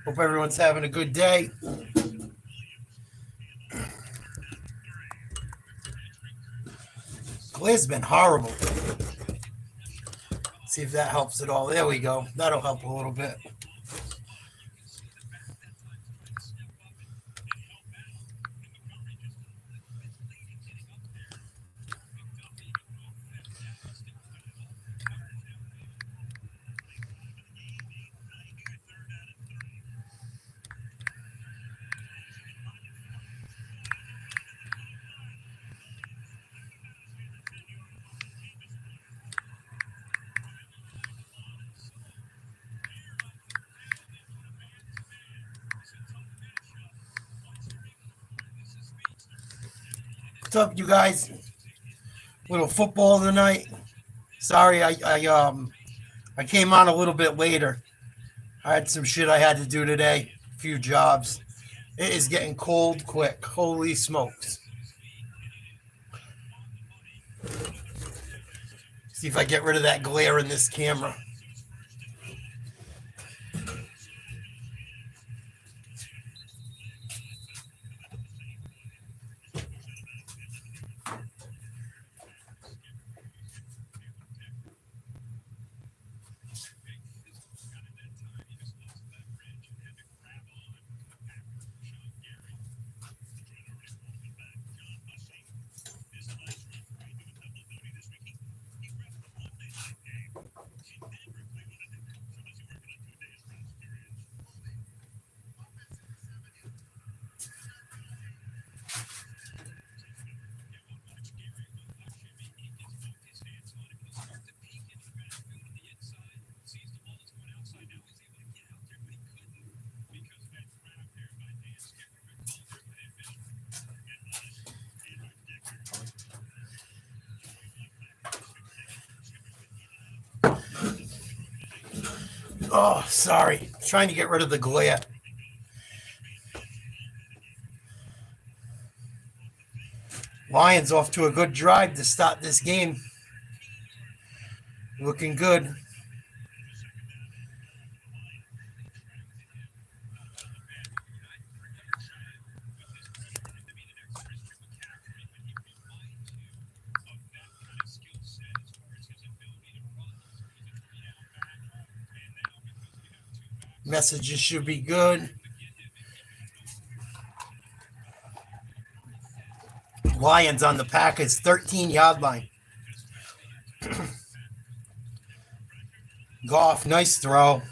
Hope everyone's having a good day. Gliz's been horrible. See if that helps at all. There we go. That'll help a little bit. What's up, you guys? Little football tonight. Sorry, I came on a little bit later. I had some shit I had to do today. A few jobs. It is getting cold quick. Holy smokes. See if I get rid of that glare in this camera. Oh, sorry. Trying to get rid of the glare. Lions off to a good drive to start this game. Looking good. Messages should be good. Lions on the Packers 13-yard line. Goff, nice throw.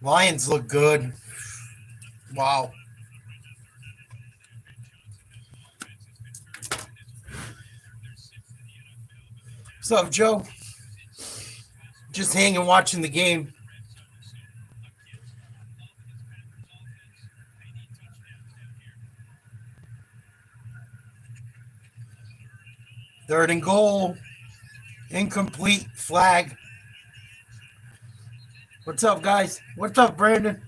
Lions look good. Wow. What's up, Joe? Just hanging, watching the game. Third and goal. Incomplete. Flag. What's up, guys? What's up, Brandon?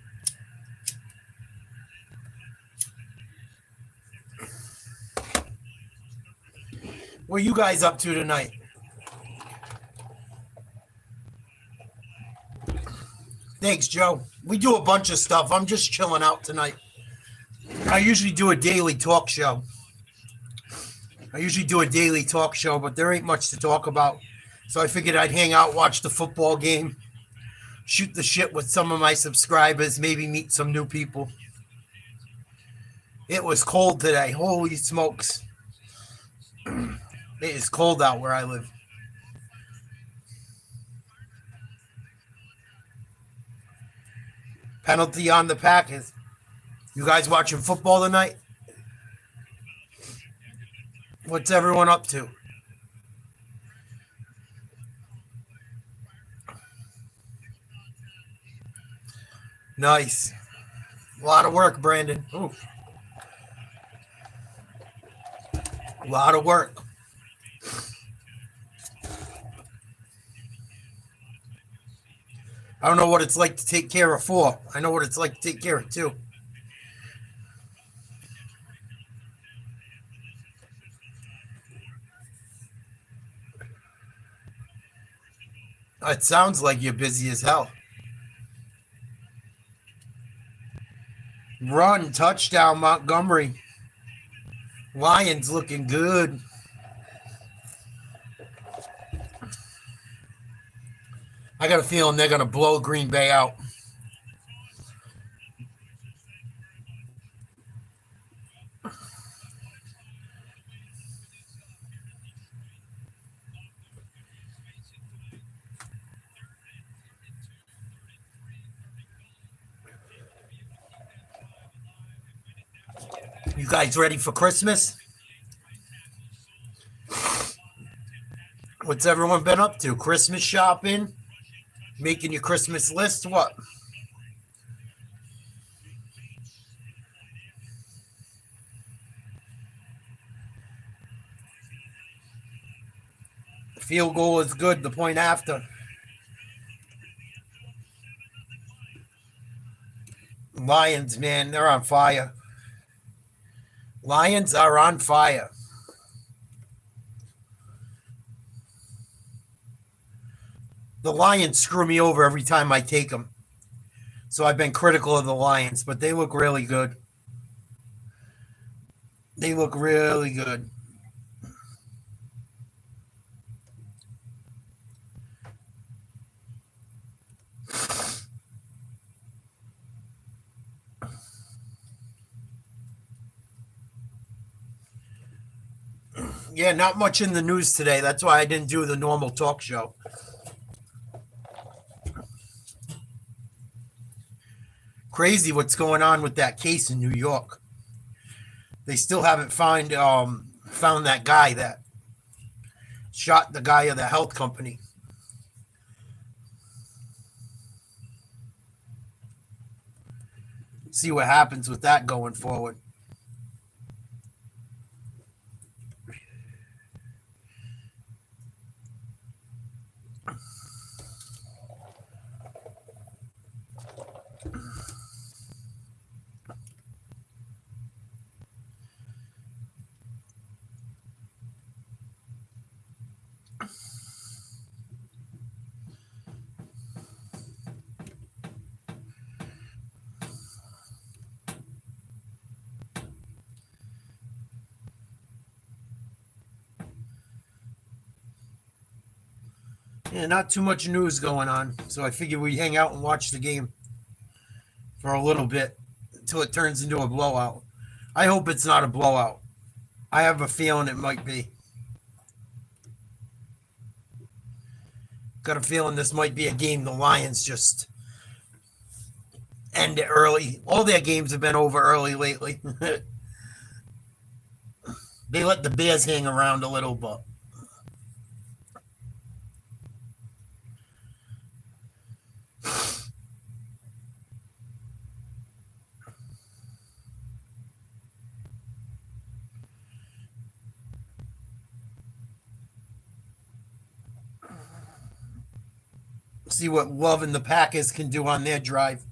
What are you guys up to tonight? Thanks, Joe. We do a bunch of stuff. I'm just chilling out tonight. I usually do a daily talk show. But there ain't much to talk about. So I figured I'd hang out, watch the football game, shoot the shit with some of my subscribers, maybe meet some new people. It was cold today. Holy smokes. It is cold out where I live. Penalty on the Packers. You guys watching football tonight? What's everyone up to? Nice. A lot of work, Brandon. Ooh. A lot of work. I don't know what it's like to take care of 4. I know what it's like to take care of 2. It sounds like you're busy as hell. Run, touchdown, Montgomery. Lions looking good. I got a feeling they're going to blow Green Bay out. You guys ready for Christmas? What's everyone been up to? Christmas shopping? Making your Christmas list? What? Field goal is good. The point after. Lions, man, they're on fire. Lions are on fire. The Lions screw me over every time I take them. So I've been critical of the Lions, but they look really good. They look really good. Yeah, not much in the news today. That's why I didn't do the normal talk show. Crazy what's going on with that case in New York. They still haven't found that guy that shot the guy of the health company. See what happens with that going forward. Yeah, not too much news going on, so I figured we'd hang out and watch the game for a little bit until it turns into a blowout. I hope it's not a blowout. I have a feeling it might be. Got a feeling this might be a game the Lions just end it early. All their games have been over early lately. They let the Bears hang around a little bit. See what Love and the Packers can do on their drive.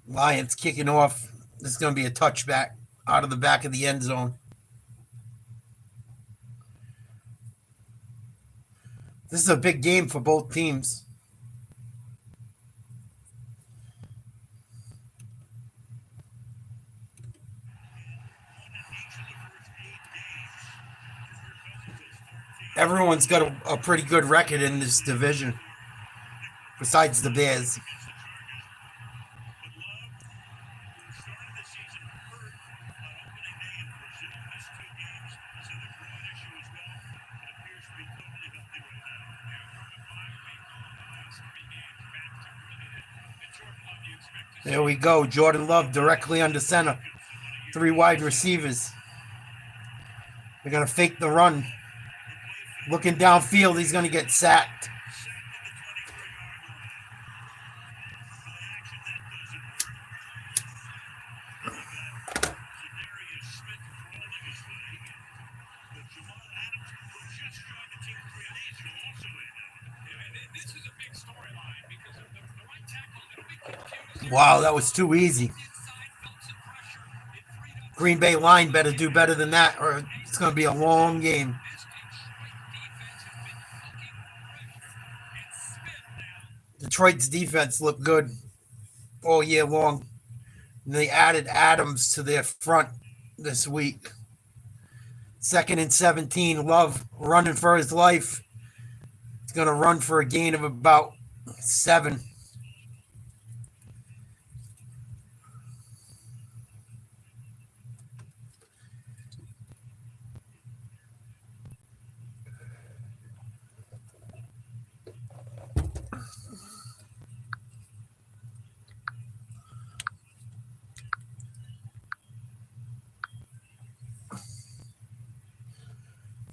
Lions kicking off. This is going to be a touchback out of the back of the end zone. This is a big game for both teams. Everyone's got a pretty good record in this division, besides the Bears. There we go. Jordan Love directly under center. 3 wide receivers. They're going to fake the run. Looking downfield, he's going to get sacked. Wow, that was too easy. Green Bay line better do better than that, or it's going to be a long game. Detroit's defense looked good all year long. And they added Adams to their front this week. 2nd and 17. Love running for his life. He's going to run for a gain of about 7.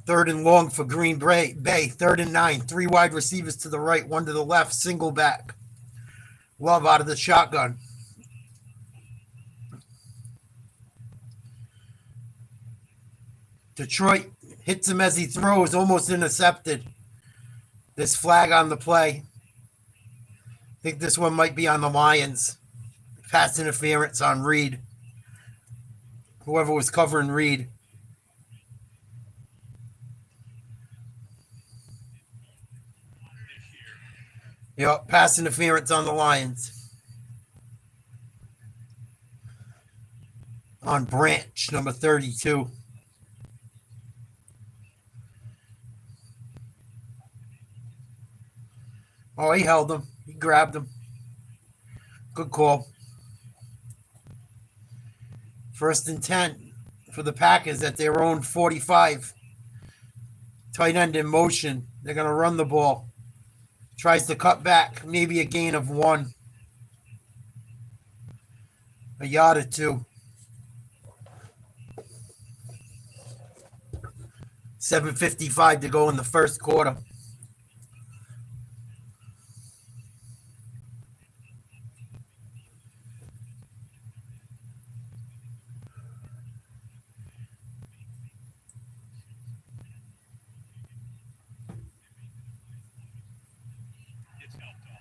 Third and long for Green Bay. 3rd and 9. 3 wide receivers to the right, 1 to the left. Single back. Love out of the shotgun. Detroit hits him as he throws, almost intercepted. This flag on the play. I think this one might be on the Lions. Pass interference on Reed. Whoever was covering Reed. Yep, pass interference on the Lions. On Branch, number 32. Oh, he held him. He grabbed him. Good call. 1st and 10 for the Packers at their own 45. Tight end in motion. They're going to run the ball. Tries to cut back. Maybe a gain of 1. A yard or 2. 7:55 to go in the first quarter.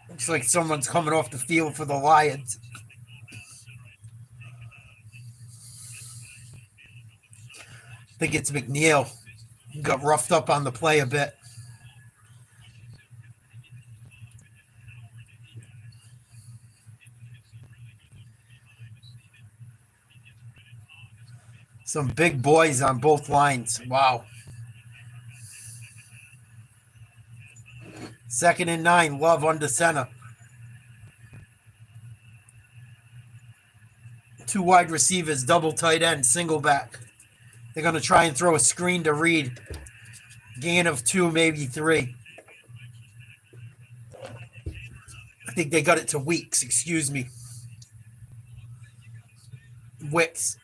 Looks like someone's coming off the field for the Lions. I think it's McNeil. He got roughed up on the play a bit. Some big boys on both lines. Wow. 2nd and 9. Love under center. 2 wide receivers, double tight end, single back. They're going to try and throw a screen to Reed. Gain of 2, maybe 3. I think they got it to Weeks. Excuse me. Wicks.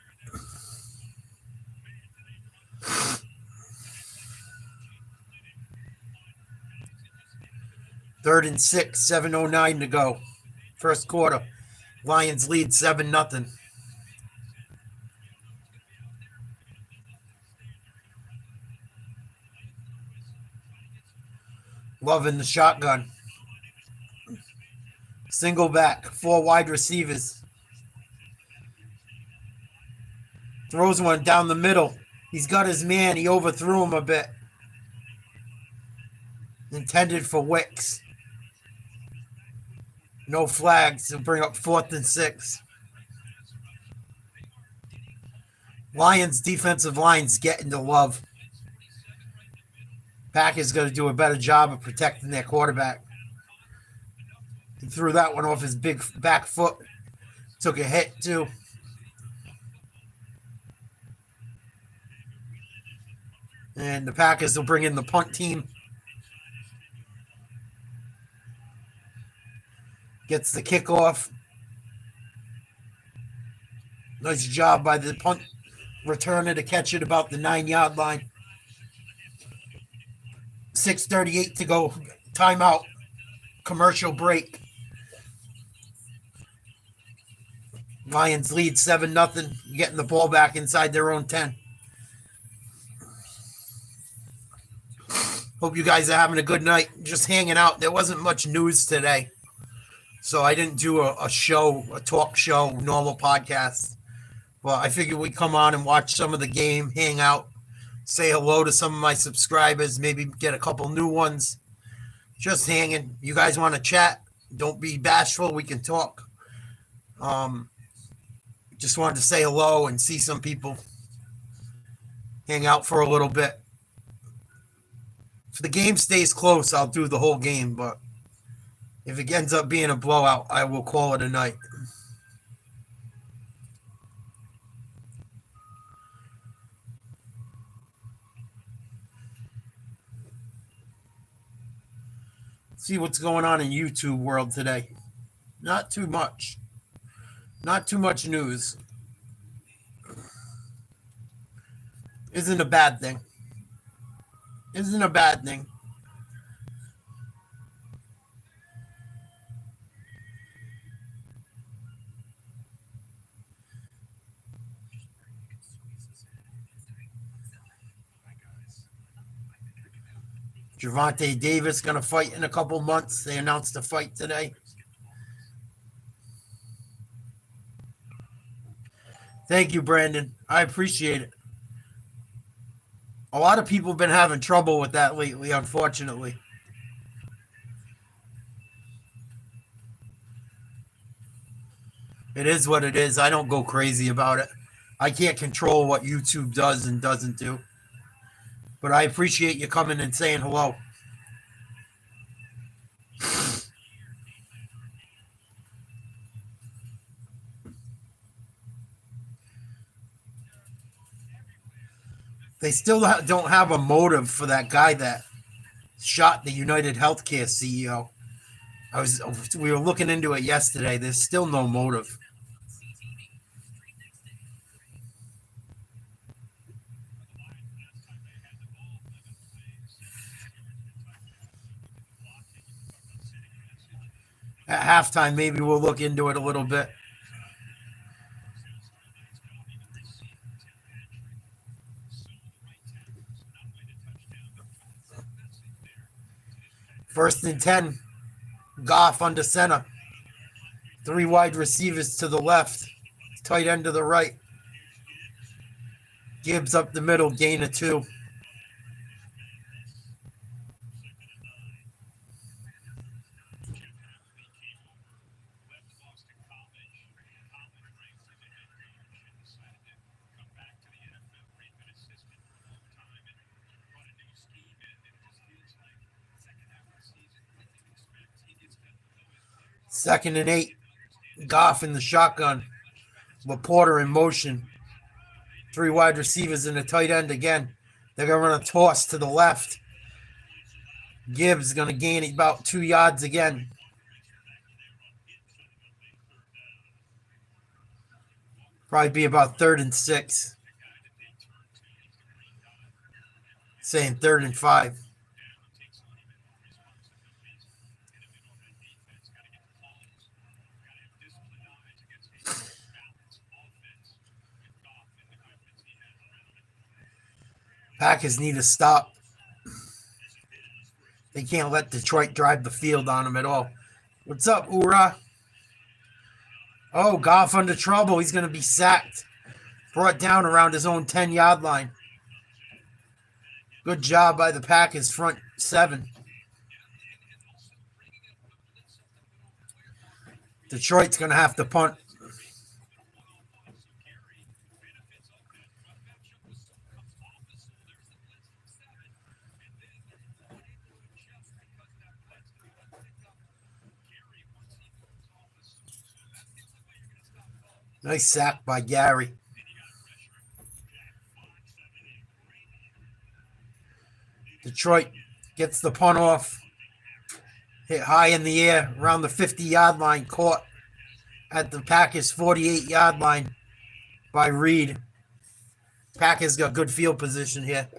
Third and 6, 7:09 to go. First quarter. Lions lead 7-0. Love in the shotgun. Single back. 4 wide receivers. Throws one down the middle. He's got his man. He overthrew him a bit. Intended for Wicks. No flags to bring up 4th and 6. Lions defensive line's getting to Love. Packers got to do a better job of protecting their quarterback. He threw that one off his big back foot. Took a hit, too. And the Packers will bring in the punt team. Gets the kickoff. Nice job by the punt returner to catch it about the 9-yard line. 6:38 to go. Timeout. Commercial break. Lions lead 7-0. Getting the ball back inside their own 10. Hope you guys are having a good night. Just hanging out. There wasn't much news today, so I didn't do a show, a talk show, normal podcast. But I figured we'd come on and watch some of the game, hang out, say hello to some of my subscribers, maybe get a couple new ones. Just hanging. You guys want to chat? Don't be bashful. We can talk. Um, just wanted to say hello and see some people, hang out for a little bit. If the game stays close, I'll do the whole game, but if it ends up being a blowout, I will call it a night. See what's going on in YouTube world today. Not too much. Not too much news. Isn't a bad thing. Isn't a bad thing. Gervonta Davis going to fight in a couple months. They announced a fight today. Thank you, Brandon. I appreciate it. A lot of people have been having trouble with that lately, unfortunately. It is what it is. I don't go crazy about it. I can't control what YouTube does and doesn't do. But I appreciate you coming and saying hello. They still don't have a motive for that guy that shot the United Healthcare CEO. We were looking into it yesterday. There's still no motive. At halftime, maybe we'll look into it a little bit. First and 10. Goff under center. 3 wide receivers to the left. Tight end to the right. Gibbs up the middle, gain of 2. Second and 8. Goff in the shotgun. Laporta in motion. 3 wide receivers and a tight end again. They're going to run a toss to the left. Gibbs going to gain about 2 yards again. Probably be about 3rd and 6. Saying 3rd and 5. Packers need to stop. They can't let Detroit drive the field on them at all. What's up, Ura? Oh, Goff under trouble. He's going to be sacked. Brought down around his own 10-yard line. Good job by the Packers front 7. Detroit's going to have to punt. Nice sack by Gary. Detroit gets the punt off. Hit high in the air around the 50-yard line. Caught at the Packers' 48-yard line by Reed. Packers got good field position here.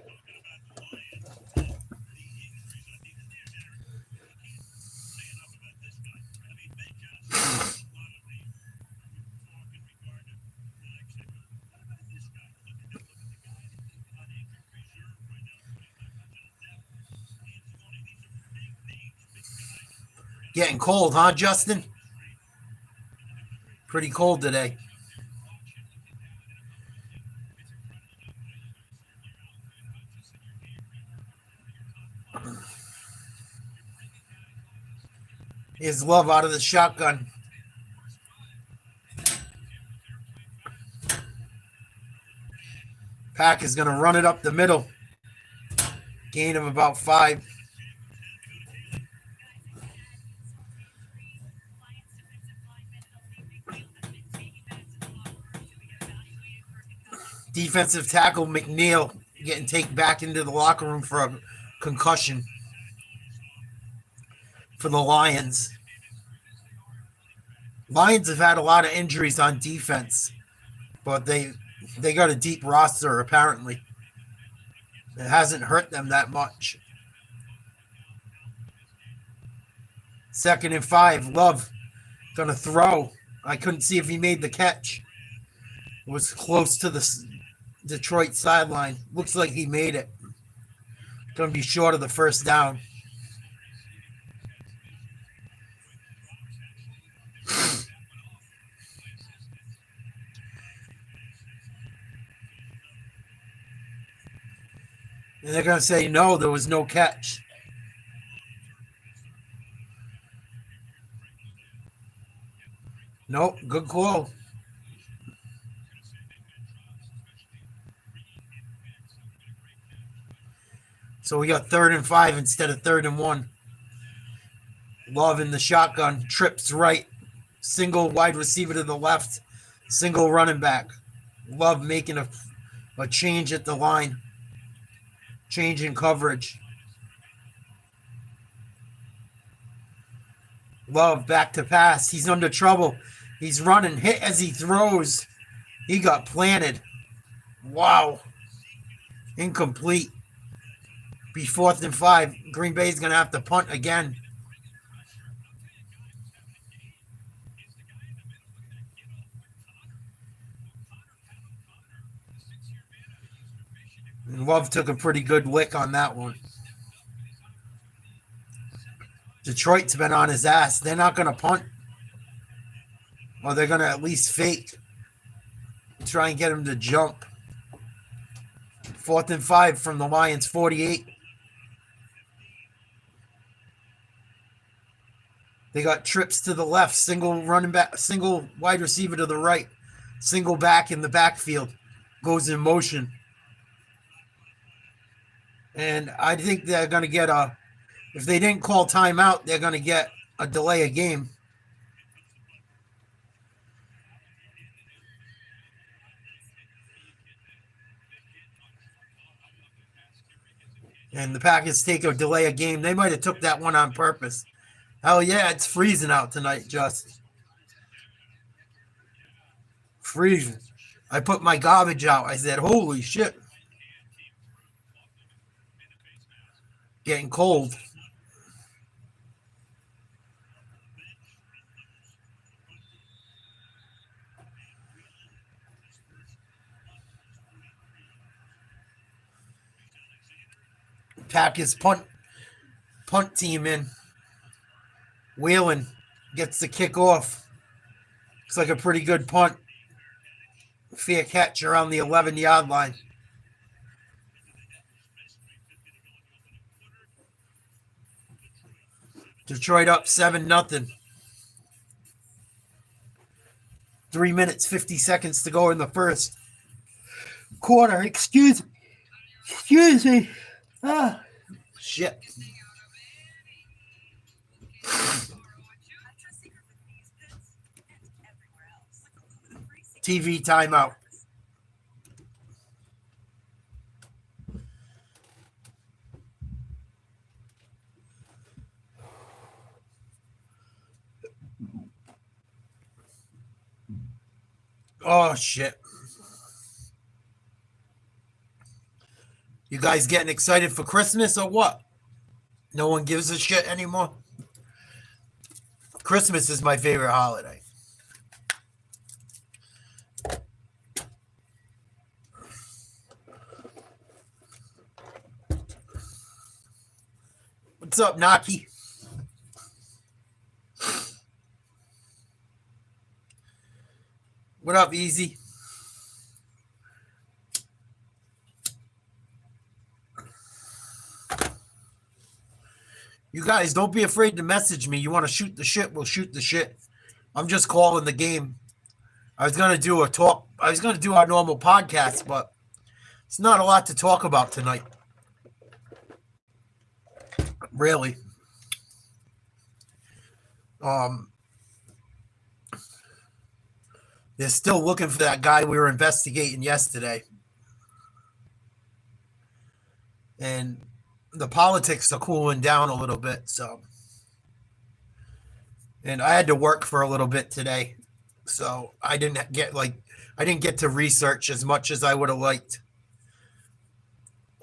Getting cold, huh, Justin? Pretty cold today. Here's Love out of the shotgun. Pack is going to run it up the middle. Gain of about 5. Defensive tackle McNeil getting taken back into the locker room for a concussion for the Lions. Lions have had a lot of injuries on defense, but they got a deep roster apparently. It hasn't hurt them that much. 2nd and 5. Love gonna throw. I couldn't see if he made the catch. It was close to the Detroit sideline. Looks like he made it. Gonna be short of the first down. And they're going to say, no, there was no catch. Nope, good call. So we got 3rd and 5 instead of 3rd and 1. Love in the shotgun, trips right. Single wide receiver to the left. Single running back. Love making a change at the line. Change in coverage. Love back to pass. He's under trouble. He's running. Hit as he throws. He got planted. Wow. Incomplete. Be 4th and 5. Green Bay's going to have to punt again. And Love took a pretty good lick on that one. Detroit's been on his ass. They're not going to punt. Or they're going to at least fake. Try and get him to jump. 4th and 5 from the Lions 48. They got trips to the left. Single running back. Single wide receiver to the right. Single back in the backfield. Goes in motion. And I think they're going to get if they didn't call timeout, they're going to get a delay of game. And the Packers take a delay of game. They might have took that one on purpose. Hell yeah, it's freezing out tonight, just. Freezing. I put my garbage out. I said, holy shit. Getting cold. Packers punt team in. Whelan gets the kick off. Looks like a pretty good punt. Fair catch around the 11-yard line. Detroit up 7-0. 3 minutes, 50 seconds to go in the first quarter. Excuse me. Ah, shit. TV timeout. Oh, shit. You guys getting excited for Christmas or what? No one gives a shit anymore? Christmas is my favorite holiday. What's up, Naki? What up, Easy? You guys, don't be afraid to message me. You want to shoot the shit? We'll shoot the shit. I'm just calling the game. I was gonna do a talk. I was gonna do our normal podcast, but it's not a lot to talk about tonight. Really. Um, they're still looking for that guy we were investigating yesterday, and the politics are cooling down a little bit. So, and I had to work for a little bit today, so I didn't get to research as much as I would have liked.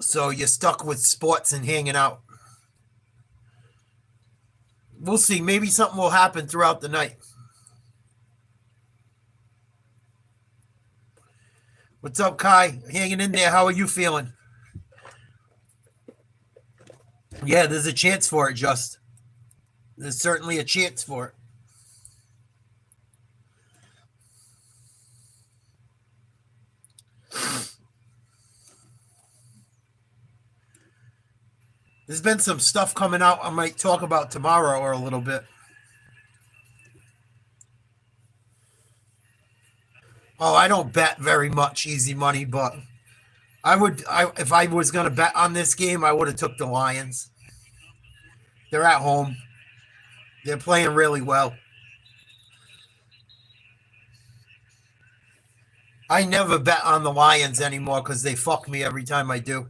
So you're stuck with sports and hanging out. We'll see. Maybe something will happen throughout the night. What's up, Kai? Hanging in there. How are you feeling? Yeah, there's a chance for it, Just. There's certainly a chance for it. There's been some stuff coming out I might talk about tomorrow or a little bit. Oh, I don't bet very much easy money, but if I was going to bet on this game, I would have took the Lions. They're at home. They're playing really well. I never bet on the Lions anymore because they fuck me every time I do.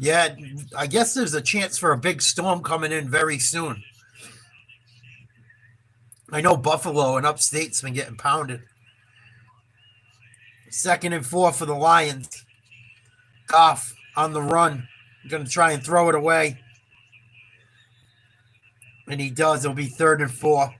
Yeah, I guess there's a chance for a big storm coming in very soon. I know Buffalo and upstate's been getting pounded. 2nd and 4 for the Lions. Goff on the run. Going to try and throw it away. And he does. It'll be 3rd and 4.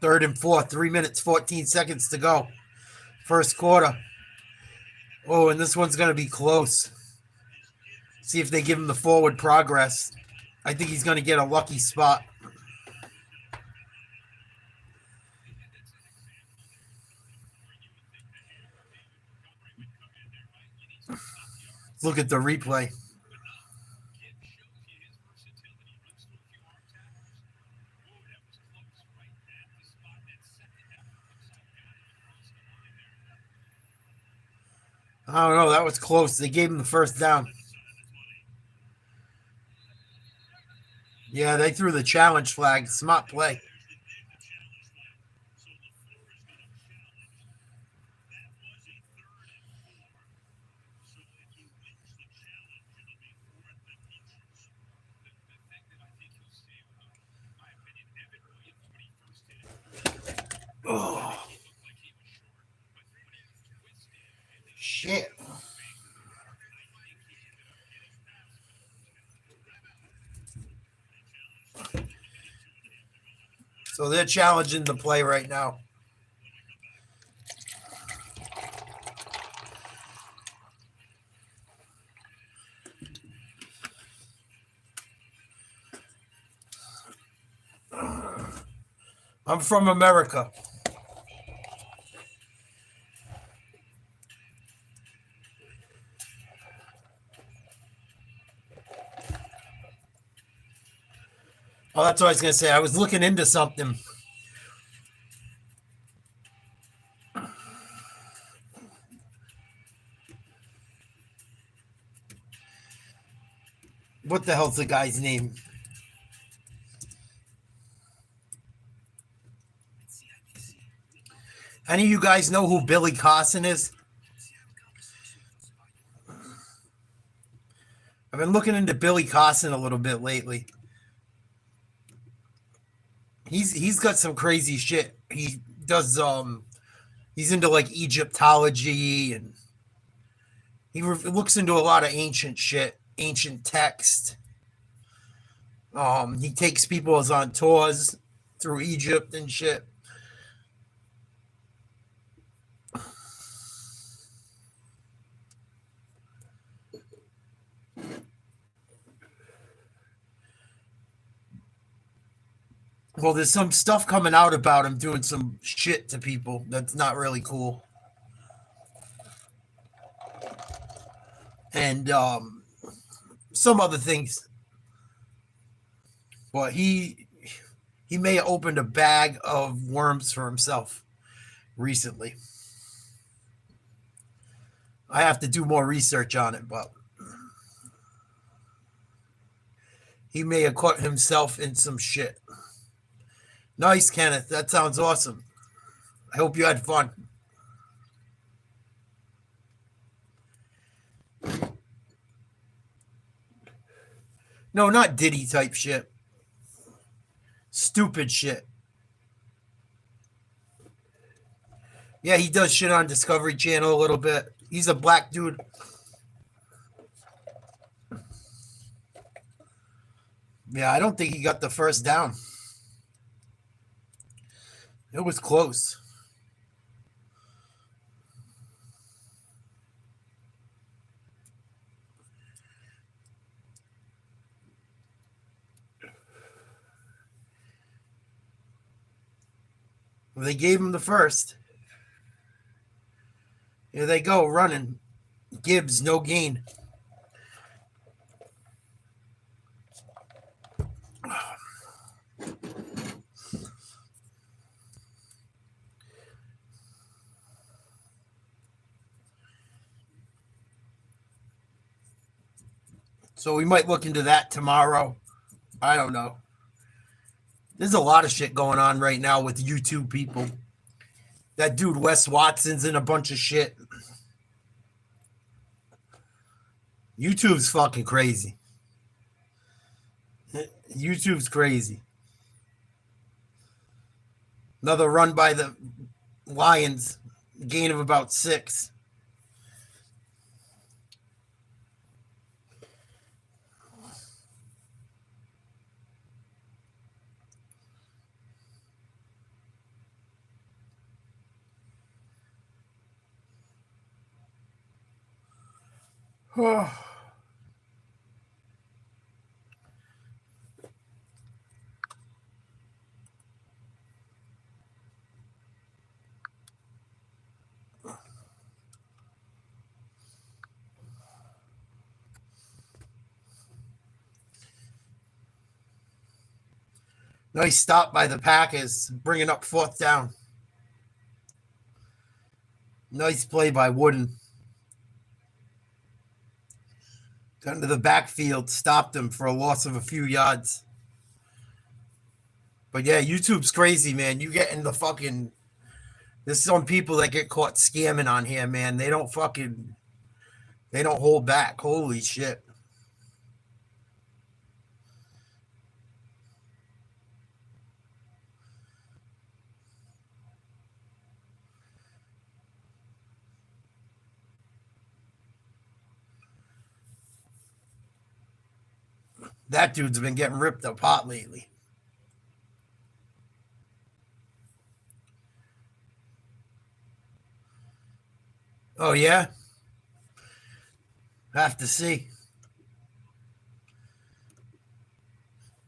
Third and 4, 3 minutes, 14 seconds to go. First quarter. Oh, and this one's going to be close. See if they give him the forward progress. I think he's going to get a lucky spot. Look at the replay. I don't know. That was close. They gave him the first down. Yeah, they threw the challenge flag. Smart play. Oh. Shit. So they're challenging the play right now. I'm from America. Oh, that's what I was going to say. I was looking into something. What the hell's the guy's name? Any of you guys know who Billy Carson is? I've been looking into Billy Carson a little bit lately. He's got some crazy shit. He does he's into like Egyptology, and looks into a lot of ancient shit, ancient text. He takes people as on tours through Egypt and shit. Well, there's some stuff coming out about him doing some shit to people that's not really cool. And some other things. But he may have opened a bag of worms for himself recently. I have to do more research on it, but he may have caught himself in some shit. Nice, Kenneth. That sounds awesome. I hope you had fun. No, not Diddy type shit. Stupid shit. Yeah, he does shit on Discovery Channel a little bit. He's a black dude. Yeah, I don't think he got the first down. It was close. They gave him the first. Here they go, running. Gibbs, no gain. So we might look into that tomorrow. I don't know. There's a lot of shit going on right now with YouTube people. That dude Wes Watson's in a bunch of shit. YouTube's fucking crazy. YouTube's crazy. Another run by the Lions, gain of about 6. Nice stop by the Packers, bringing up 4th down. Nice play by Wooden. Got into the backfield, stopped him for a loss of a few yards. But yeah, YouTube's crazy, man. You get in the fucking... There's some people that get caught scamming on here, man. They don't hold back. Holy shit. That dude's been getting ripped apart lately. Oh, yeah? Have to see.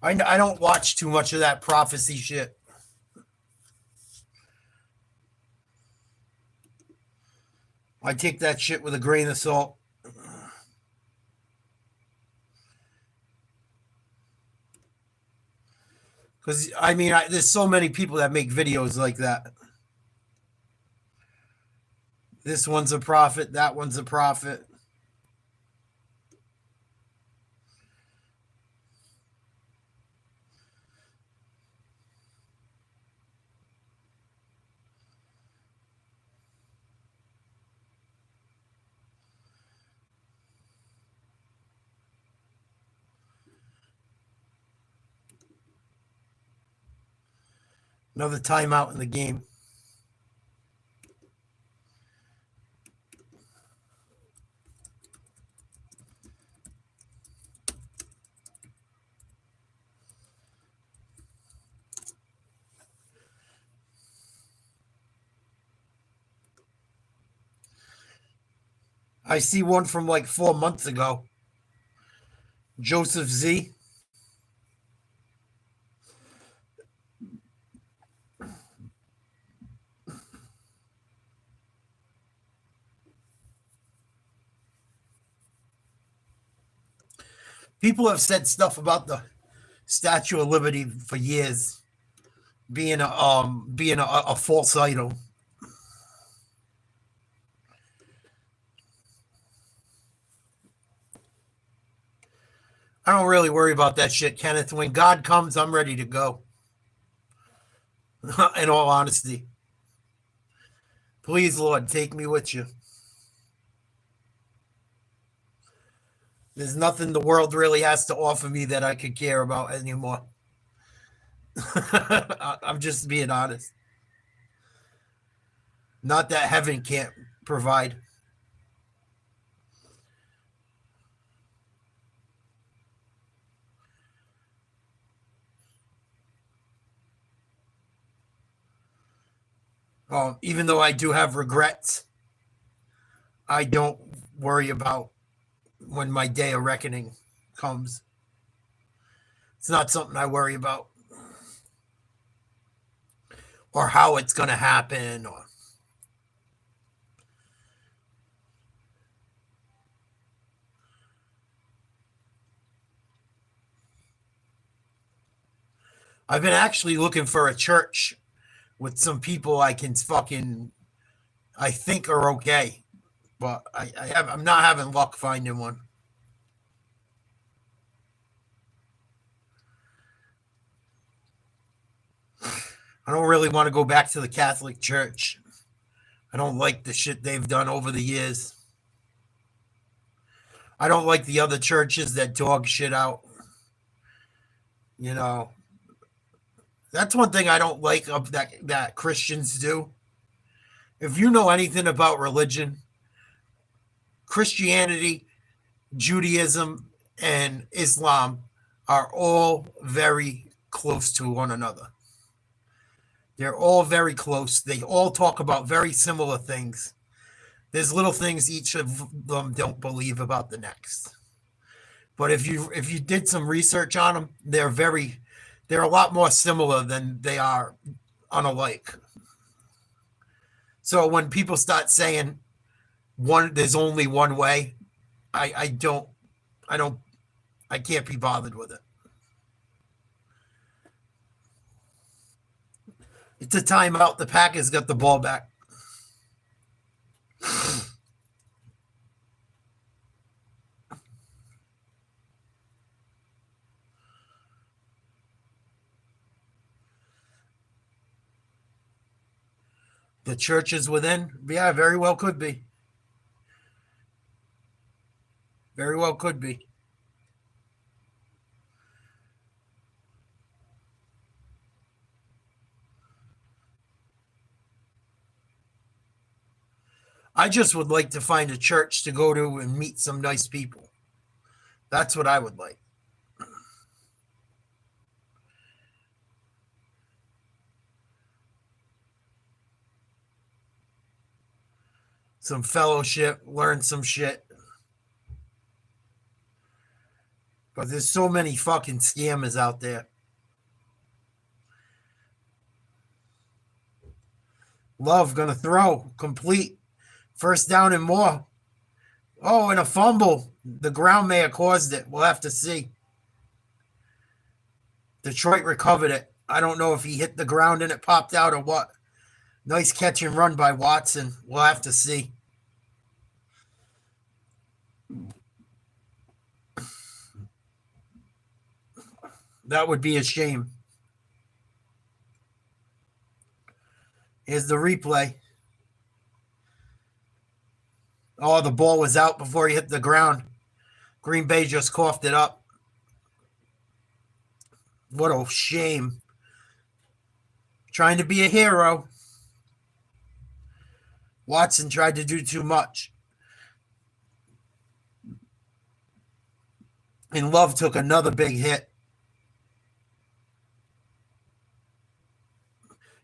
I don't watch too much of that prophecy shit. I take that shit with a grain of salt. Because, I mean, there's so many people that make videos like that. This one's a prophet. That one's a prophet. Another timeout in the game. I see one from like 4 months ago. Joseph Z. People have said stuff about the Statue of Liberty for years being a false idol. I don't really worry about that shit, Kenneth. When God comes, I'm ready to go. In all honesty. Please, Lord, take me with you. There's nothing the world really has to offer me that I could care about anymore. I'm just being honest. Not that heaven can't provide. Even though I do have regrets, I don't worry about when my day of reckoning comes. It's not something I worry about. Or how it's going to happen. I've been actually looking for a church with some people I think are okay. But I'm not having luck finding one. I don't really want to go back to the Catholic Church. I don't like the shit they've done over the years. I don't like the other churches that dog shit out. You know, that's one thing I don't like of that Christians do. If you know anything about religion, Christianity, Judaism, and Islam are all very close to one another. They're all very close. They all talk about very similar things. There's little things each of them don't believe about the next. But if you did some research on them, they're a lot more similar than they are unalike. So when people start saying there's only one way, I can't be bothered with it. It's a timeout. The Packers got the ball back. The church is within? Yeah, very well could be. Very well could be. I just would like to find a church to go to and meet some nice people. That's what I would like. Some fellowship, learn some shit. But there's so many fucking scammers out there. Love gonna throw. Complete. First down and more. Oh, and a fumble. The ground may have caused it. We'll have to see. Detroit recovered it. I don't know if he hit the ground and it popped out or what. Nice catch and run by Watson. We'll have to see. That would be a shame. Here's the replay. Oh, the ball was out before he hit the ground. Green Bay just coughed it up. What a shame. trying to be a hero. Watson tried to do too much. And Love took another big hit.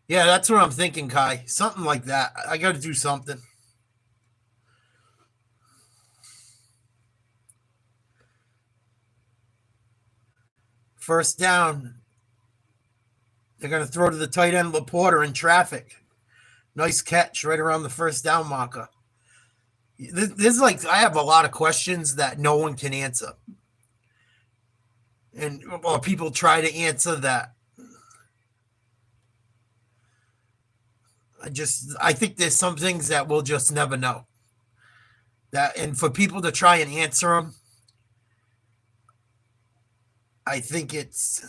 Yeah, that's what I'm thinking, Kai. Something like that. I got to do something. First down. They're going to throw to the tight end, Laporta, in traffic. Nice catch right around the first down marker. This is like, I have a lot of questions that no one can answer. And or people try to answer that. I think there's some things that we'll just never know. And for people to try and answer them, I think it's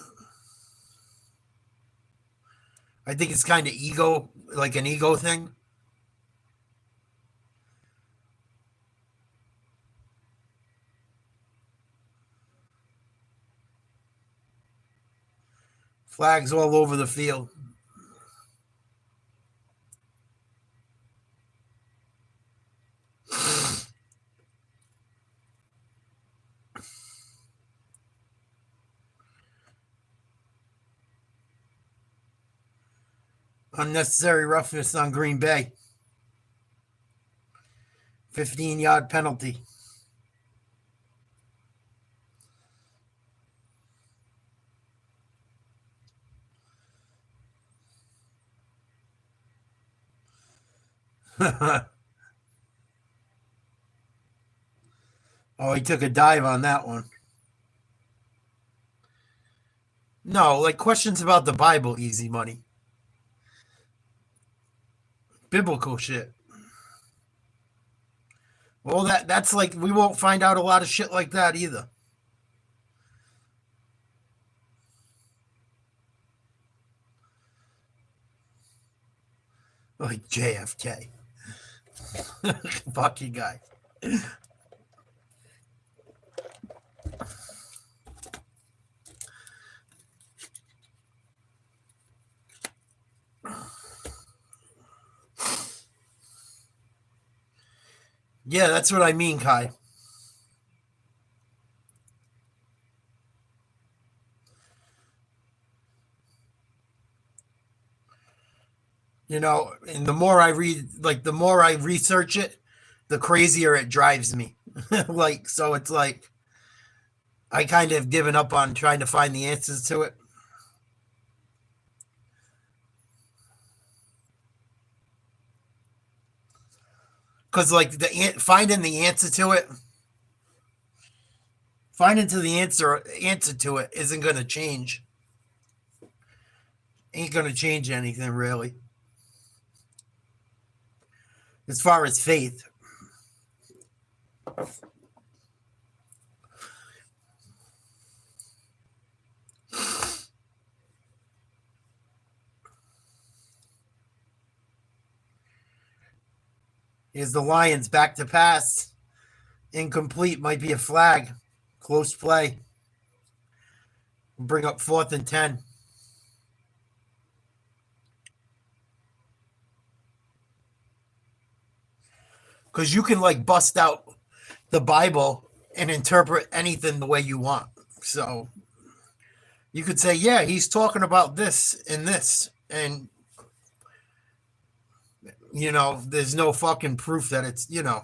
kind of ego, like an ego thing. Flags all over the field. Unnecessary roughness on Green Bay. 15-yard penalty. Oh, he took a dive on that one. No, like questions about the Bible, easy money. Biblical shit. Well, that's like, we won't find out a lot of shit like that either. Like JFK. Fucking guy. Yeah, that's what I mean, Kai. You know, and the more I read, like the more I research it, the crazier it drives me. Like, so it's like I kind of given up on trying to find the answers to it. Because like finding the answer to it, finding to the answer to it isn't going to change. Ain't going to change anything really. As far as faith. Is the Lions back to pass? Incomplete, might be a flag. Close play. Bring up 4th and 10. Because you can like bust out the Bible and interpret anything the way you want. So you could say, yeah, he's talking about this and this. And, you know, there's no fucking proof that it's, you know,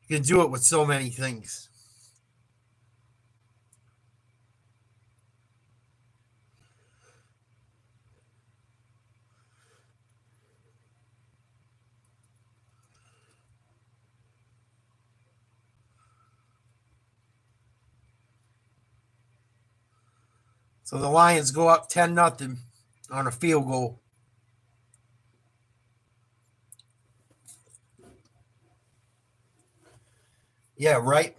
you can do it with so many things. So the Lions go up 10-0 on a field goal. Yeah, right.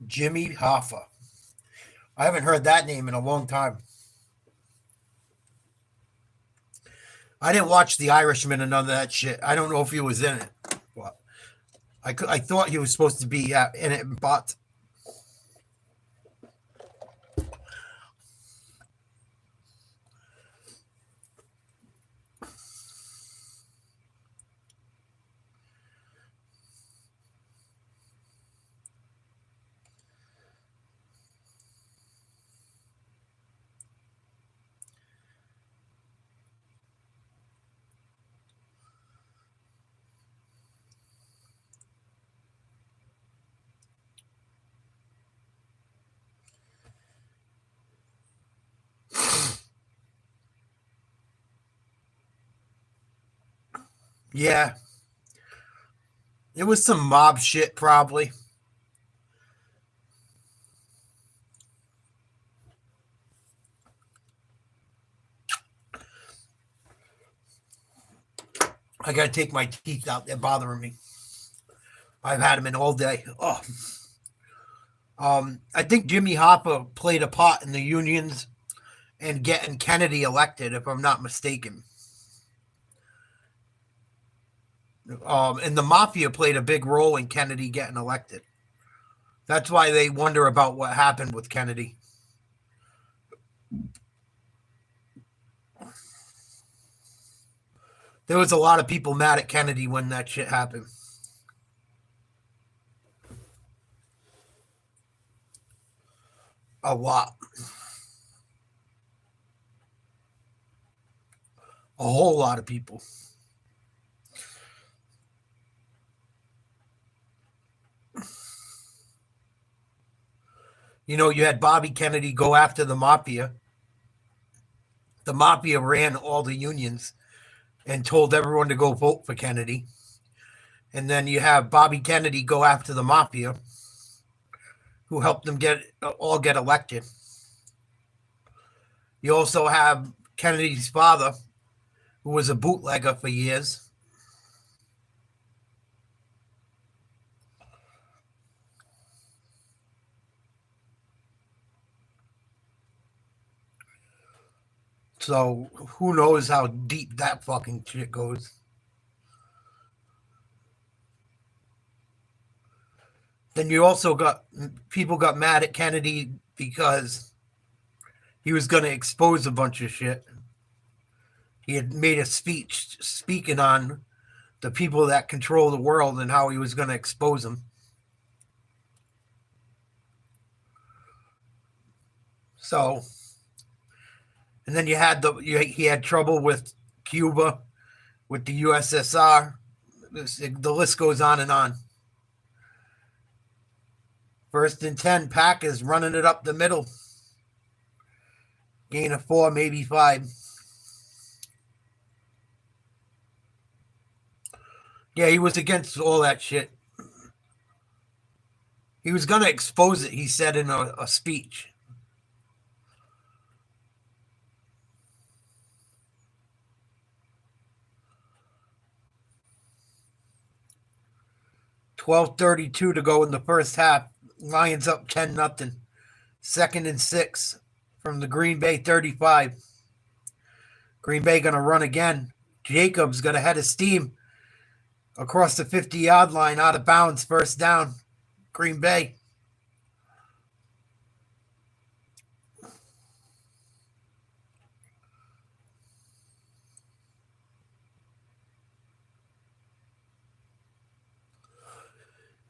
Jimmy Hoffa. I haven't heard that name in a long time. I didn't watch The Irishman and none of that shit. I don't know if he was in it. But I thought he was supposed to be in it, but yeah, it was some mob shit probably. I gotta take my teeth out. They're bothering me. I've had them in all day. Oh, I think Jimmy Hoffa played a part in the unions and getting Kennedy elected, if I'm not mistaken. And the mafia played a big role in Kennedy getting elected. That's why they wonder about what happened with Kennedy. There was a lot of people mad at Kennedy when that shit happened. A lot. A whole lot of people. You know, you had Bobby Kennedy go after the mafia. The mafia ran all the unions and told everyone to go vote for Kennedy. And then you have Bobby Kennedy go after the mafia, who helped them all get elected. You also have Kennedy's father, who was a bootlegger for years. So who knows how deep that fucking shit goes. Then you also got people got mad at Kennedy because he was going to expose a bunch of shit. He had made a speech speaking on the people that control the world and how he was going to expose them. So, and then he had trouble with Cuba, with the USSR. The list goes on and on. First and 10, Packers running it up the middle. Gain of 4, maybe 5. Yeah, he was against all that shit. He was going to expose it, he said in a speech. $12:32 to go in the first half. Lions up 10-0. Second and 6 from the Green Bay 35. Green Bay going to run again. Jacobs got a head of steam across the 50-yard line, out of bounds, first down. Green Bay.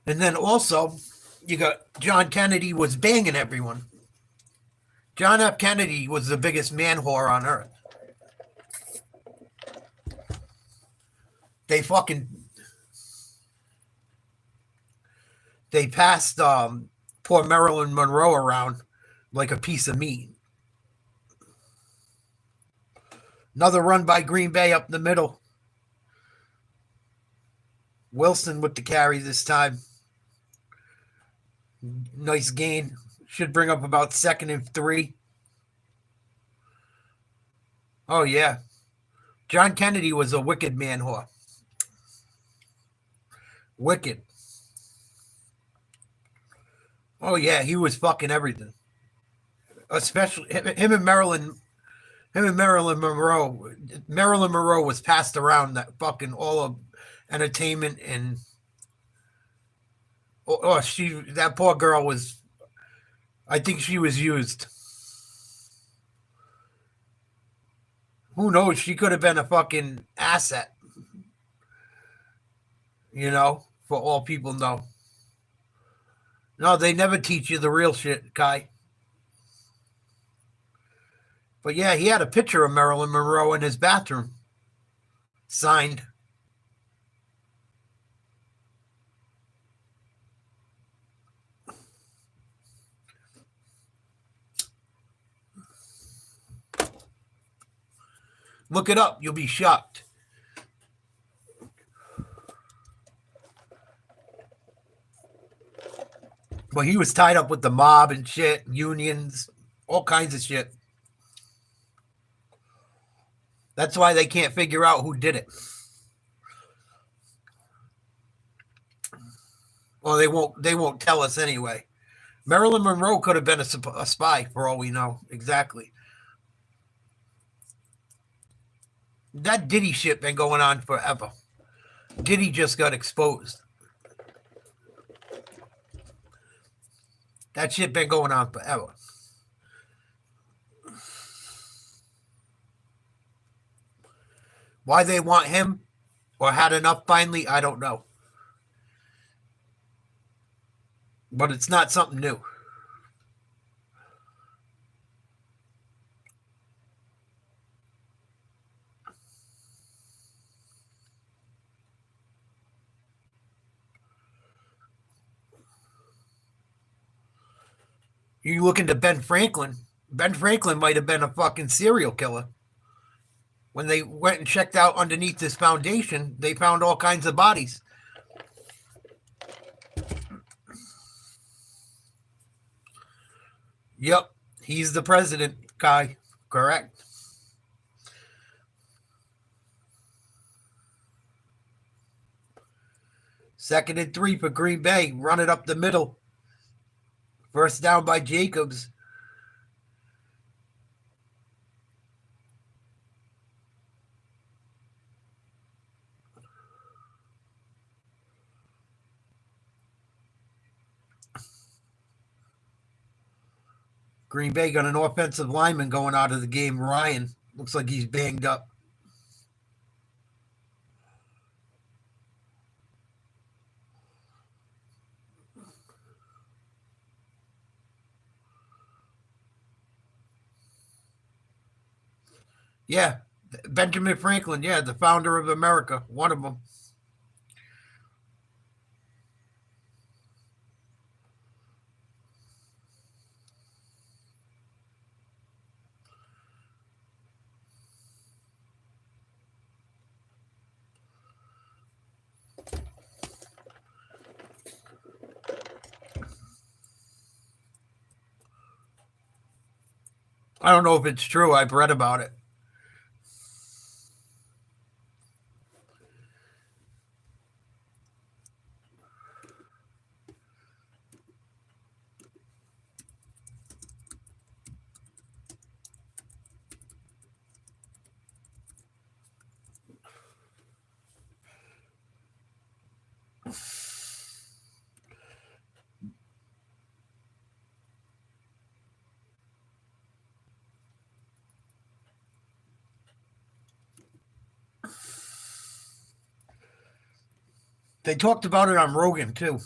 And then also, you got John Kennedy was banging everyone. John F. Kennedy was the biggest man whore on earth. They passed poor Marilyn Monroe around like a piece of meat. Another run by Green Bay up the middle. Wilson with the carry this time. Nice gain. Should bring up about 2nd and 3. Oh, yeah. John Kennedy was a wicked man whore. Wicked. Oh, yeah. He was fucking everything. Especially him and Marilyn Him and Marilyn Monroe. Marilyn Monroe was passed around that fucking all of entertainment and that poor girl was. I think she was used. Who knows? She could have been a fucking asset. For all people know. No, they never teach you the real shit, Kai. But yeah, he had a picture of Marilyn Monroe in his bathroom. Signed. Look it up. You'll be shocked. But he was tied up with the mob and shit, unions, all kinds of shit. That's why they can't figure out who did it. Well, they won't tell us anyway. Marilyn Monroe could have been a spy for all we know. Exactly. That Diddy shit been going on forever. Diddy just got exposed. That shit been going on forever. Why they want him or had enough finally, I don't know. But it's not something new. You look into Ben Franklin. Ben Franklin might have been a fucking serial killer. When they went and checked out underneath this foundation, they found all kinds of bodies. Yep, he's the president, Kai. Correct. Second and 3 for Green Bay. Run it up the middle. First down by Jacobs. Green Bay got an offensive lineman going out of the game. Ryan looks like he's banged up. Yeah, Benjamin Franklin, yeah, the founder of America, one of them. I don't know if it's true. I've read about it. They talked about it on Rogan, too.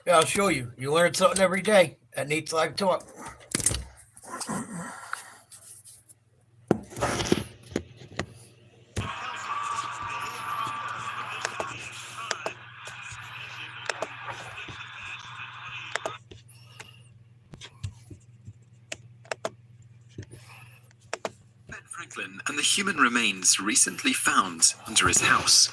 Yeah, I'll show you. You learn something every day at Nate's Live Talk. Ben Franklin and the human remains recently found under his house.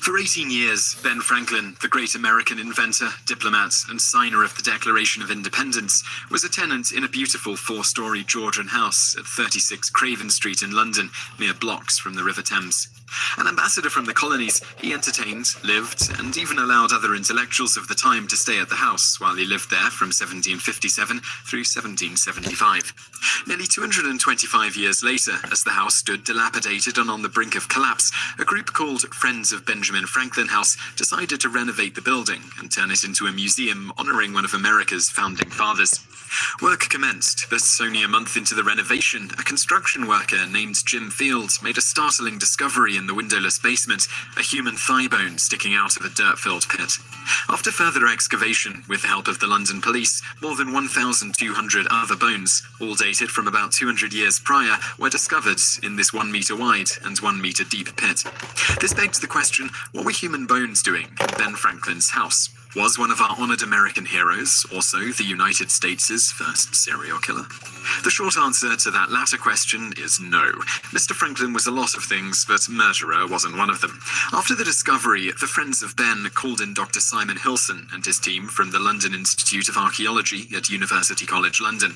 For 18 years, Ben Franklin, the great American inventor, diplomat, and signer of the Declaration of Independence, was a tenant in a beautiful four-story Georgian house at 36 Craven Street in London, mere blocks from the River Thames. An ambassador from the colonies, he entertained, lived, and even allowed other intellectuals of the time to stay at the house while he lived there from 1757 through 1775. Nearly 225 years later, as the house stood dilapidated and on the brink of collapse, a group called Friends of Benjamin Franklin House decided to renovate the building and turn it into a museum honoring one of America's founding fathers. Work commenced, but only a month into the renovation, a construction worker named Jim Field made a startling discovery in the windowless basement, a human thigh bone sticking out of a dirt-filled pit. After further excavation, with the help of the London police, more than 1,200 other bones, all dated from about 200 years prior, were discovered in this 1 meter wide and 1 meter deep pit. This begs the question, what were human bones doing in Ben Franklin's house? Was one of our honored American heroes also the United States' first serial killer? The short answer to that latter question is no. Mr. Franklin was a lot of things, but murderer wasn't one of them. After the discovery, the Friends of Ben called in Dr. Simon Hilson and his team from the London Institute of Archaeology at University College London.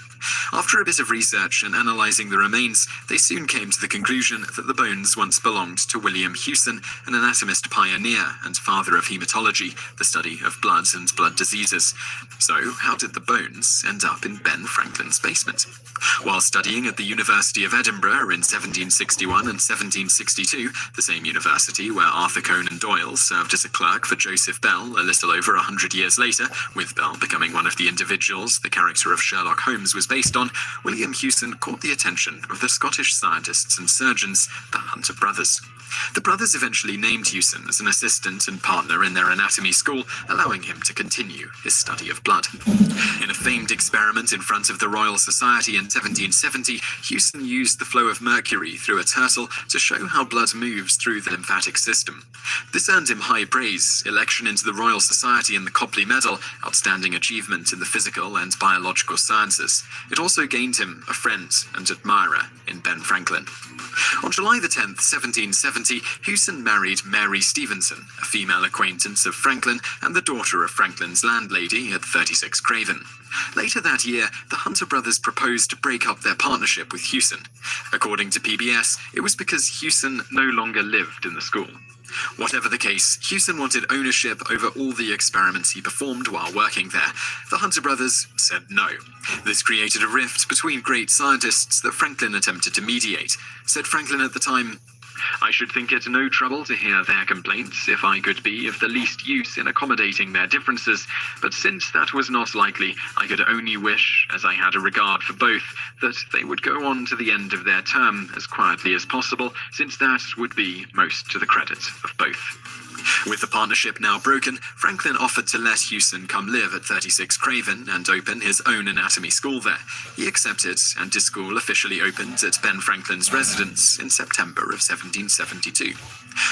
After a bit of research and analysing the remains, they soon came to the conclusion that the bones once belonged to William Hewson, an anatomist pioneer and father of haematology, the study of blood and blood diseases. So, how did the bones end up in Ben Franklin's basement? While studying at the University of Edinburgh in 1761 and 1762, the same university where Arthur Conan Doyle served as a clerk for Joseph Bell a little over 100 years later, with Bell becoming one of the individuals the character of Sherlock Holmes was based on, William Hewson caught the attention of the Scottish scientists and surgeons, the Hunter brothers. The brothers eventually named Hewson as an assistant and partner in their anatomy school, allowing him to continue his study of blood. In a famed experiment in front of the Royal Society in 1770, Hewson used the flow of mercury through a turtle to show how blood moves through the lymphatic system. This earned him high praise, election into the Royal Society and the Copley Medal, outstanding achievement in the physical and biological sciences. It also gained him a friend and admirer in Ben Franklin. On July the 10th, 1770, Hewson married Mary Stevenson, a female acquaintance of Franklin and the daughter of Franklin's landlady at 36 Craven. Later that year, the Hunter brothers proposed to break up their partnership with Hewson. According to PBS, it was because Hewson no longer lived in the school. Whatever the case, Hewson wanted ownership over all the experiments he performed while working there. The Hunter brothers said no. This created a rift between great scientists that Franklin attempted to mediate. Said Franklin at the time, "I should think it no trouble to hear their complaints if I could be of the least use in accommodating their differences, but since that was not likely, I could only wish, as I had a regard for both, that they would go on to the end of their term as quietly as possible, since that would be most to the credit of both." With the partnership now broken, Franklin offered to let Hewson come live at 36 Craven and open his own anatomy school there. He accepted, and his school officially opened at Ben Franklin's residence in September of 1772.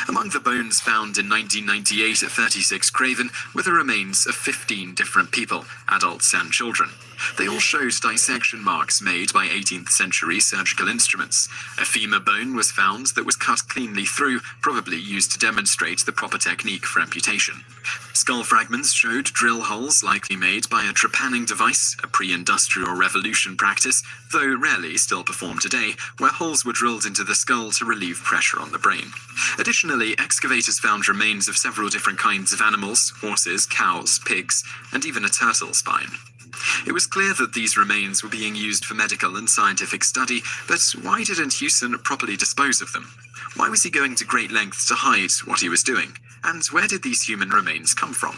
Among the bones found in 1998 at 36 Craven were the remains of 15 different people, adults and children. They all showed dissection marks made by 18th century surgical instruments. A femur bone was found that was cut cleanly through, probably used to demonstrate the proper technique for amputation. Skull fragments showed drill holes likely made by a trepanning device, a pre-industrial revolution practice, though rarely still performed today, where holes were drilled into the skull to relieve pressure on the brain. Additionally, excavators found remains of several different kinds of animals, horses, cows, pigs, and even a turtle spine. It was clear that these remains were being used for medical and scientific study, but why didn't Hewson properly dispose of them? Why was he going to great lengths to hide what he was doing? And where did these human remains come from?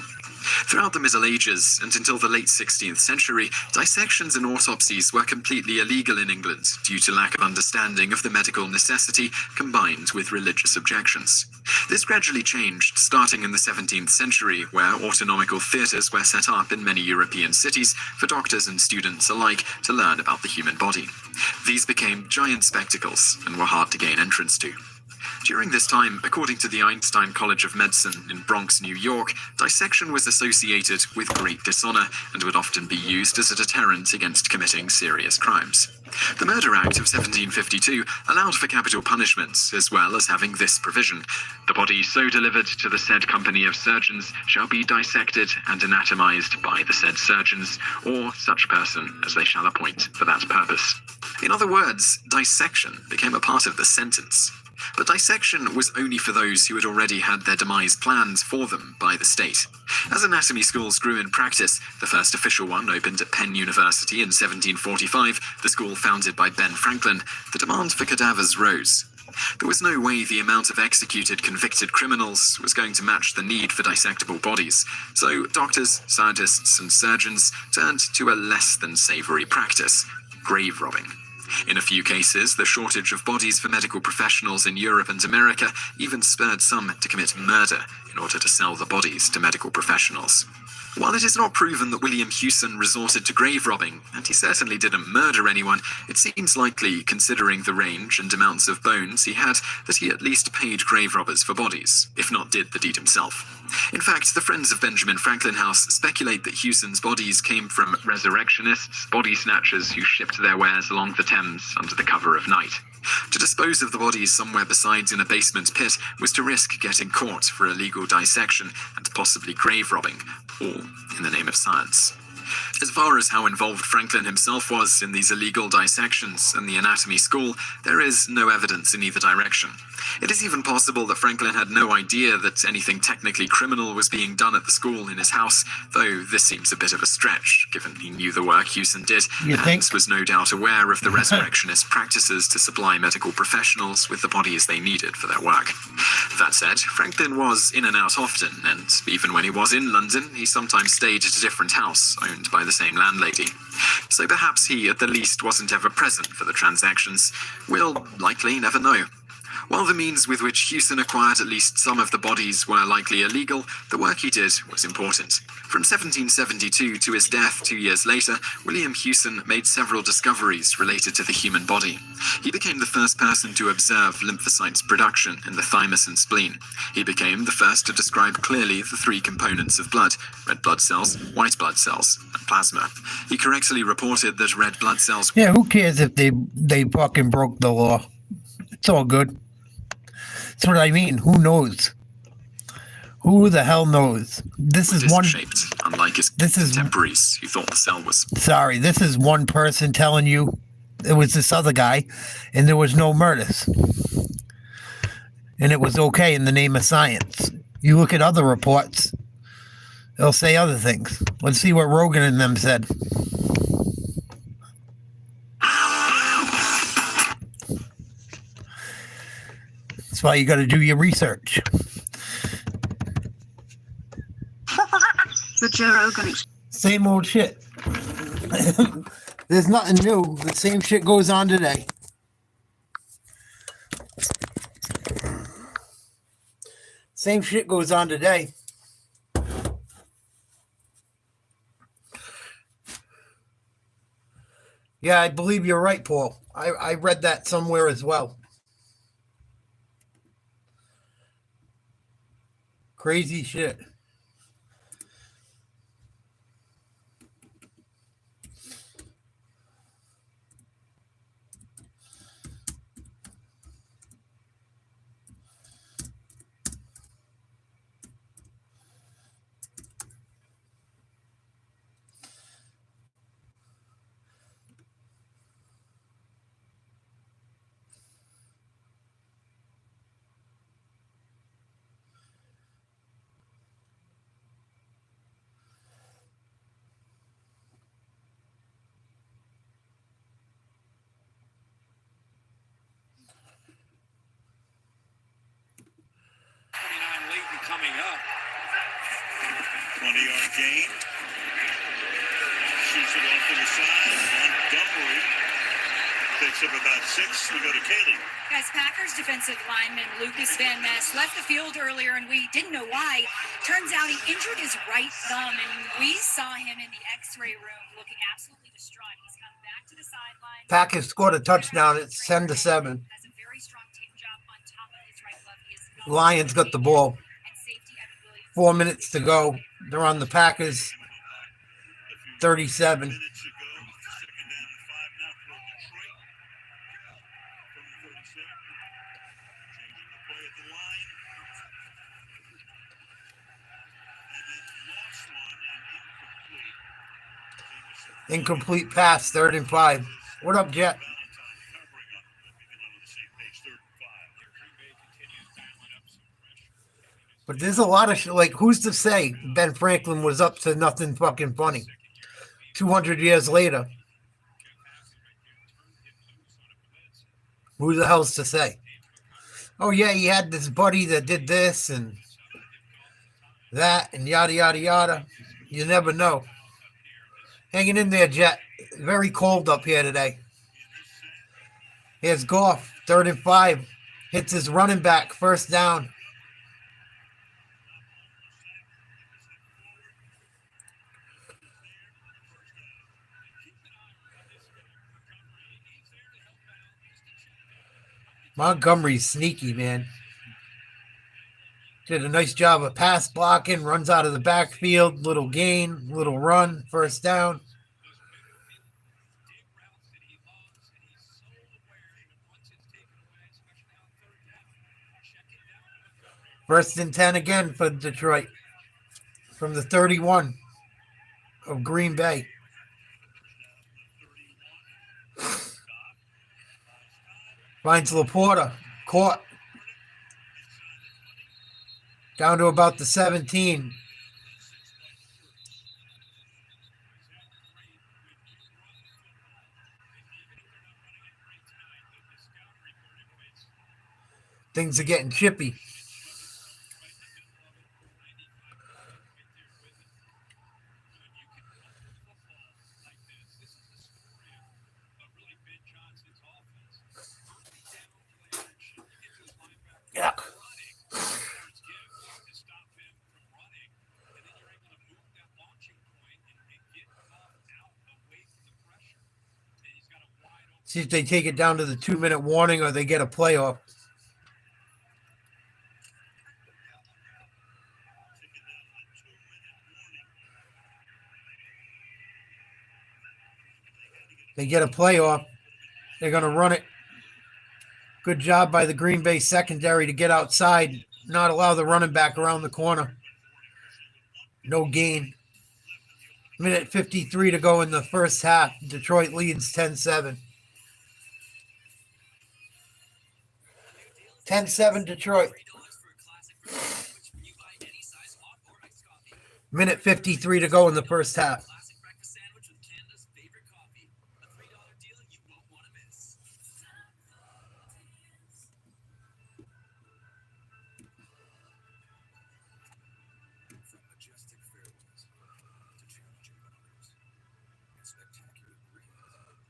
Throughout the Middle Ages and until the late 16th century, dissections and autopsies were completely illegal in England due to lack of understanding of the medical necessity combined with religious objections. This gradually changed, starting in the 17th century, where autonomical theatres were set up in many European cities for doctors and students alike to learn about the human body. These became giant spectacles and were hard to gain entrance to. During this time, according to the Einstein College of Medicine in Bronx, New York, dissection was associated with great dishonor and would often be used as a deterrent against committing serious crimes. The Murder Act of 1752 allowed for capital punishments, as well as having this provision: the body so delivered to the said company of surgeons shall be dissected and anatomized by the said surgeons, or such person as they shall appoint for that purpose. In other words, dissection became a part of the sentence. But dissection was only for those who had already had their demise planned for them by the state. As anatomy schools grew in practice, the first official one opened at Penn University in 1745, the school founded by Ben Franklin, the demand for cadavers rose. There was no way the amount of executed convicted criminals was going to match the need for dissectable bodies, so doctors, scientists, and surgeons turned to a less than savory practice: grave robbing. In a few cases, the shortage of bodies for medical professionals in Europe and America even spurred some to commit murder in order to sell the bodies to medical professionals. While it is not proven that William Hewson resorted to grave robbing, and he certainly didn't murder anyone, it seems likely, considering the range and amounts of bones he had, that he at least paid grave robbers for bodies, if not did the deed himself. In fact, the Friends of Benjamin Franklin House speculate that Hewson's bodies came from resurrectionists, body snatchers who shipped their wares along the Thames under the cover of night. To dispose of the bodies somewhere besides in a basement pit was to risk getting caught for illegal dissection and possibly grave robbing, all in the name of science. As far as how involved Franklin himself was in these illegal dissections and the anatomy school, there is no evidence in either direction. It is even possible that Franklin had no idea that anything technically criminal was being done at the school in his house, though this seems a bit of a stretch, given he knew the work Hewson did, and was no doubt aware of the resurrectionist practices to supply medical professionals with the bodies they needed for their work. That said, Franklin was in and out often, and even when he was in London, he sometimes stayed at a different house, owned by the same landlady. So perhaps he, at the least, wasn't ever present for the transactions. We'll likely never know. While the means with which Hewson acquired at least some of the bodies were likely illegal, the work he did was important. From 1772 to his death 2 years later, William Hewson made several discoveries related to the human body. He became the first person to observe lymphocytes production in the thymus and spleen. He became the first to describe clearly the three components of blood: red blood cells, white blood cells, and plasma. He correctly reported that red blood cells... Yeah, who cares if they fucking broke the law? It's all good. That's what I mean. Who knows? Who the hell knows? This is one shaped, unlike his contemporaries who thought the cell was... Sorry, this is one person telling you it was this other guy and there was no murders. And it was okay in the name of science. You look at other reports, they'll say other things. Let's see what Rogan and them said. That's why you got to do your research. The Joe Rogan. Same old shit. There's nothing new. The same shit goes on today. Same shit goes on today. Yeah, I believe you're right, Paul. I read that somewhere as well. Crazy shit. Coming up, 20-yard gain. Shoots it off to the side. Montgomery picks up about 6. We go to Kaylee. Guys, Packers defensive lineman Lucas Van Ness left the field earlier, and we didn't know why. Turns out he injured his right thumb, and we saw him in the X-ray room looking absolutely distraught. He's come back to the sideline. Packers scored a touchdown. It's 10-7. Has a very strong tape job on top of his right Lions got the ball. 4 minutes to go. They're on the Packers 37. Minutes ago, second down and 5 now for Detroit. From the 37. Changing the play at the line. And then lost one and incomplete. Incomplete pass, 3rd and 5. What up, Jet? Valentine covering up, keeping on the same page, 3rd and 5. But there's a lot of shit. Like, who's to say Ben Franklin was up to nothing fucking funny 200 years later? Who the hell's to say? Oh, yeah, he had this buddy that did this and that and yada, yada, yada. You never know. Hanging in there, Jet. Very cold up here today. Here's Goff, 3rd and 5. Hits his running back, 1st down. Montgomery's sneaky, man. Did a nice job of pass blocking, runs out of the backfield, little gain, little run, 1st down. First and 10 again for Detroit from the 31 of Green Bay. Finds Laporta, caught. Down to about the 17. Things are getting chippy. Yeah. See if they take it down to the 2-minute warning or they get a playoff. They get a playoff. They're going to run it. Good job by the Green Bay secondary to get outside, not allow the running back around the corner. No gain. Minute 53 to go in the first half. Detroit leads 10-7. 10-7 Detroit. Minute 53 to go in the first half.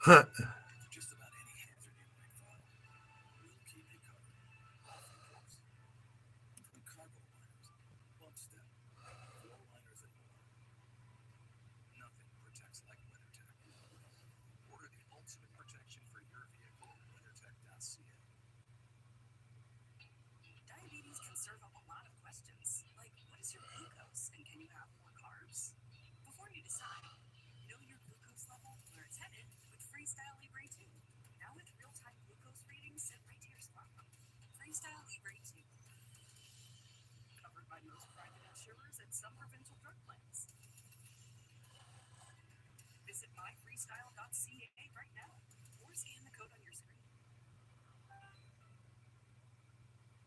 Huh. Just about any hazard you might find, we'll keep you covered. From cargo liners, bump step, floor liners, and more. Nothing protects like WeatherTech. Order the ultimate protection for your vehicle at WeatherTech.ca. Diabetes can serve up a lot of questions, like what is your glucose and can you have more carbs? Before you decide, know your glucose level, where it's headed with Freestyle Libre 2. Now with real-time glucose readings sent right to your smartphone. Freestyle Libre 2. Covered by most private insurers and some provincial drug plans. Visit myfreestyle.ca right now or scan the code on your screen.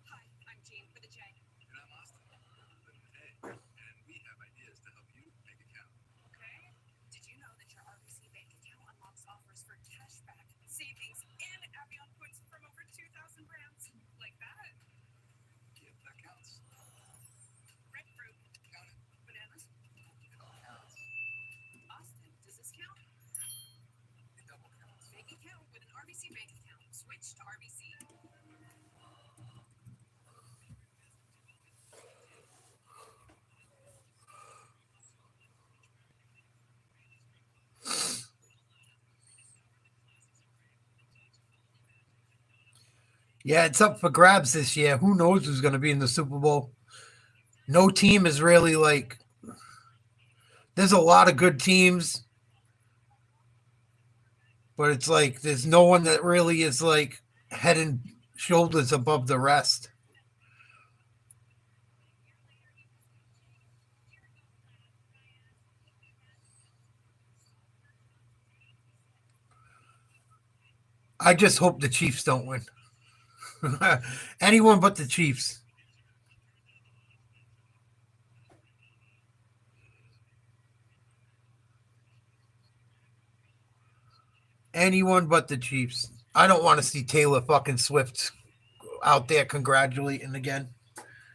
Hi, I'm Jean with a J. And I'm Austin with an A. And we have ideas to help you make it count. Okay. Did you know that your RBC bank account unlocks offers for cashback, savings, and Avion points from over 2,000 brands? Like that. Yep, that counts. Red fruit. Count it. Bananas. It all counts. Austin, does this count? It double counts. Make it count with an RBC bank account. Switch to RBC. Yeah, it's up for grabs this year. Who knows who's going to be in the Super Bowl? No team is really like. There's a lot of good teams, but it's like there's no one that really is like head and shoulders above the rest. I just hope the Chiefs don't win. Anyone but the Chiefs. Anyone but the Chiefs. I don't want to see Taylor fucking Swift out there congratulating again,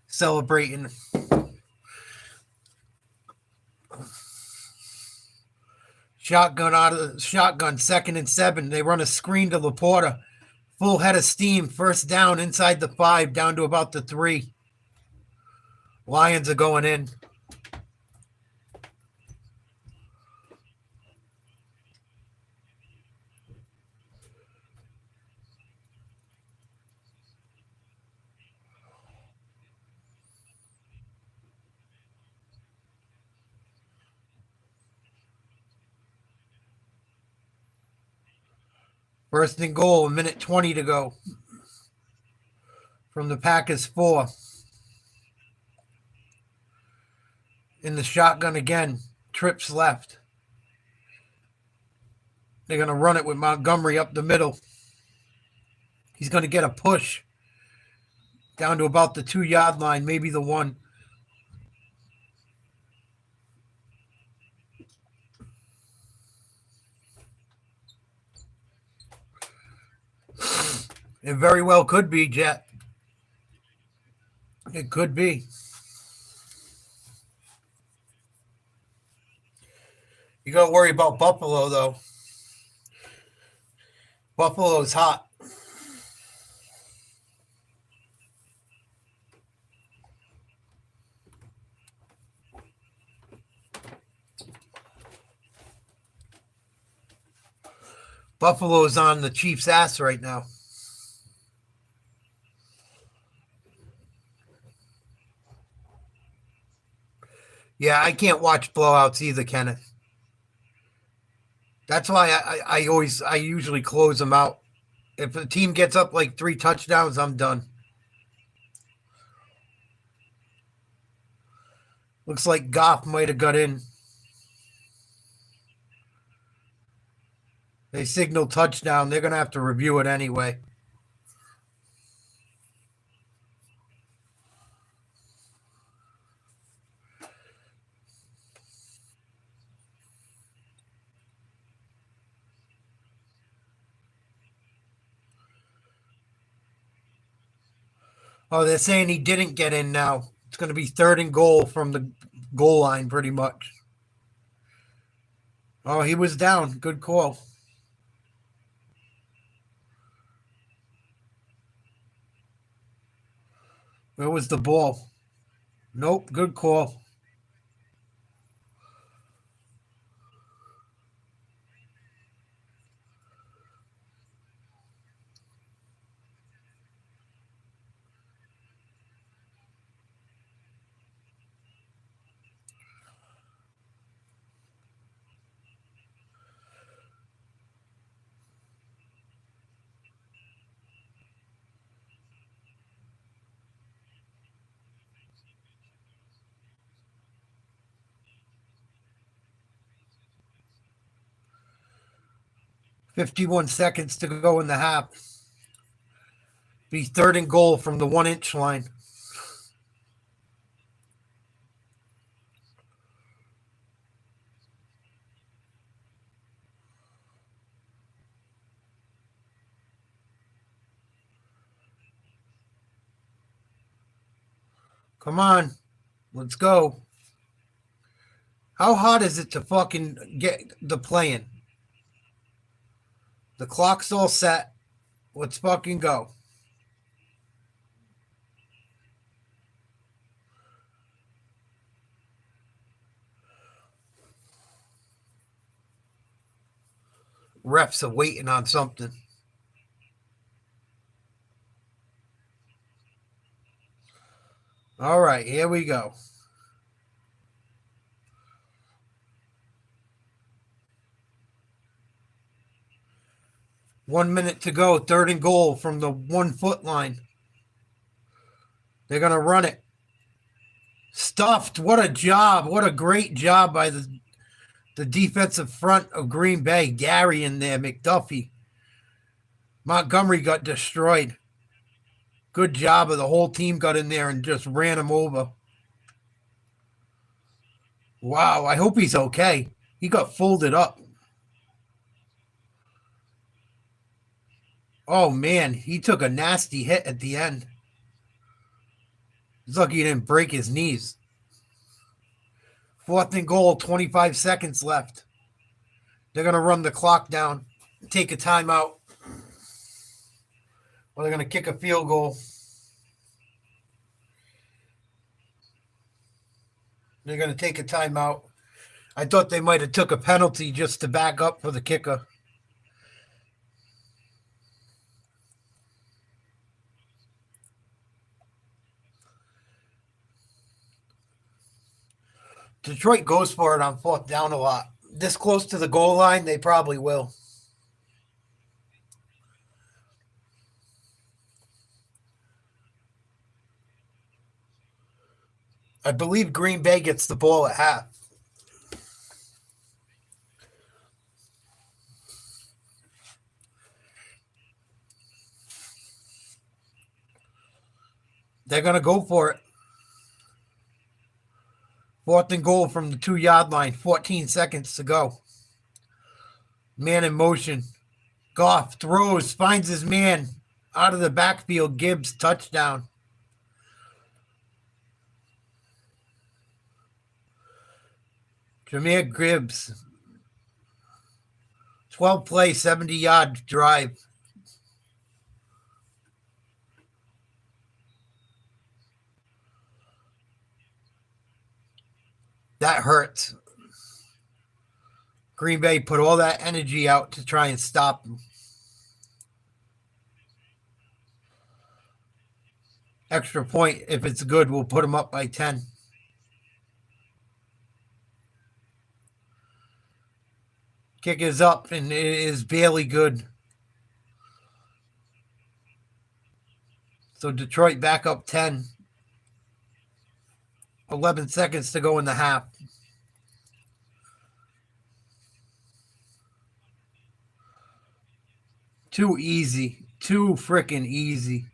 celebrating. Shotgun, 2nd and 7. They run a screen to Laporta. Full head of steam. First down inside the 5, down to about the 3. Lions are going in. First and goal, 1:20 to go. From the Packers 4. In the shotgun again. Trips left. They're going to run it with Montgomery up the middle. He's going to get a push down to about the 2-yard line, maybe the 1. It very well could be, Jet. It could be. You got to worry about Buffalo, though. Buffalo's hot. Buffalo's on the Chiefs' ass right now. Yeah, I can't watch blowouts either, Kenneth. That's why I usually close them out. If a team gets up like 3 touchdowns, I'm done. Looks like Goff might have got in. They signal touchdown. They're going to have to review it anyway. Oh, they're saying he didn't get in now. It's going to be 3rd and goal from the goal line pretty much. Oh, he was down. Good call. Where was the ball? Nope, good call. "51 seconds to go in the half. Be 3rd and goal from the 1-inch line." Come on. Let's go. How hard is it to fucking get the play-in? The clock's all set. Let's fucking go. Refs are waiting on something. All right, here we go. One minute to go. 3rd and goal from the 1 foot line. They're going to run it. Stuffed. What a job. What a great job by the defensive front of Green Bay. Gary in there. McDuffie. Montgomery got destroyed. Good job of the whole team got in there and just ran him over. Wow, I hope he's okay. He got folded up. Oh, man, he took a nasty hit at the end. He's lucky he didn't break his knees. 4th and goal, 25 seconds left. They're going to run the clock down, take a timeout. Or they're going to kick a field goal. They're going to take a timeout. I thought they might have took a penalty just to back up for the kicker. Detroit goes for it on 4th down a lot. This close to the goal line, they probably will. I believe Green Bay gets the ball at half. They're going to go for it. 4th and goal from the 2-yard line. 14 seconds to go. Man in motion. Goff throws, finds his man out of the backfield. Gibbs, touchdown. Jahmyr Gibbs. 12 play, 70-yard drive. That hurts. Green Bay put all that energy out to try and stop him. Extra point, if it's good, we'll put them up by 10. Kick is up, and it is barely good. So Detroit back up 10. 11 seconds to go in the half. Too easy. Too freaking easy.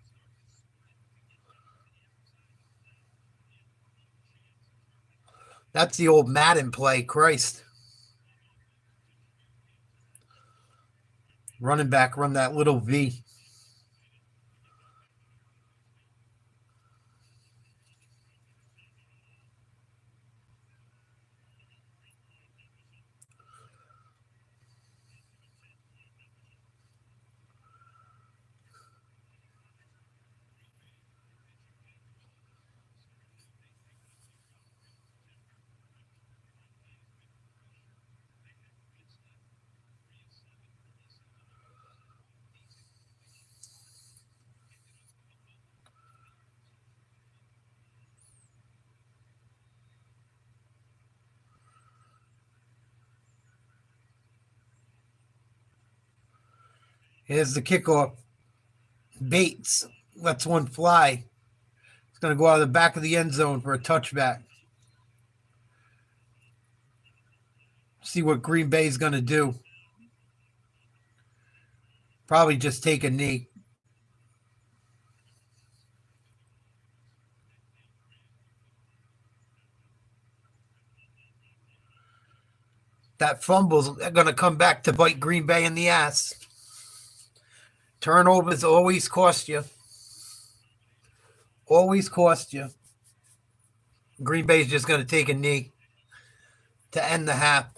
That's the old Madden play. Christ. Running back, run that little V. Here's the kickoff. Bates lets one fly. It's going to go out of the back of the end zone for a touchback. See what Green Bay is going to do. Probably just take a knee. That fumble's going to come back to bite Green Bay in the ass. Turnovers always cost you. Always cost you. Green Bay's just going to take a knee to end the half.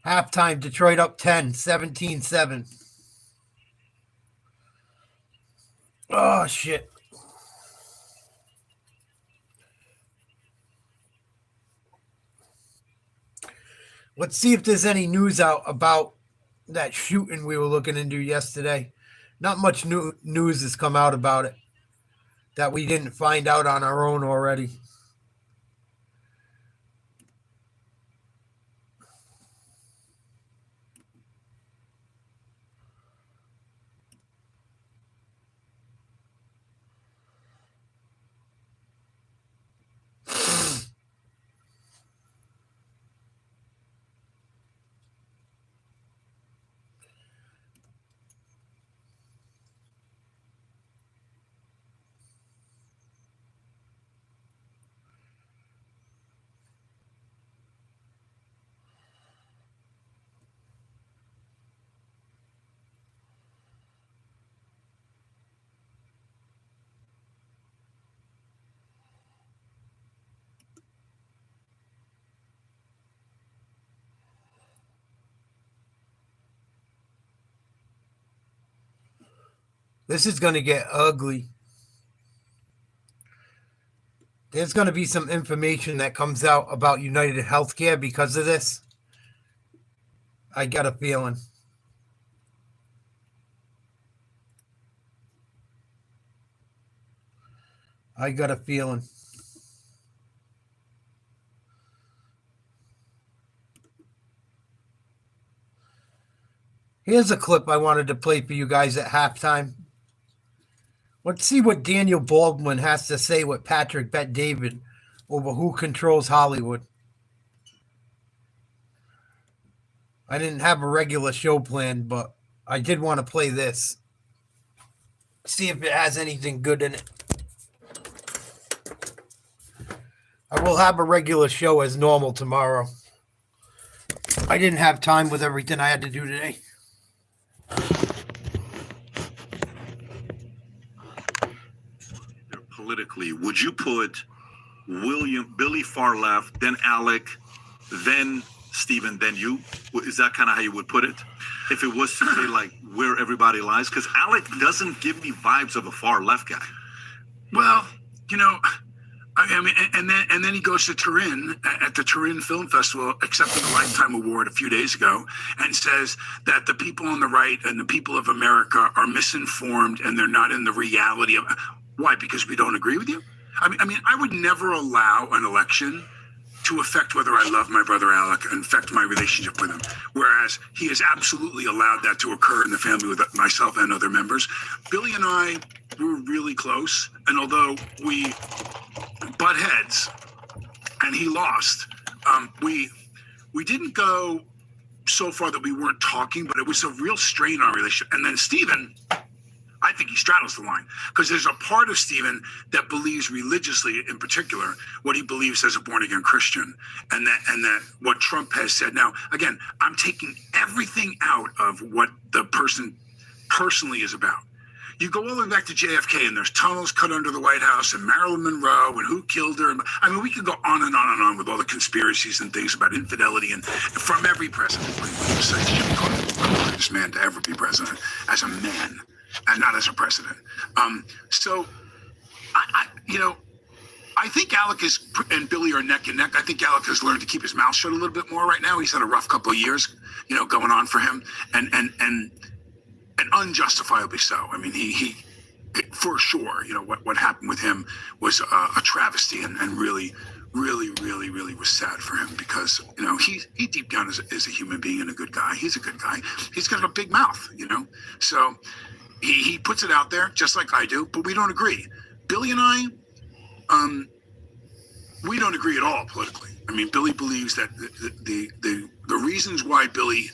Halftime, Detroit up 10, 17-7. Oh, shit. Let's see if there's any news out about that shooting we were looking into yesterday. Not much news has come out about it. that we didn't find out on our own already. This is going to get ugly. There's going to be some information that comes out about United Healthcare because of this. I got a feeling. I got a feeling. Here's a clip I wanted to play for you guys at halftime. Let's see what Daniel Baldwin has to say with Patrick Bet-David over who controls Hollywood. I didn't have a regular show planned, but I did want to play this. See if it has anything good in it. I will have a regular show as normal tomorrow. I didn't have time with everything I had to do today. Politically, would you put Billy far left, then Alec, then Stephen, then you? Is that kind of how you would put it? If it was to say like where everybody lies? Because Alec doesn't give me vibes of a far left guy. Well, you know, I mean, and then he goes to Turin at the Turin Film Festival, accepting the Lifetime Award a few days ago, and says that the people on the right and the people of America are misinformed and they're not in the reality of. Why? Because we don't agree with you? I mean, I would never allow an election to affect whether I love my brother Alec and affect my relationship with him. Whereas he has absolutely allowed that to occur in the family with myself and other members. Billy and I were really close, and although we butt heads and he lost, we didn't go so far that we weren't talking, but it was a real strain on our relationship. And then Stephen, I think he straddles the line because there's a part of Stephen that believes religiously, in particular, what he believes as a born-again Christian, and that what Trump has said. Now, again, I'm taking everything out of what the person personally is about. You go all the way back to JFK, and there's tunnels cut under the White House, and Marilyn Monroe, and who killed her. I mean, we could go on and on and on with all the conspiracies and things about infidelity, and from every president, Jimmy Carter, the greatest man to ever be president, as a man. And not as a president. So, I think Alec and Billy are neck and neck. I think Alec has learned to keep his mouth shut a little bit more right now. He's had a rough couple of years, going on for him, and unjustifiably so. I mean, he for sure, what happened with him was a travesty, and really was sad for him because he deep down is a human being and a good guy. He's a good guy. He's got a big mouth, so. He puts it out there just like I do, but we don't agree. Billy and I, we don't agree at all politically. I mean, Billy believes that the reasons why Billy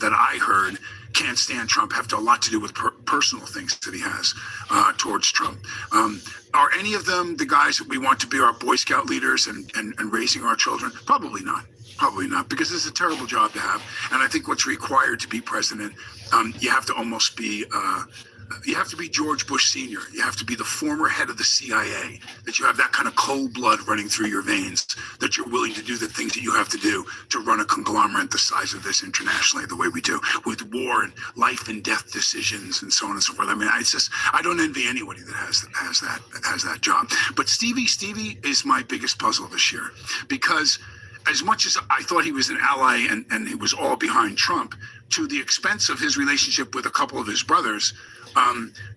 that I heard can't stand Trump have a lot to do with personal things that he has towards Trump. Are any of them the guys that we want to be our Boy Scout leaders and raising our children? Probably not. Probably not, because it's a terrible job to have. And I think what's required to be president, you have to almost be, you have to be George Bush Sr. You have to be the former head of the CIA, that you have that kind of cold blood running through your veins, that you're willing to do the things that you have to do to run a conglomerate the size of this internationally, the way we do, with war and life and death decisions and so on and so forth. I mean, I don't envy anybody that has that job. But Stevie is my biggest puzzle this year, because as much as I thought he was an ally and it was all behind Trump, to the expense of his relationship with a couple of his brothers,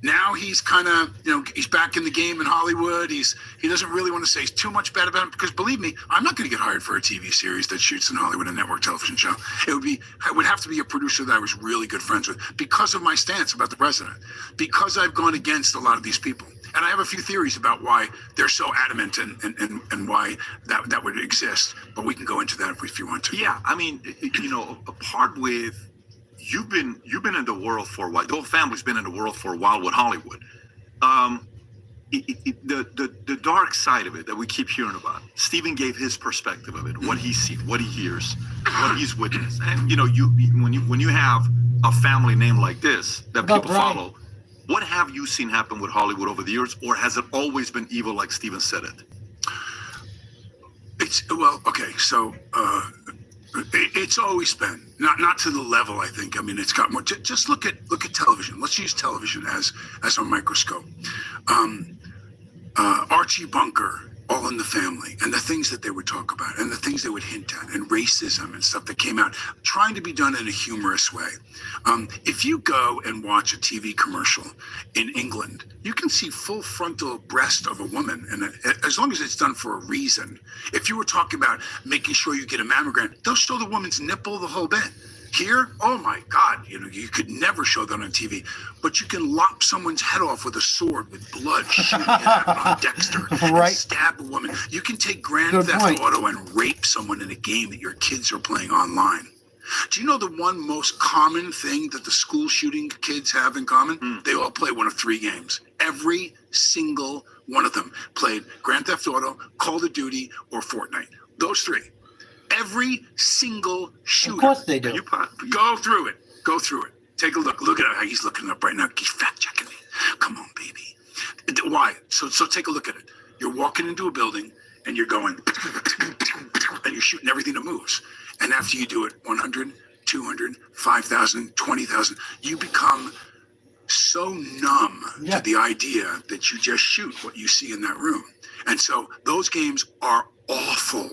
Now he's kind of, he's back in the game in Hollywood. He doesn't really want to say too much bad about him because, believe me, I'm not going to get hired for a TV series that shoots in Hollywood, a network television show. I would have to be a producer that I was really good friends with because of my stance about the president, because I've gone against a lot of these people. And I have a few theories about why they're so adamant and why that would exist. But we can go into that if you want to. Yeah, I mean, a part with you've been in the world for a while. The whole family's been in the world for a while with Hollywood. The dark side of it that we keep hearing about. Stephen gave his perspective of it, what he sees, what he hears, what he's witnessed. And when you have a family name like this that people follow. What have you seen happen with Hollywood over the years, or has it always been evil like Steven said it? So it's always been not to the level, I think. I mean, it's got more. Just look at television. Let's use television as a microscope. Archie Bunker, All in the Family, and the things that they would talk about, and the things they would hint at, and racism and stuff that came out, trying to be done in a humorous way. If you go and watch a TV commercial in England, you can see full frontal breast of a woman, and as long as it's done for a reason. If you were talking about making sure you get a mammogram, they'll show the woman's nipple the whole bit. Here, oh my God, you could never show that on TV, but you can lop someone's head off with a sword with blood shooting it out on Dexter, Right. and stab a woman. You can take Grand Theft Auto and rape someone in a game that your kids are playing online. Do you know the one most common thing that the school shooting kids have in common? They all play one of three games. Every single one of them played Grand Theft Auto, Call of Duty, or Fortnite. Those three. Every single shooter. Of course they do. Go through it. Take a look. Look at how he's looking up right now. He's fact checking me. Come on, baby. Why? So take a look at it. You're walking into a building and you're going, and you're shooting everything that moves. And after you do it 100, 200, 5,000, 20,000, you become so numb to the idea that you just shoot what you see in that room. And so those games are awful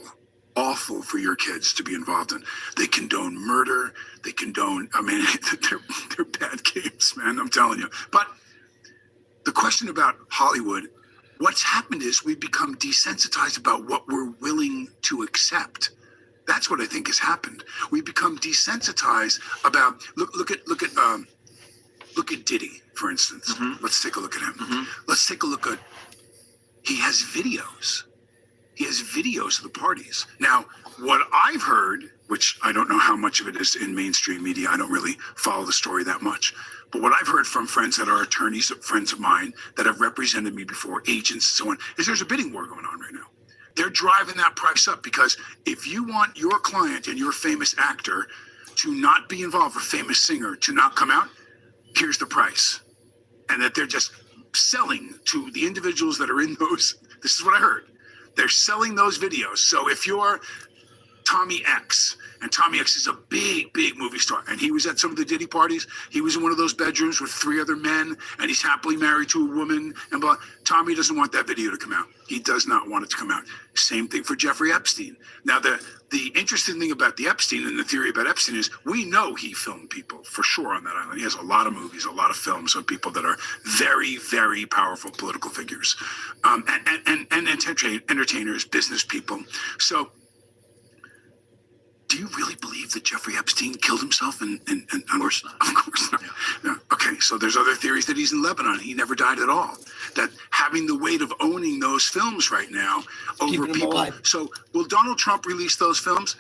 for your kids to be involved in. They condone murder. They condone, they're bad games, man, I'm telling you. But the question about Hollywood, what's happened is we've become desensitized about what we're willing to accept. That's what I think has happened. We've become desensitized about, look at Diddy, for instance. Let's take a look at him. Let's take a look at, he has videos. He has videos of the parties. Now, what I've heard, which I don't know how much of it is in mainstream media, I don't really follow the story that much, but what I've heard from friends that are attorneys, friends of mine that have represented me before, agents and so on, is there's a bidding war going on right now. They're driving that price up because if you want your client and your famous actor to not be involved, a famous singer to not come out, here's the price. And that they're just selling to the individuals that are in those. This is what I heard. They're selling those videos. So if you're Tommy X, and Tommy X is a big movie star, and he was at some of the Diddy parties, he was in one of those bedrooms with 3 other men, and he's happily married to a woman, and blah. Tommy doesn't want that video to come out. He does not want it to come out. Same thing for Jeffrey Epstein. Now, the interesting thing about the Epstein and the theory about Epstein is we know he filmed people for sure on that island. He has a lot of movies, a lot of films of people that are very, very powerful political figures, and entertainers, business people. So, do you really believe that Jeffrey Epstein killed himself? And of course not. Of course not. No. Okay, so there's other theories that he's in Lebanon. He never died at all. That having the weight of owning those films right now over people. So will Donald Trump release those films?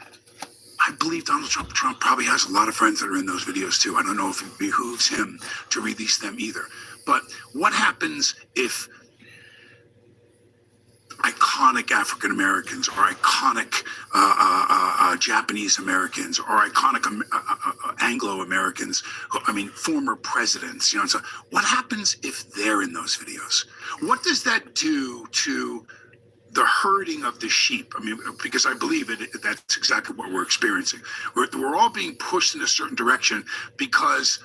I believe Donald Trump probably has a lot of friends that are in those videos too. I don't know if it behooves him to release them either. But what happens if iconic African Americans or iconic Japanese Americans or iconic Anglo Americans, former presidents, so what happens if they're in those videos? What does that do to the herding of the sheep? Because I believe that's exactly what we're experiencing. We're all being pushed in a certain direction because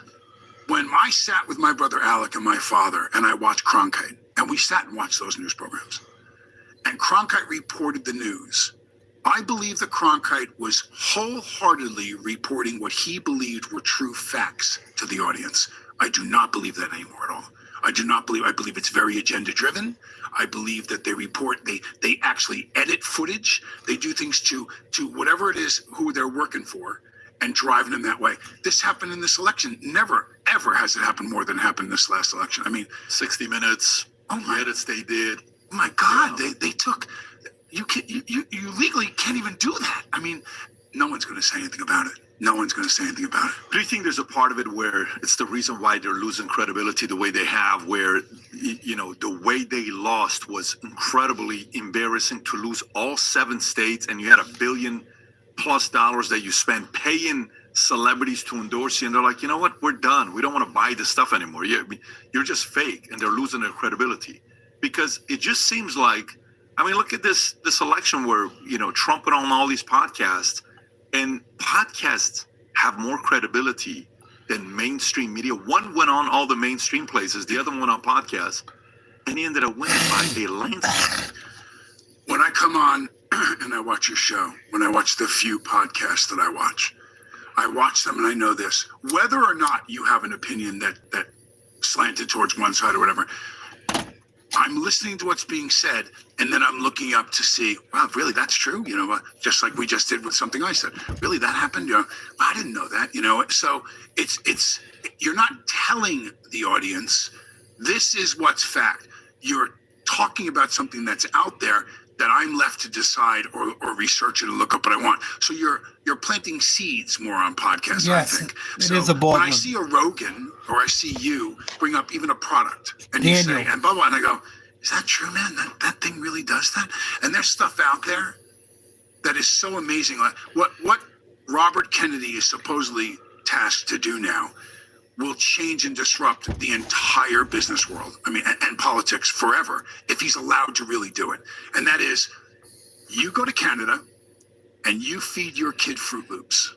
when I sat with my brother Alec and my father and I watched Cronkite, and we sat and watched those news programs, and Cronkite reported the news, I believe that Cronkite was wholeheartedly reporting what he believed were true facts to the audience. I do not believe that anymore at all. I believe it's very agenda driven. I believe that they actually edit footage. They do things to whatever it is who they're working for and driving them that way. This happened in this election. Never, ever has it happened more than happened in this last election. I mean, 60 Minutes, the edits they did. Oh my God, they took, you legally can't even do that. I mean, no one's going to say anything about it. No one's going to say anything about it. Do you think there's a part of it where it's the reason why they're losing credibility the way they have, where, the way they lost was incredibly embarrassing to lose all 7 states, and you had $1 billion+ that you spent paying celebrities to endorse you, and they're like, you know what, we're done. We don't want to buy this stuff anymore. You're just fake, and they're losing their credibility. Because it just seems like, look at this election where, Trump went on all these podcasts, and podcasts have more credibility than mainstream media. One went on all the mainstream places, the other one went on podcasts, and he ended up winning by a landslide. When I come on and I watch your show, when I watch the few podcasts that I watch them and I know this, whether or not you have an opinion that slanted towards one side or whatever, I'm listening to what's being said, and then I'm looking up to see, wow, really, that's true? Just like we just did with something I said. Really, that happened? I didn't know that, So it's you're not telling the audience, this is what's fact. You're talking about something that's out there that I'm left to decide or research it and look up what I want. So you're planting seeds more on podcasts, Yes, I think. it is a bold when I one. see a Rogan or I see you bring up even a product and you Daniel. say, and blah, blah, and I go, is that true, man? That thing really does that? And there's stuff out there that is so amazing. Like what Robert Kennedy is supposedly tasked to do now will change and disrupt the entire business world. And politics forever, if he's allowed to really do it. And that is, you go to Canada and you feed your kid Fruit Loops.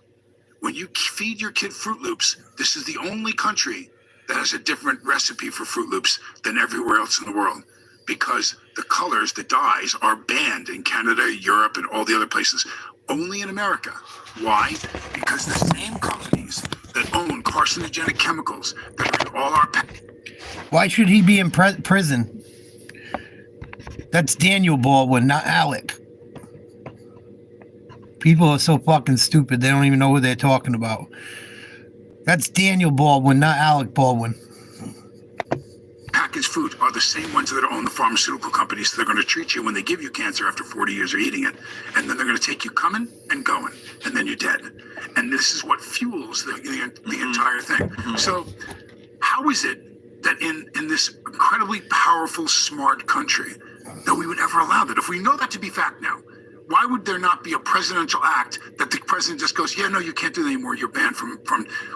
When you feed your kid Fruit Loops, this is the only country that has a different recipe for Fruit Loops than everywhere else in the world. Because the colors, the dyes, are banned in Canada, Europe, and all the other places. Only in America. Why? Because the same companies that own carcinogenic chemicals that are in all our Why should he be in prison? That's Daniel Baldwin, not Alec. People are so fucking stupid, they don't even know who they're talking about. That's Daniel Baldwin, not Alec Baldwin. packaged food are the same ones that own the pharmaceutical companies. So they're going to treat you when they give you cancer after 40 years of eating it. And then they're going to take you coming and going. And then you're dead. And this is what fuels the entire thing. So how is it that in this incredibly powerful, smart country that we would ever allow that? If we know that to be fact now, why would there not be a presidential act that the president just goes, yeah, no, you can't do that anymore. You're banned from,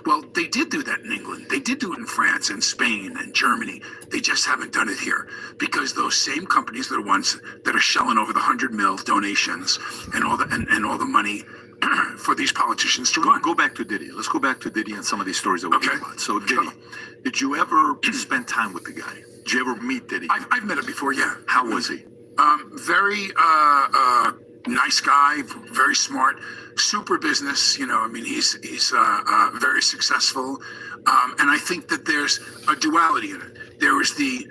well, they did do that in England. They did do it in France and Spain and Germany. They just haven't done it here because those same companies are the ones that are shelling over the 100 mil donations and all the money for these politicians to run. Go back to Diddy. Let's go back to Diddy and some of these stories that we heard about. So Diddy, did you ever spend time with the guy? Did you ever meet Diddy? I've met him before, yeah. How was he? Very nice guy, very smart, super business. You know, I mean, he's very successful, and I think that there's a duality in it. There was the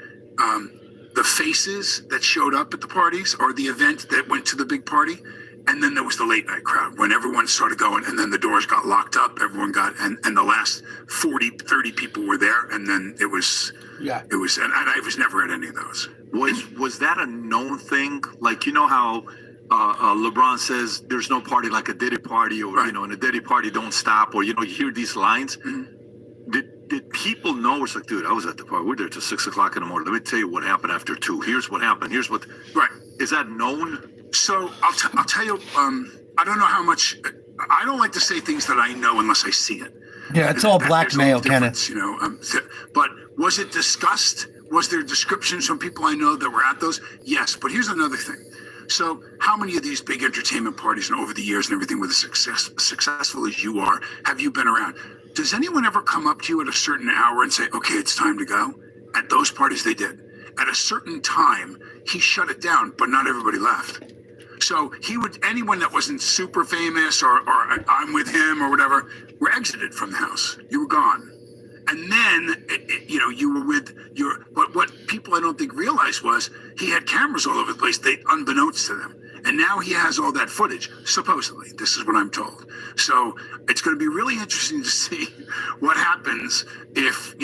faces that showed up at the parties or the event that went to the big party, and then there was the late night crowd when everyone started going, and then the doors got locked up. Everyone got, and the last 40, 30 people were there, and then it was. Yeah. It was, and I was never at any of those. Was that a known thing? Like, you know how LeBron says there's no party like a Diddy party, or you know, in a Diddy party don't stop, or you know, you hear these lines. Did people know? It's like, dude, I was at the party. We're there till 6 o'clock in the morning. Let me tell you what happened after 2. Here's what happened. Here's what. Right. Is that known? So I'll tell you. I don't know how much. I don't like to say things that I know unless I see it. Yeah, it's all There's blackmail, a Kenneth. difference, you know. But was it discussed? Was there descriptions from people I know that were at those? Yes. But here's another thing. So how many of these big entertainment parties and over the years and everything with successful as you are, have you been around? Does anyone ever come up to you at a certain hour and say, okay, it's time to go? At those parties they did. At a certain time, he shut it down, but not everybody left. So anyone that wasn't super famous or I'm with him or whatever, were exited from the house. You were gone. And then, you were with what people I don't think realized was he had cameras all over the place, unbeknownst to them. And now he has all that footage, supposedly. This is what I'm told. So it's going to be really interesting to see what happens if,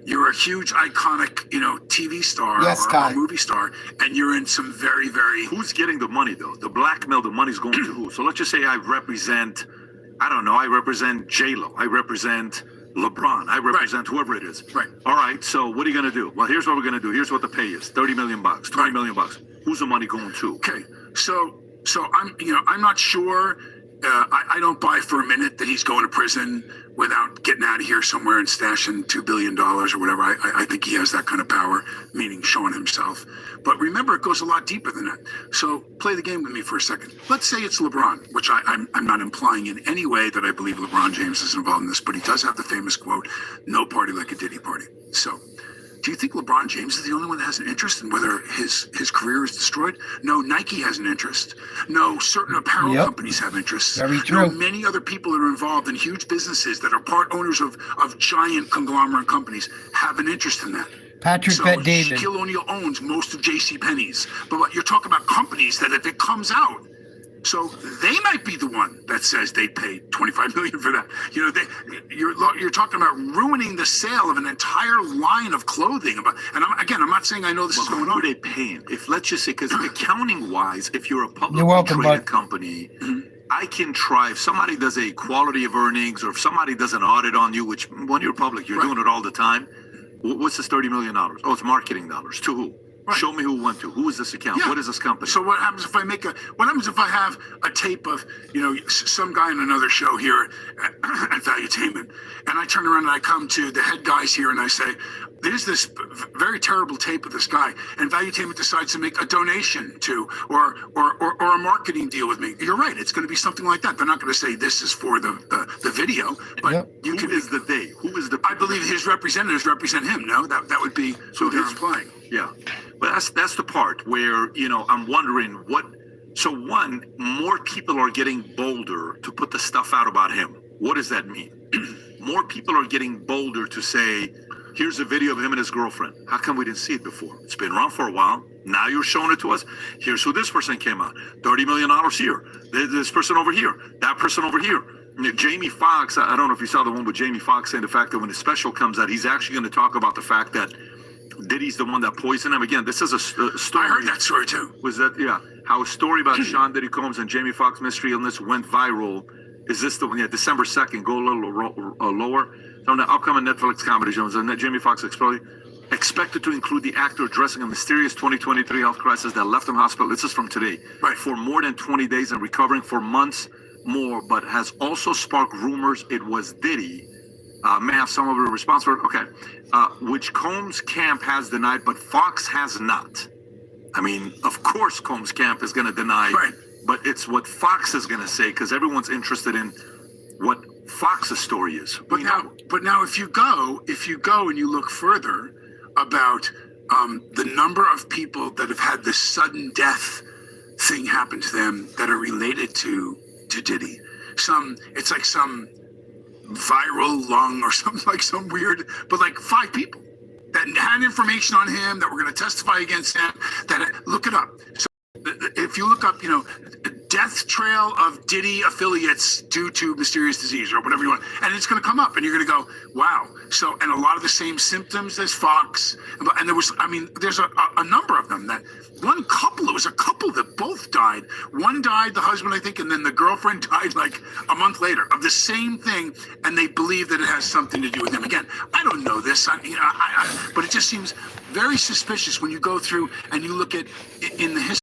you're a huge iconic, TV star or movie star, and you're in some very, very... Who's getting the money, though? The blackmail, the money's going to who? So let's just say I represent J-Lo. I represent LeBron. I represent whoever it is. Right. All right, so what are you going to do? Well, here's what we're going to do. Here's what the pay is. $30 million, $20 million. Who's the money going to? Okay, so I'm not sure. I don't buy for a minute that he's going to prison without getting out of here somewhere and stashing $2 billion or whatever. I think he has that kind of power, meaning Sean himself. But remember, it goes a lot deeper than that. So play the game with me for a second. Let's say it's LeBron, which I'm not implying in any way that I believe LeBron James is involved in this, but he does have the famous quote, "No party like a Diddy party." So do you think LeBron James is the only one that has an interest in whether his career is destroyed? No, Nike has an interest. No, certain apparel companies have interests. Very true. No, many other people that are involved in huge businesses that are part owners of giant conglomerate companies have an interest in that. Patrick Bet David. Shaquille O'Neal owns most of JCPenney's. But what you're talking about companies that if it comes out, so they might be the one that says they paid $25 million for that. You're talking about ruining the sale of an entire line of clothing. And I'm not saying I know this is going on. Who are they paying? If let's just say, because accounting wise, if you're a You're publicly welcome, traded bud. company, I can try. If somebody does a quality of earnings, or if somebody does an audit on you, which when you're public, you're doing it all the time. What's this $30 million? Oh, it's marketing dollars. To who? Right. Show me who went to. Who is this account? Yeah. What is this company? So what happens if I have a tape of, some guy in another show here at Valuetainment, and I turn around and I come to the head guys here and I say, there's this very terrible tape of this guy, and Valuetainment decides to make a donation to, or a marketing deal with me. You're right. It's going to be something like that. They're not going to say this is for the video, but Who is the they? Who is the? I believe his representatives represent him. No, that would be So who they're his- implying. Yeah, but that's the part where I'm wondering what. So one, more people are getting bolder to put the stuff out about him. What does that mean? More people are getting bolder to say, here's a video of him and his girlfriend. How come we didn't see it before? It's been around for a while. Now you're showing it to us. Here's who this person came out. $30 million here. This person over here. That person over here. Jamie Foxx, I don't know if you saw the one with Jamie Foxx saying the fact that when his special comes out, he's actually going to talk about the fact that Diddy's the one that poisoned him. Again, this is a story. I heard that story too. Was that, how a story about Sean Diddy Combs and Jamie Foxx mystery illness went viral. Is this the one? Yeah, December 2nd, go a little lower. So the upcoming Netflix comedy show, Jamie Foxx expected to include the actor addressing a mysterious 2023 health crisis that left him hospital. This is from today. Right. For more than 20 days and recovering for months more, but has also sparked rumors it was Diddy. May have some of the responsible. Okay. Which Combs' camp has denied, but Fox has not. I mean, of course, Combs' camp is going to deny, Right. but it's what Fox is going to say because everyone's interested in what Fox's story is. But now, if you go and you look further about the number of people that have had this sudden death thing happen to them that are related to Diddy, it's like some viral lung or something, like some weird, but like 5 people that had information on him that were going to testify against him. Look it up. So if you look up, death trail of Diddy affiliates due to mysterious disease or whatever you want, and it's going to come up, and you're going to go, wow. So, and a lot of the same symptoms as Fox, and there's a number of them. That it was a couple that both died. One died, the husband, I think, and then the girlfriend died like a month later of the same thing, and they believe that it has something to do with him. Again, I don't know this, but it just seems very suspicious when you go through and you look at in the history.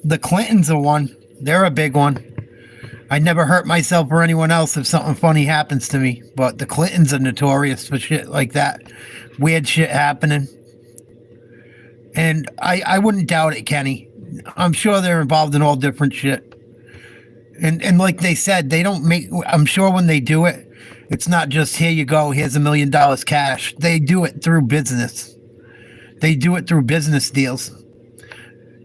The Clintons are one. They're a big one. I never hurt myself or anyone else if something funny happens to me, but the Clintons are notorious for shit like that. Weird shit happening. And I wouldn't doubt it, Kenny. I'm sure they're involved in all different shit. And like they said, they don't I'm sure when they do it, it's not just here you go, here's $1 million cash. They do it through business. They do it through business deals.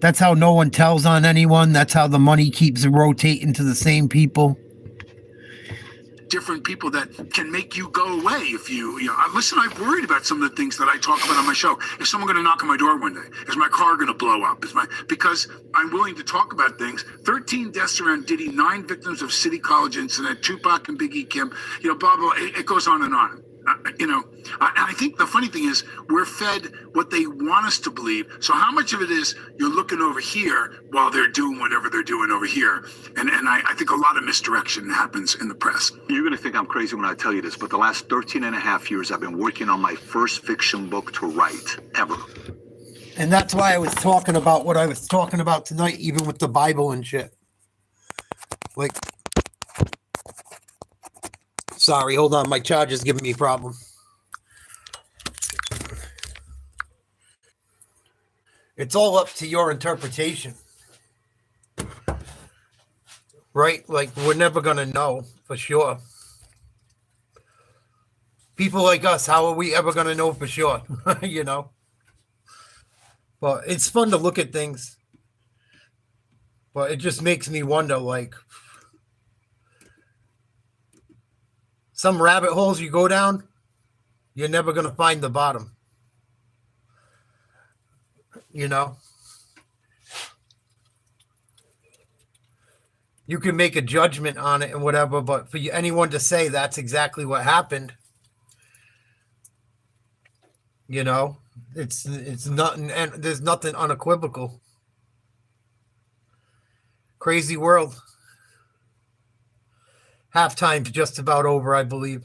That's how no one tells on anyone. That's how the money keeps rotating to the same people. Different people that can make you go away if listen, I'm worried about some of the things that I talk about on my show. Is someone going to knock on my door one day? Is my car going to blow up? Because I'm willing to talk about things. 13 deaths around Diddy, 9 victims of City College incident, Tupac and Biggie Kim, blah, blah, it goes on and on. I think the funny thing is we're fed what they want us to believe. So how much of it is you're looking over here while they're doing whatever they're doing over here? And I think a lot of misdirection happens in the press. You're going to think I'm crazy when I tell you this, but the last 13 and a half years, I've been working on my first fiction book to write ever. And that's why I was talking about what I was talking about tonight, even with the Bible and shit. Like, sorry, hold on. My charger's giving me a problem. It's all up to your interpretation. Right? Like, we're never going to know for sure. People like us, how are we ever going to know for sure? But it's fun to look at things. But it just makes me wonder, like, some rabbit holes you go down, you're never going to find the bottom. You can make a judgment on it and whatever, but for anyone to say that's exactly what happened, it's nothing, and there's nothing unequivocal. Crazy world. Halftime's just about over, I believe.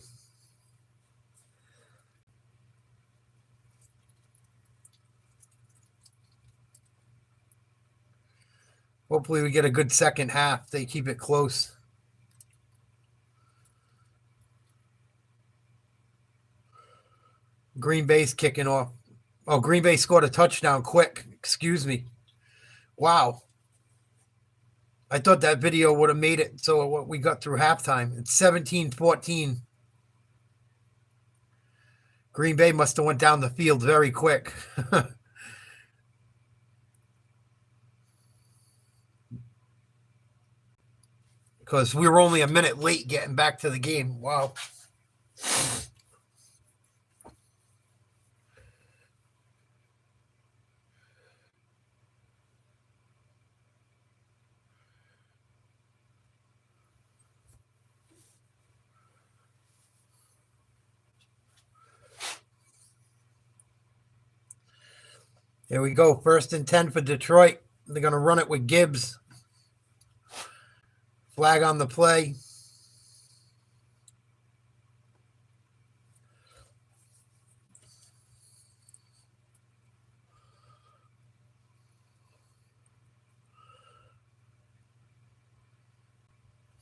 Hopefully we get a good second half. They keep it close. Green Bay's kicking off. Oh, Green Bay scored a touchdown quick. Excuse me. Wow. I thought that video would have made it so we got through halftime. It's 17-14. Green Bay must have went down the field very quick. Because we were only a minute late getting back to the game. Wow. Here we go. 1st and 10 for Detroit. They're going to run it with Gibbs. Flag on the play.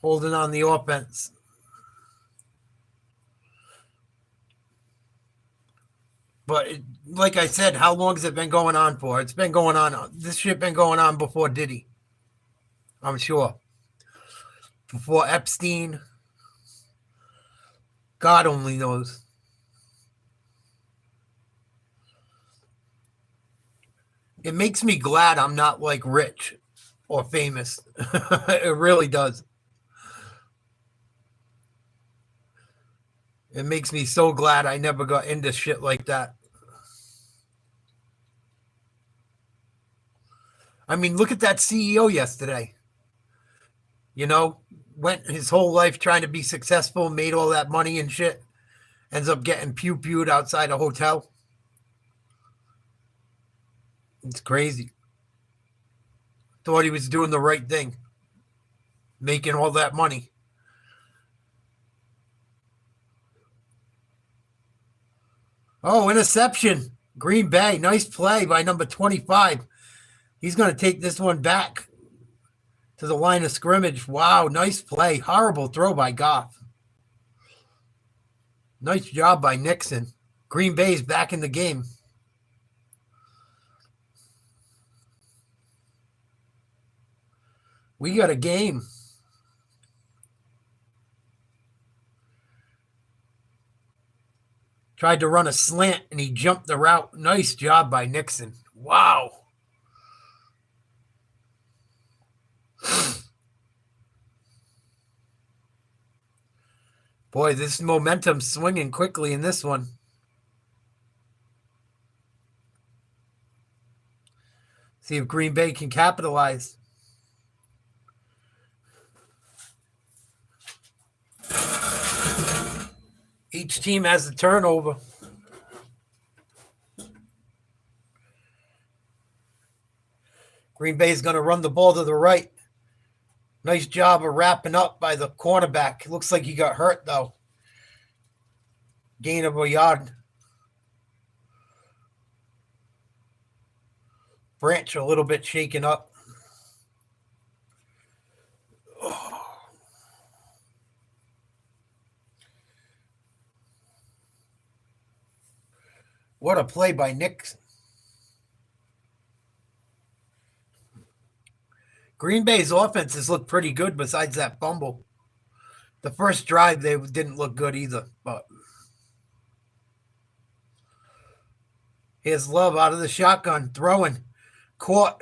Holding on the offense. But like I said, how long has it been going on for? It's been going on. This shit been going on before Diddy. I'm sure. Before Epstein. God only knows. It makes me glad I'm not like rich or famous. It really does. It makes me so glad I never got into shit like that. I mean, look at that CEO yesterday. Went his whole life trying to be successful, made all that money and shit. Ends up getting pew-pewed outside a hotel. It's crazy. Thought he was doing the right thing. Making all that money. Oh, interception. Green Bay. Nice play by number 25. He's going to take this one back to the line of scrimmage. Wow, nice play. Horrible throw by Goff. Nice job by Nixon. Green Bay's back in the game. We got a game. Tried to run a slant and he jumped the route. Nice job by Nixon. Wow. Boy, this momentum's swinging quickly in this one. See if Green Bay can capitalize. Each team has a turnover. Green Bay's going to run the ball to the right. Nice job of wrapping up by the cornerback. Looks like he got hurt, though. Gain of a yard. Branch a little bit shaken up. Oh. What a play by Nick. Green Bay's offenses look pretty good besides that fumble. The first drive, they didn't look good either. But here's Love out of the shotgun, throwing. Caught.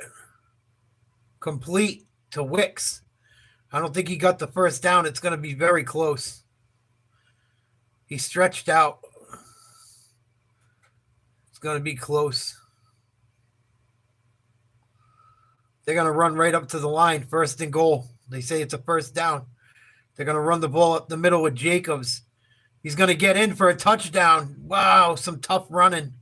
Complete to Wicks. I don't think he got the first down. It's going to be very close. He stretched out. It's going to be close. They're going to run right up to the line, 1st and goal. They say it's a first down. They're going to run the ball up the middle with Jacobs. He's going to get in for a touchdown. Wow, some tough running.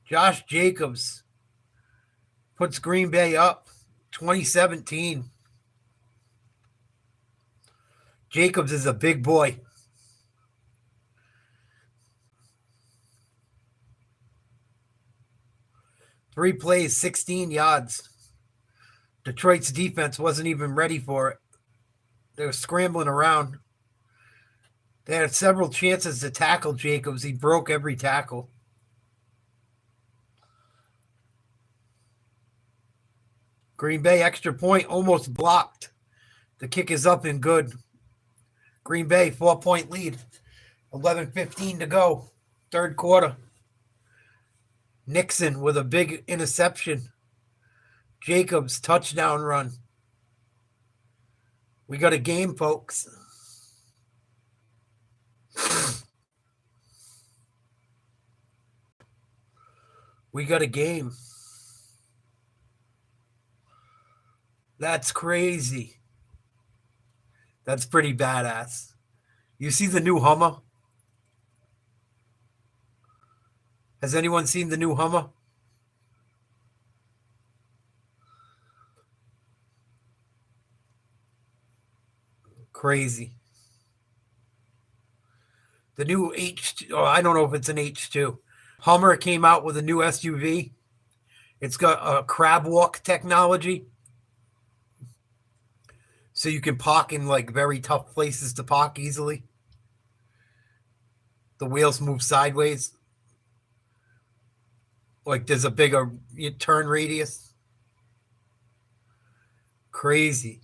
Josh Jacobs puts Green Bay up 2017. Jacobs is a big boy. Three plays, 16 yards. Detroit's defense wasn't even ready for it. They were scrambling around. They had several chances to tackle Jacobs. He broke every tackle. Green Bay extra point almost blocked. The kick is up and good. Green Bay 4-point lead. 11:15 to go. 3rd quarter. Nixon with a big interception. Jacobs touchdown run. We got a game, folks. We got a game. That's crazy. That's pretty badass. You see the new Hummer? Has anyone seen the new Hummer? Crazy. The new I don't know if it's an H2. Hummer came out with a new SUV. It's got a crab walk technology. So you can park in like very tough places to park easily. The wheels move sideways. Like there's a bigger turn radius. Crazy.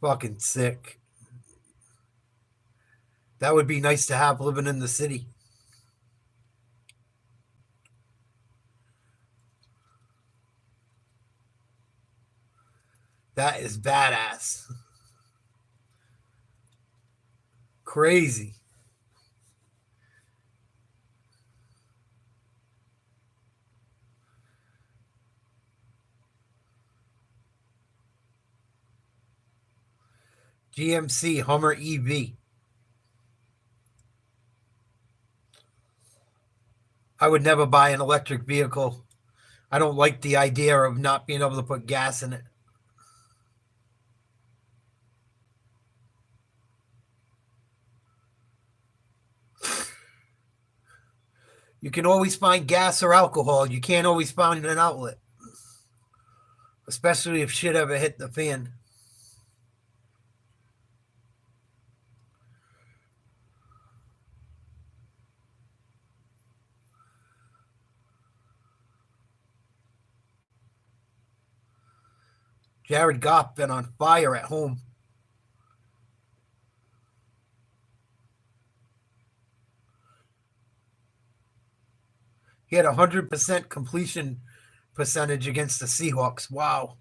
Fucking sick. That would be nice to have living in the city. That is badass. Crazy. GMC Hummer EV. I would never buy an electric vehicle. I don't like the idea of not being able to put gas in it. You can always find gas or alcohol. You can't always find an outlet. Especially if shit ever hit the fan. Jared Goff been on fire at home. He had 100% completion percentage against the Seahawks. Wow.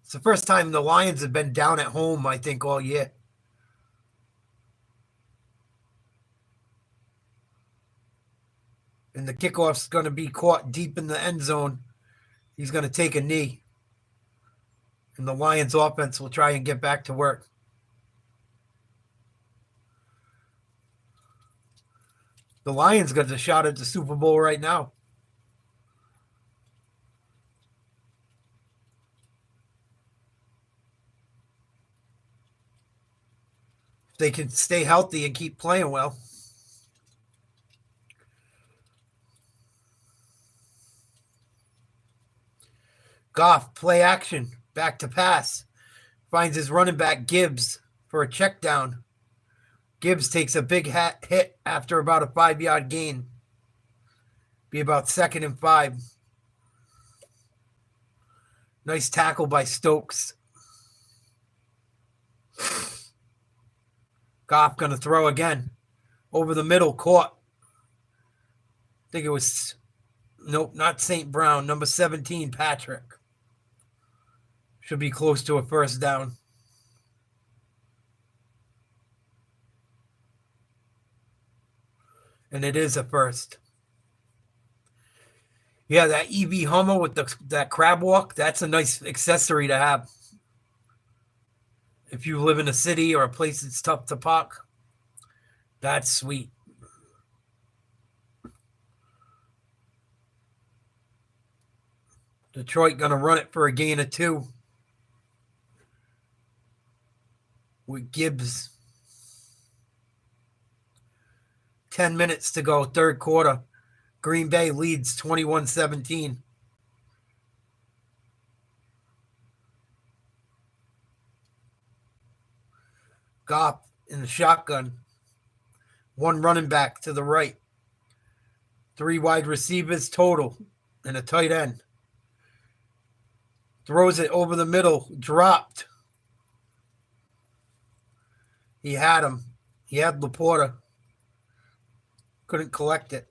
It's the first time the Lions have been down at home, I think, all year. And the kickoff's going to be caught deep in the end zone. He's going to take a knee. And the Lions offense will try and get back to work. The Lions got a shot at the Super Bowl right now. If they can stay healthy and keep playing well. Goff, play action, back to pass. Finds his running back, Gibbs, for a check down. Gibbs takes a big hit after about a 5-yard gain. Be about 2nd and 5. Nice tackle by Stokes. Goff going to throw again. Over the middle, caught. I think it was, nope, not St. Brown. Number 17, Patrick. Should be close to a first down. And it is a first. Yeah, that EV Hummer with that crab walk, that's a nice accessory to have. If you live in a city or a place that's tough to park, that's sweet. Detroit going to run it for a gain of 2. With Gibbs. 10 minutes to go, third quarter. Green Bay leads 21-17. Goff in the shotgun. 1 running back to the right. 3 wide receivers total and a tight end. Throws it over the middle. Dropped. He had him. He had Laporta. Couldn't collect it.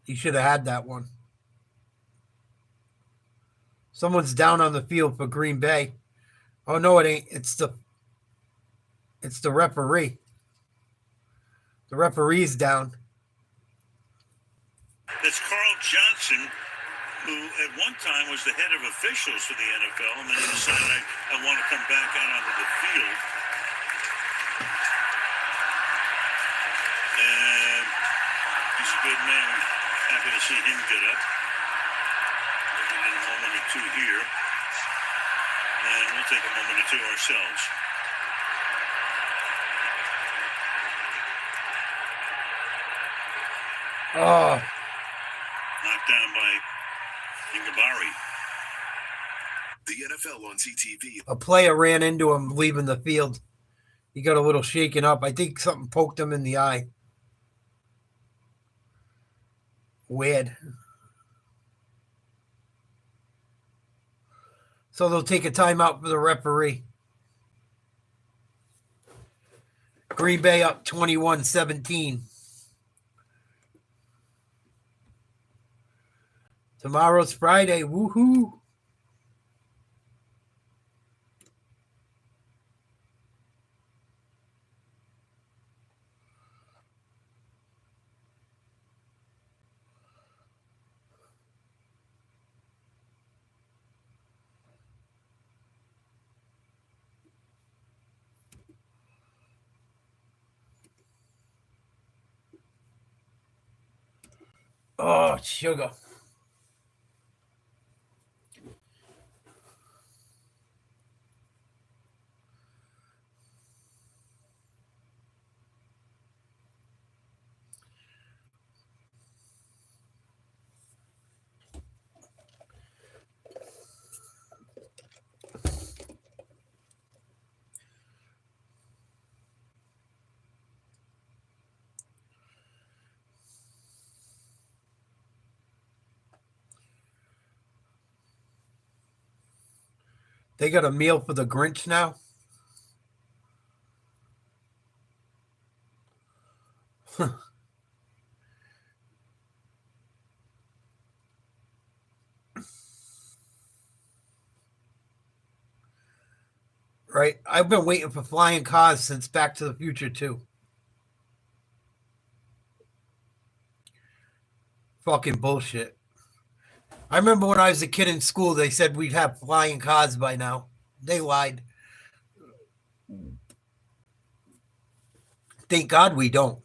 He should have had that one. Someone's down on the field for Green Bay. Oh, no, it ain't. It's the referee. The referee's down. That's Carl Johnson, who at one time was the head of officials for the NFL, and then he decided, I want to come back out onto the field. And he's a good man. Happy to see him get up. We'll get a moment or 2 here. And we'll take a moment or 2 ourselves. Oh. Knocked down by Ingabari. The NFL on CTV. A player ran into him leaving the field. He got a little shaken up. I think something poked him in the eye. Weird. So they'll take a timeout for the referee. Green Bay up 21-17. Tomorrow's Friday. Woohoo. Oh, sugar. They got a meal for the Grinch now? Right? I've been waiting for flying cars since Back to the Future 2. Fucking bullshit. I remember when I was a kid in school, they said we'd have flying cars by now. They lied. Thank God we don't.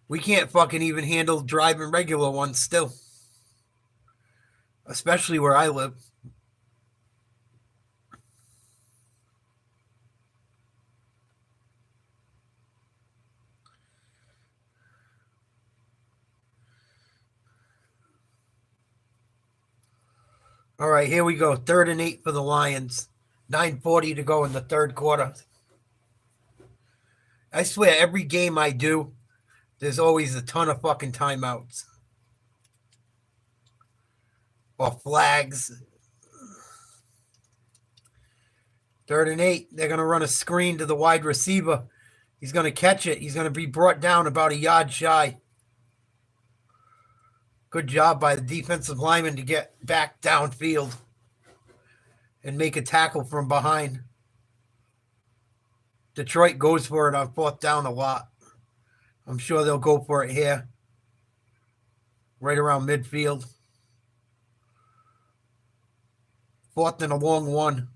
We can't fucking even handle driving regular ones still. Especially where I live. All right, here we go. 3rd and 8 for the Lions. 9:40 to go in the third quarter. I swear, every game I do, there's always a ton of fucking timeouts. Or flags. 3rd and 8. They're going to run a screen to the wide receiver. He's going to catch it. He's going to be brought down about a yard shy. Good job by the defensive lineman to get back downfield and make a tackle from behind. Detroit goes for it on 4th down a lot. I'm sure they'll go for it here. Right around midfield. 4th and a long one.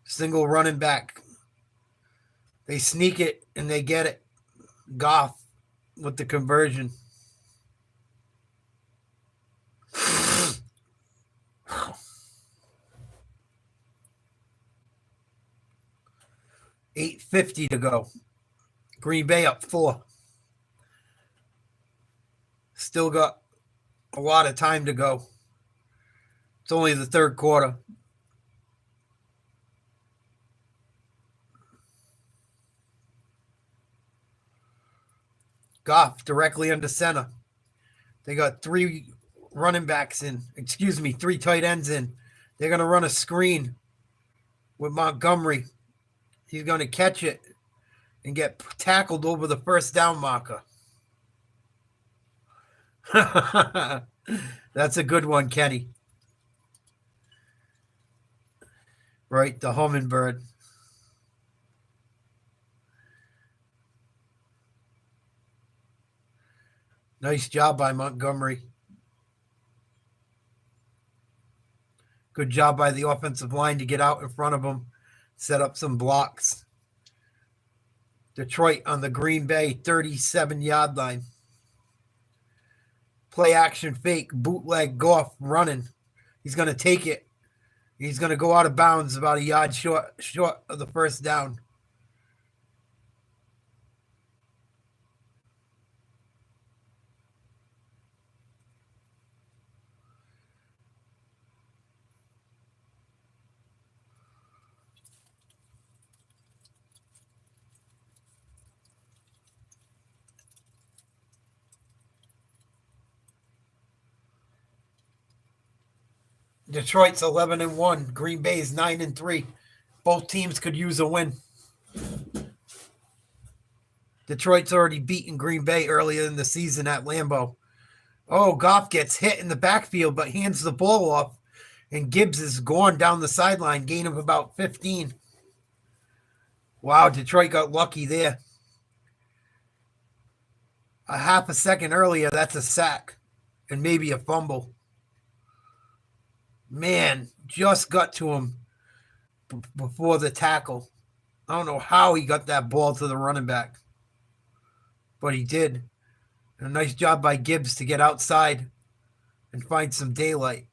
Single running back. They sneak it and they get it. Goff with the conversion. $8:50 to go. Green Bay up 4. Still got a lot of time to go. It's only the third quarter. Goff directly under center. They got 3 running backs in. 3 tight ends in. They're going to run a screen with Montgomery. He's going to catch it and get tackled over the first down marker. That's a good one, Kenny. Right, the hummingbird. Nice job by Montgomery. Good job by the offensive line to get out in front of him, set up some blocks. Detroit on the Green Bay 37-yard line. Play action fake, bootleg Goff running. He's going to take it. He's going to go out of bounds about a yard short of the first down. Detroit's 11-1. Green Bay's 9-3. Both teams could use a win. Detroit's already beaten Green Bay earlier in the season at Lambeau. Oh, Goff gets hit in the backfield but hands the ball off, and Gibbs is gone down the sideline, gain of about 15. Wow, Detroit got lucky there. A half a second earlier, that's a sack and maybe a fumble. Man, just got to him before the tackle. I don't know how he got that ball to the running back, but he did. And a nice job by Gibbs to get outside and find some daylight.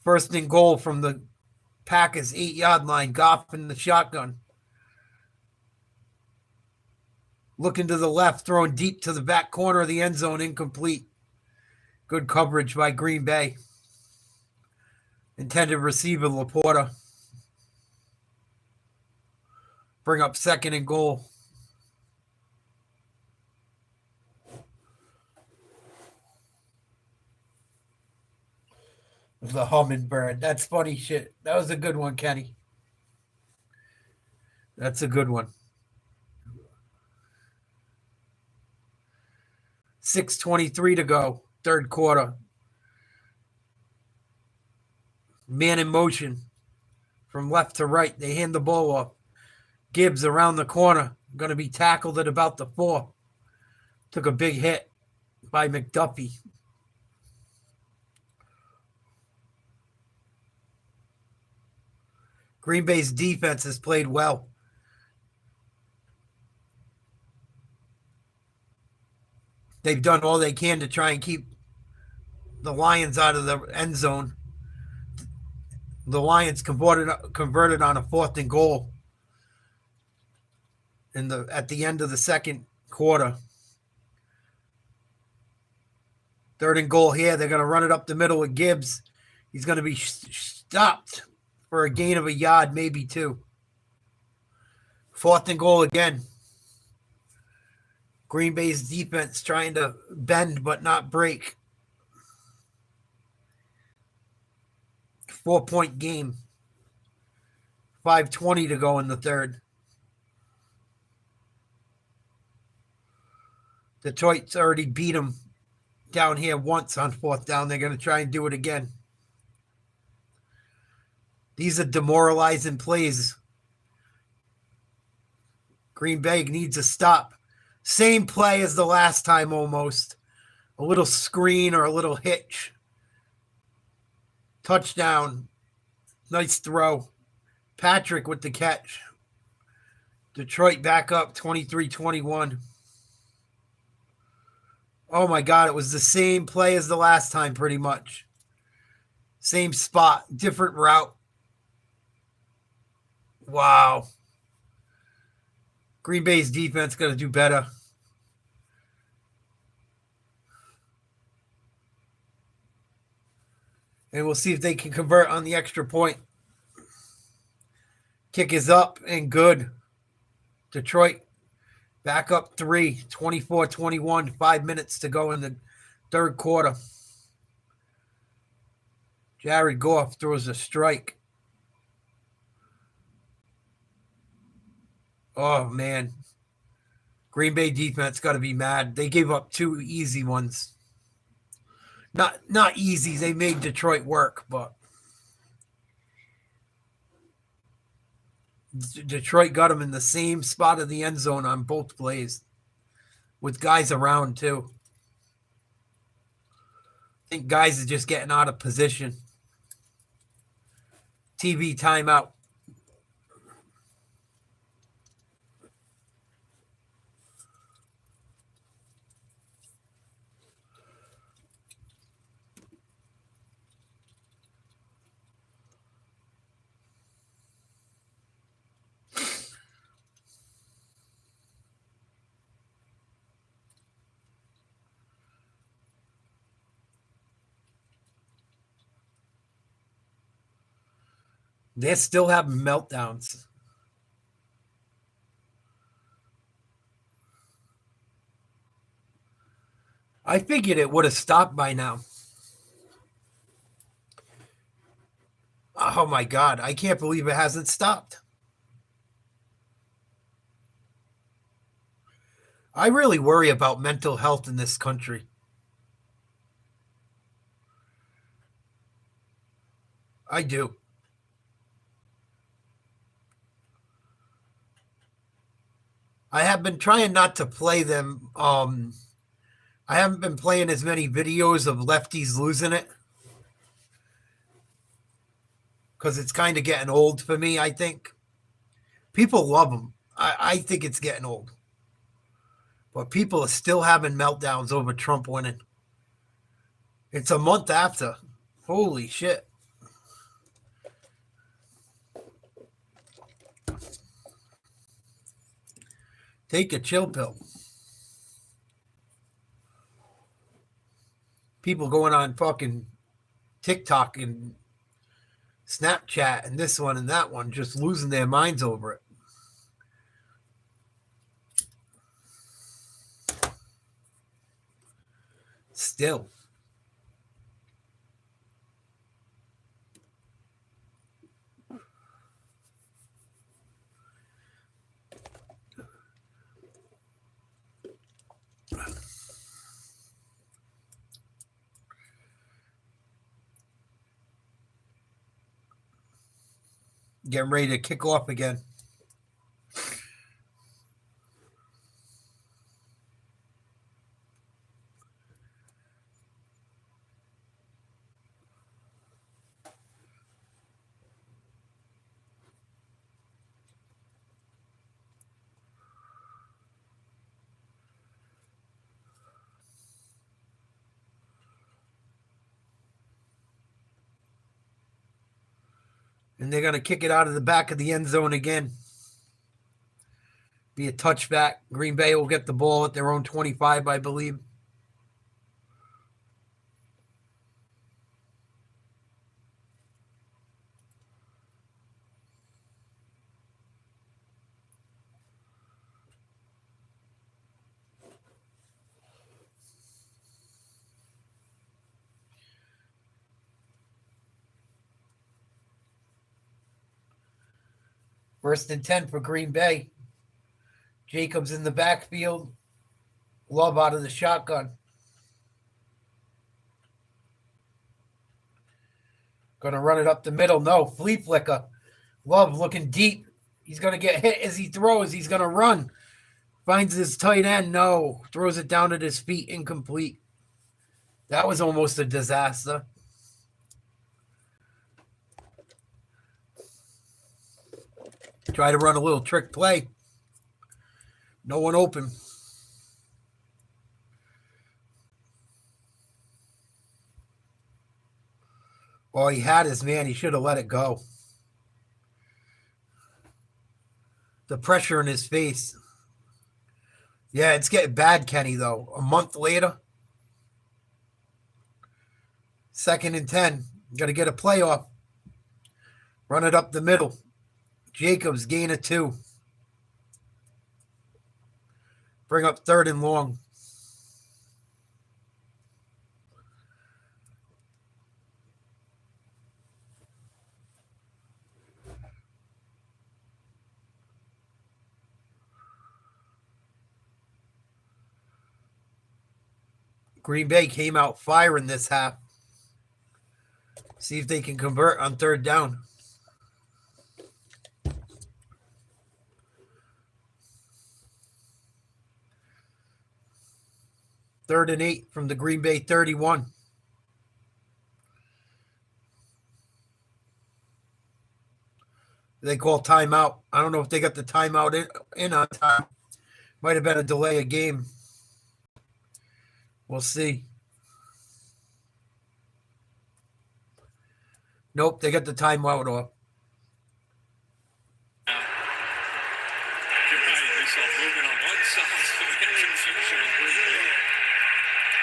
First and goal from the Packers 8-yard line. Goff in the shotgun. Looking to the left, throwing deep to the back corner of the end zone, incomplete. Good coverage by Green Bay. Intended receiver, Laporta. Bring up 2nd and goal. The hummingbird. That's funny shit. That was a good one, Kenny. That's a good one. 6:23 to go, third quarter. Man in motion from left to right. They hand the ball off. Gibbs around the corner. Going to be tackled at about the 4. Took a big hit by McDuffie. Green Bay's defense has played well. They've done all they can to try and keep the Lions out of the end zone. The Lions converted on a 4th and goal at the end of the second quarter. 3rd and goal here. They're going to run it up the middle with Gibbs. He's going to be stopped for a gain of a yard, maybe 2. 4th and goal again. Green Bay's defense trying to bend but not break. 4-point game. 5:20 to go in the third. Detroit's already beat them down here once on 4th down. They're going to try and do it again. These are demoralizing plays. Green Bay needs a stop. Same play as the last time almost. A little screen or a little hitch. Touchdown. Nice throw. Patrick with the catch. Detroit back up 23-21. Oh my God, it was the same play as the last time pretty much. Same spot, different route. Wow. Green Bay's defense got to do better. And we'll see if they can convert on the extra point. Kick is up and good. Detroit back up 3, 24-21, 5 minutes to go in the third quarter. Jared Goff throws a strike. Oh, man. Green Bay defense got to be mad. They gave up 2 easy ones. Not easy. They made Detroit work, but Detroit got them in the same spot of the end zone on both plays with guys around too. I think guys are just getting out of position. TV timeout. They're still having meltdowns. I figured it would have stopped by now. Oh my God, I can't believe it hasn't stopped. I really worry about mental health in this country. I do. I have been trying not to play them. I haven't been playing as many videos of lefties losing it because it's kind of getting old for me, I think. People love them. I think it's getting old. But people are still having meltdowns over Trump winning. It's a month after. Holy shit. Take a chill pill. People going on fucking TikTok and Snapchat and this one and that one just losing their minds over it. Still. Getting ready to kick off again. And they're going to kick it out of the back of the end zone again. Be a touchback. Green Bay will get the ball at their own 25, I believe. First and 10 for Green Bay. Jacobs in the backfield. Love out of the shotgun. Going to run it up the middle. No, flea flicker. Love looking deep. He's going to get hit as he throws. He's going to run. Finds his tight end. No. Throws it down at his feet. Incomplete. That was almost a disaster. Try to run a little trick play. No one open. All he had is, man, he should have let it go. The pressure in his face. Yeah, it's getting bad, Kenny, though. A month later. 2nd and 10. Got to get a playoff. Run it up the middle. Jacobs, gain of 2. Bring up 3rd and long. Green Bay came out firing this half. See if they can convert on 3rd down. Third and 8 from the Green Bay 31. They call timeout. I don't know if they got the timeout in on time. Might have been a delay of game. We'll see. Nope, they got the timeout off.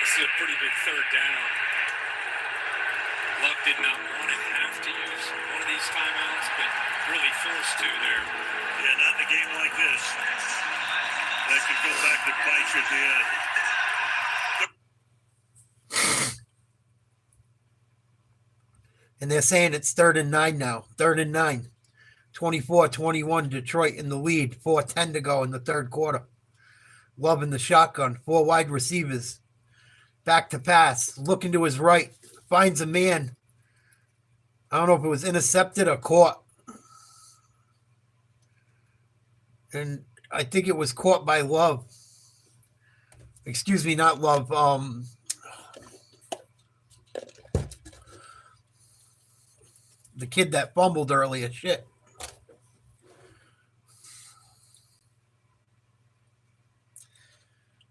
This is a pretty big 3rd down. Love did not want to have to use one of these timeouts, but really forced to there. Yeah, not in a game like this. That could go back to bite you at the end. And they're saying it's 3rd and 9 now. 3rd and 9. 24-21, Detroit in the lead. 4:10 to go in the 3rd quarter. Love in the shotgun. 4 wide receivers. Back to pass. Looking to his right. Finds a man. I don't know if it was intercepted or caught. And I think it was caught by Love. Excuse me, not Love. The kid that fumbled earlier. Shit.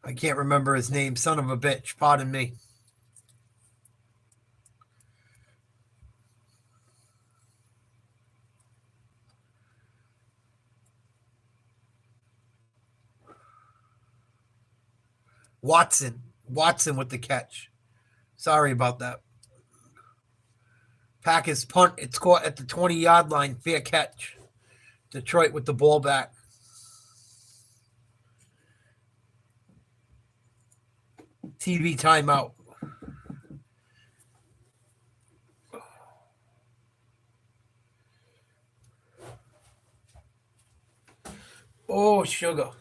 I can't remember his name. Son of a bitch. Pardon me. Watson with the catch. Sorry about that. Packers punt. It's caught at the 20-yard line. Fair catch. Detroit with the ball back. TV timeout. Oh, sugar.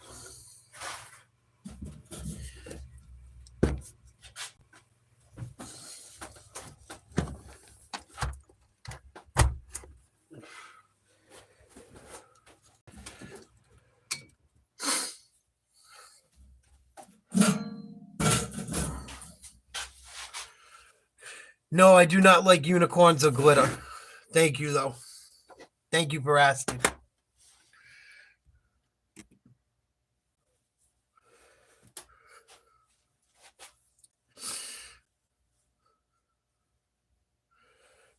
No, I do not like unicorns or glitter. Thank you, though. Thank you for asking.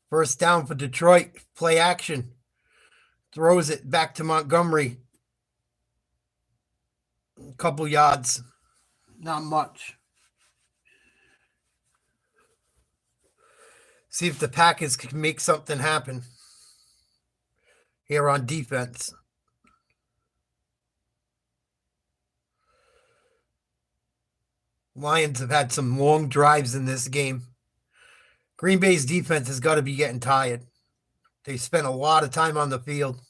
First down for Detroit. Play action. Throws it back to Montgomery. A couple yards. Not much. See if the Packers can make something happen here on defense. Lions have had some long drives in this game. Green Bay's defense has got to be getting tired. They spent a lot of time on the field.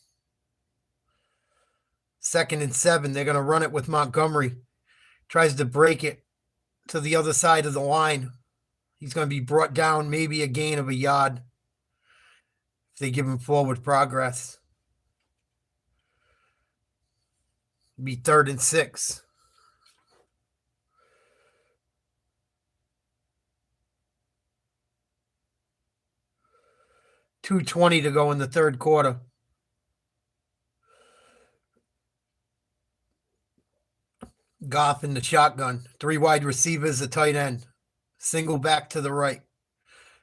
2nd and 7. They're going to run it with Montgomery. Tries to break it to the other side of the line. He's going to be brought down, maybe a gain of a yard if they give him forward progress. It'll be 3rd and 6. $2:20 to go in the third quarter. Goff in the shotgun. 3 wide receivers, a tight end. Single back to the right.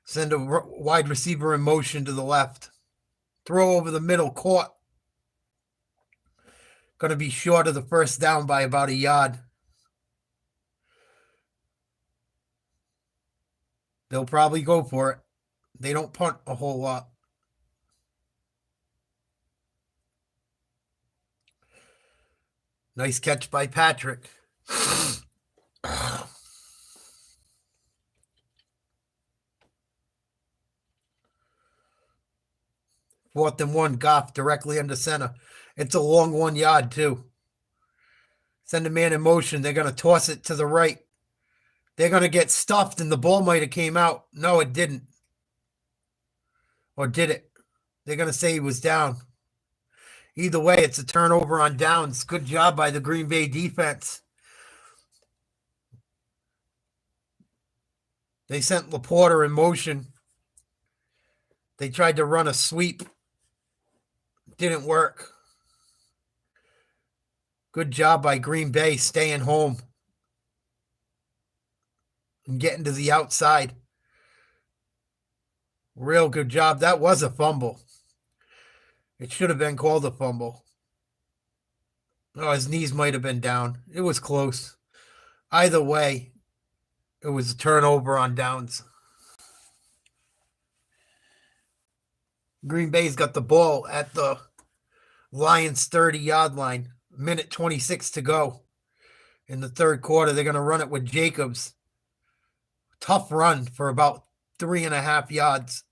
Send a wide receiver in motion to the left. Throw over the middle, caught. Going to be short of the first down by about a yard. They'll probably go for it. They don't punt a whole lot. Nice catch by Patrick. 4th and 1, Goff directly under center. It's a long 1 yard, too. Send a man in motion. They're going to toss it to the right. They're going to get stuffed, and the ball might have came out. No, it didn't. Or did it? They're going to say he was down. Either way, it's a turnover on downs. Good job by the Green Bay defense. They sent Laporta in motion. They tried to run a sweep. Didn't work. Good job by Green Bay staying home and getting to the outside. Real good job. That was a fumble. It should have been called a fumble. Oh, his knees might have been down. It was close. Either way, it was a turnover on downs. Green Bay's got the ball at the Lions' 30-yard line. 1:26 to go in the third quarter. They're going to run it with Jacobs. Tough run for about 3.5 yards.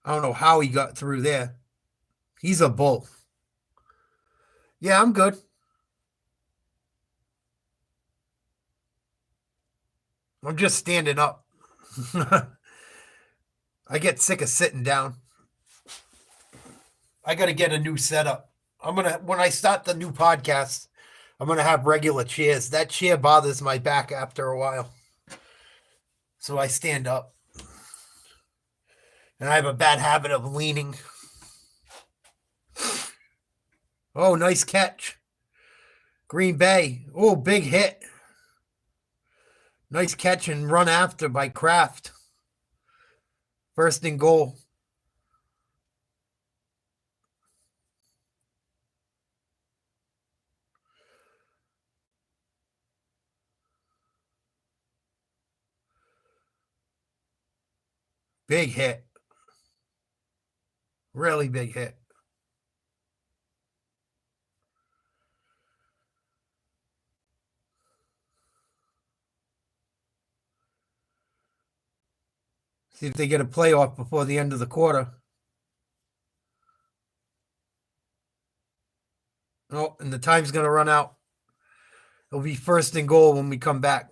I don't know how he got through there. He's a bull. Yeah, I'm good. I'm just standing up. I get sick of sitting down. I got to get a new setup. When I start the new podcast, I'm going to have regular chairs. That chair bothers my back after a while. So I stand up. And I have a bad habit of leaning. Oh, nice catch. Green Bay. Oh, big hit. Nice catch and run after by Kraft. 1st and goal. Big hit. Really big hit. See if they get a playoff before the end of the quarter. Oh, and the time's going to run out. It'll be 1st and goal when we come back.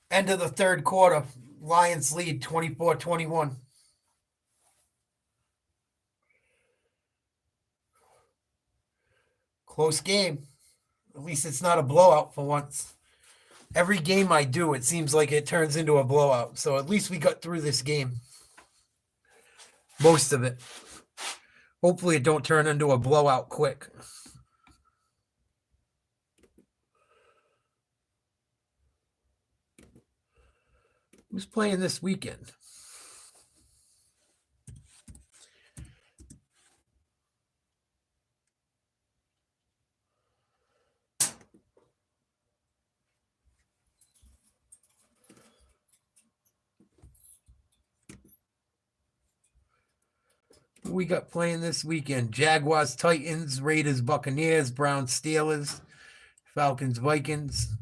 End of the third quarter. Lions lead 24-21. Close game. At least it's not a blowout for once. Every game I do, it seems like it turns into a blowout. So at least we got through this game. Most of it. Hopefully it don't turn into a blowout quick. Who's playing this weekend? Who we got playing this weekend? Jaguars, Titans, Raiders, Buccaneers, Browns, Steelers, Falcons, Vikings,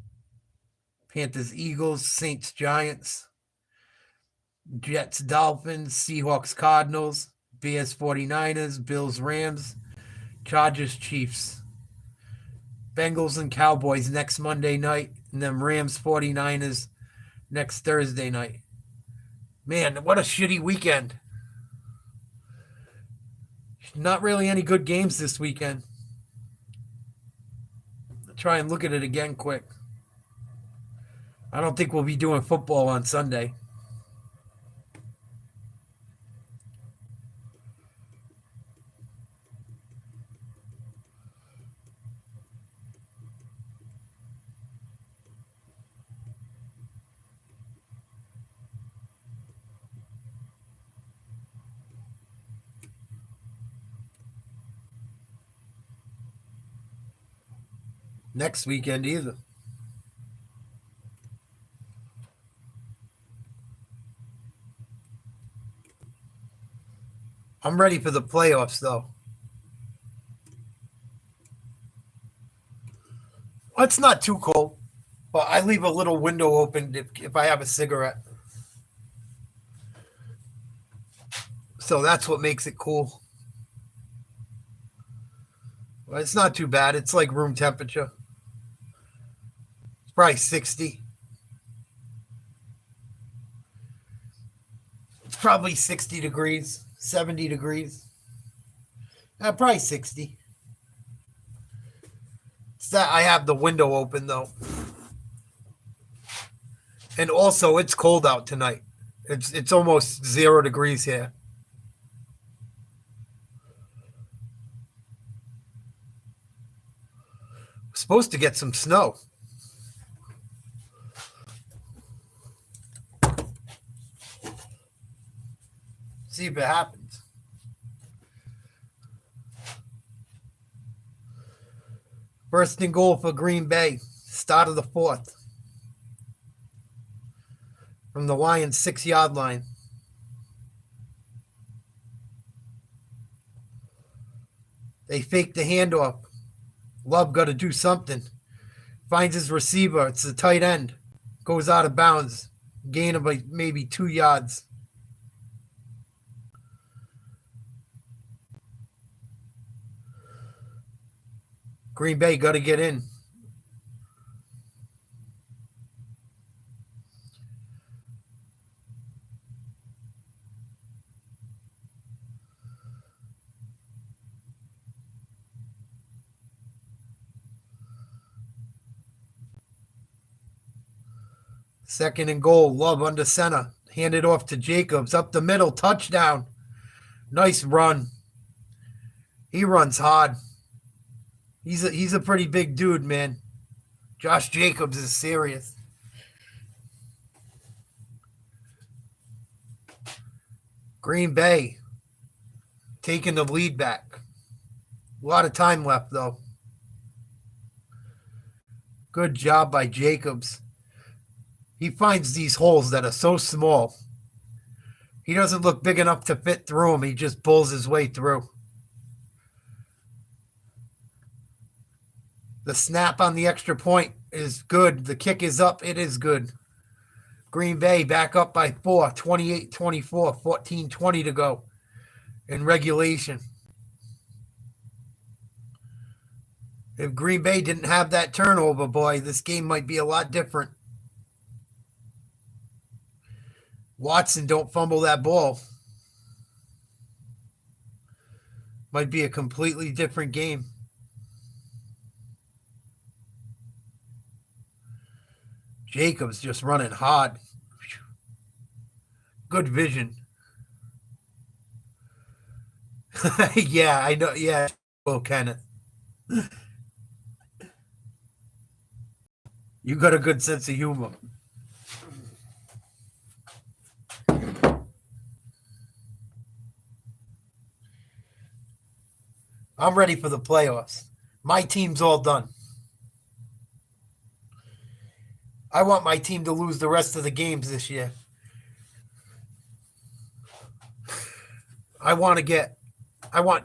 Panthers, Eagles, Saints, Giants, Jets, Dolphins, Seahawks, Cardinals, Bears, 49ers, Bills, Rams, Chargers, Chiefs, Bengals and Cowboys next Monday night, and then Rams, 49ers next Thursday night. Man, what a shitty weekend. Not really any good games this weekend. I'll try and look at it again quick. I don't think we'll be doing football on Sunday. Next weekend either. I'm ready for the playoffs, though. It's not too cold, but I leave a little window open if I have a cigarette. So that's what makes it cool. Well, it's not too bad. It's like room temperature. It's probably 60. It's probably 60 degrees, 70 degrees. Probably 60. It's that I have the window open, though. And also, it's cold out tonight. It's almost 0 degrees here. We're supposed to get some snow. See if it happens. First and goal for Green Bay. Start of the fourth. From the Lions' 6-yard line. They fake the handoff. Love got to do something. Finds his receiver. It's the tight end. Goes out of bounds. Gain of maybe 2 yards. Green Bay got to get in. Second and goal. Love under center. Hand it off to Jacobs. Up the middle. Touchdown. Nice run. He runs hard. He's a pretty big dude, man. Josh Jacobs is serious. Green Bay taking the lead back. A lot of time left, though. Good job by Jacobs. He finds these holes that are so small. He doesn't look big enough to fit through them. He just pulls his way through. The snap on the extra point is good. The kick is up. It is good. Green Bay back up by 4, 28-24, 14-20 to go in regulation. If Green Bay didn't have that turnover, boy, this game might be a lot different. Watson, don't fumble that ball. Might be a completely different game. Jacobs just running hard. Good vision. Yeah, I know. Yeah. Well, Kenneth. You got a good sense of humor. I'm ready for the playoffs. My team's all done. I want my team to lose the rest of the games this year. I want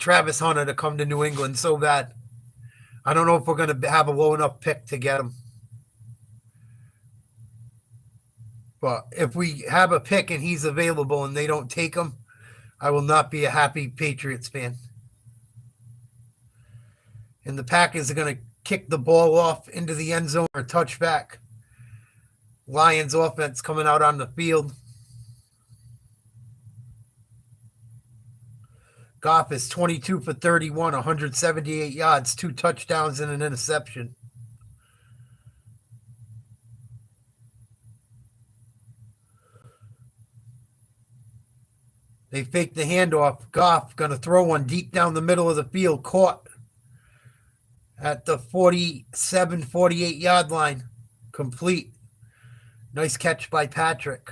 Travis Hunter to come to New England so bad. I don't know if we're going to have a low enough pick to get him. But if we have a pick and he's available and they don't take him, I will not be a happy Patriots fan. And the Packers are going to kick the ball off into the end zone or touchback. Lions offense coming out on the field. Goff is 22 for 31, 178 yards, 2 touchdowns and an interception. They faked the handoff. Goff going to throw one deep down the middle of the field, caught at the 47, 48 yard line. Complete. Nice catch by Patrick.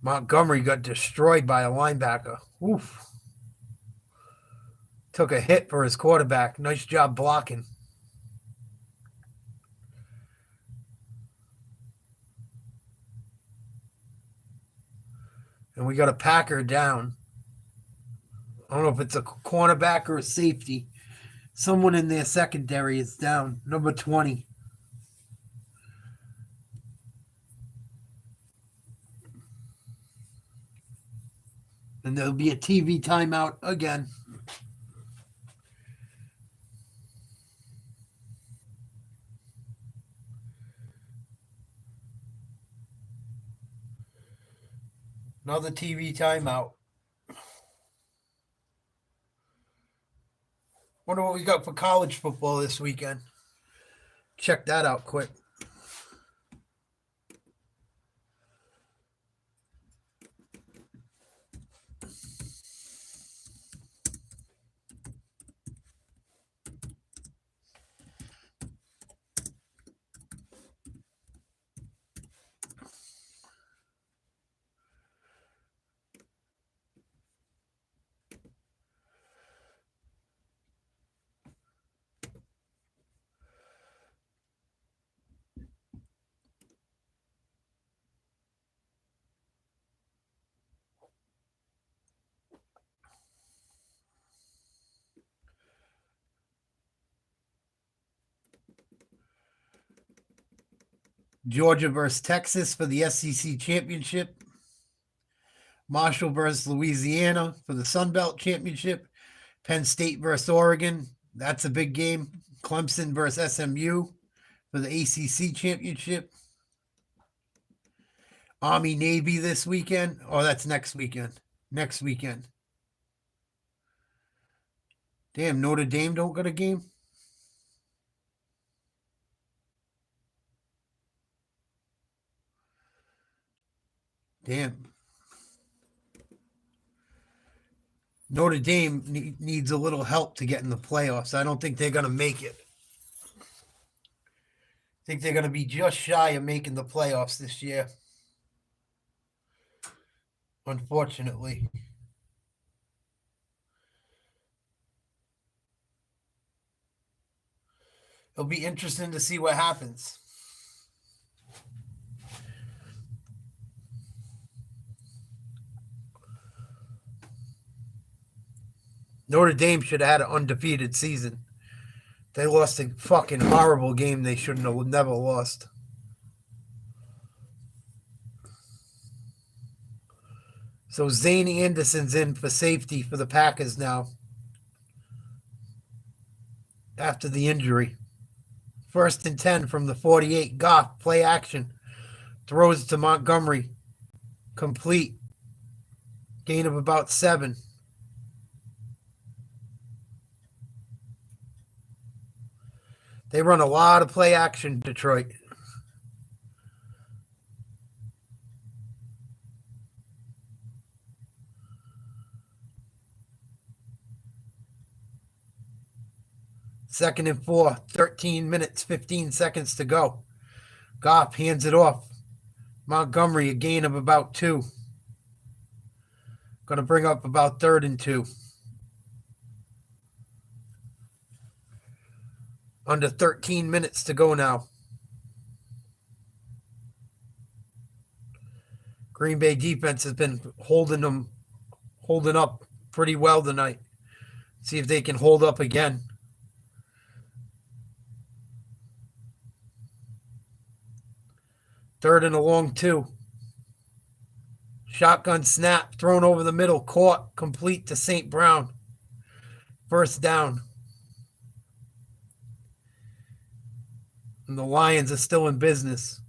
Montgomery got destroyed by a linebacker. Oof. Took a hit for his quarterback. Nice job blocking. And we got a Packer down. I don't know if it's a cornerback or a safety. Someone in their secondary is down. Number 20. And there'll be a TV timeout again. Another TV timeout. Wonder what we got for college football this weekend. Check that out quick. Georgia versus Texas for the SEC championship. Marshall versus Louisiana for the Sun Belt championship. Penn State versus Oregon. That's a big game. Clemson versus SMU for the ACC championship. Army Navy this weekend. Oh, that's next weekend. Next weekend. Damn, Notre Dame don't got a game? Damn. Notre Dame needs a little help to get in the playoffs. I don't think they're going to make it. I think they're going to be just shy of making the playoffs this year. Unfortunately. It'll be interesting to see what happens. Notre Dame should have had an undefeated season. They lost a fucking horrible game they shouldn't have never lost. So Zane Anderson's in for safety for the Packers now. After the injury. 1st and 10 from the 48. Goff, play action. Throws to Montgomery. Complete. Gain of about 7. They run a lot of play action, Detroit. Second and 4, 13 minutes, 15 seconds to go. Goff hands it off. Montgomery, a gain of about 2. Going to bring up about 3rd and 2. Under 13 minutes to go now. Green Bay defense has been holding up pretty well tonight. See if they can hold up again. Third and a long 2. Shotgun snap, thrown over the middle, caught, complete to St. Brown. First down. And the Lions are still in business.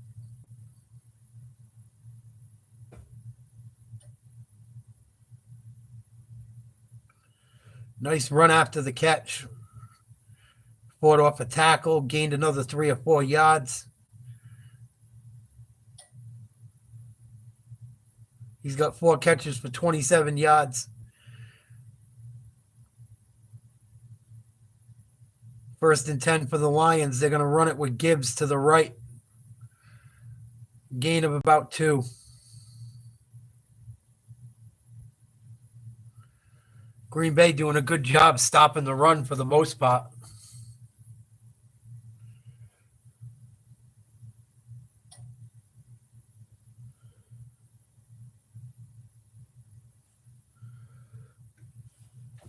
Nice run after the catch. Fought off a tackle, gained another 3 or 4 yards. He's got 4 catches for 27 yards. First and 10 for the Lions. They're going to run it with Gibbs to the right. Gain of about 2. Green Bay doing a good job stopping the run for the most part.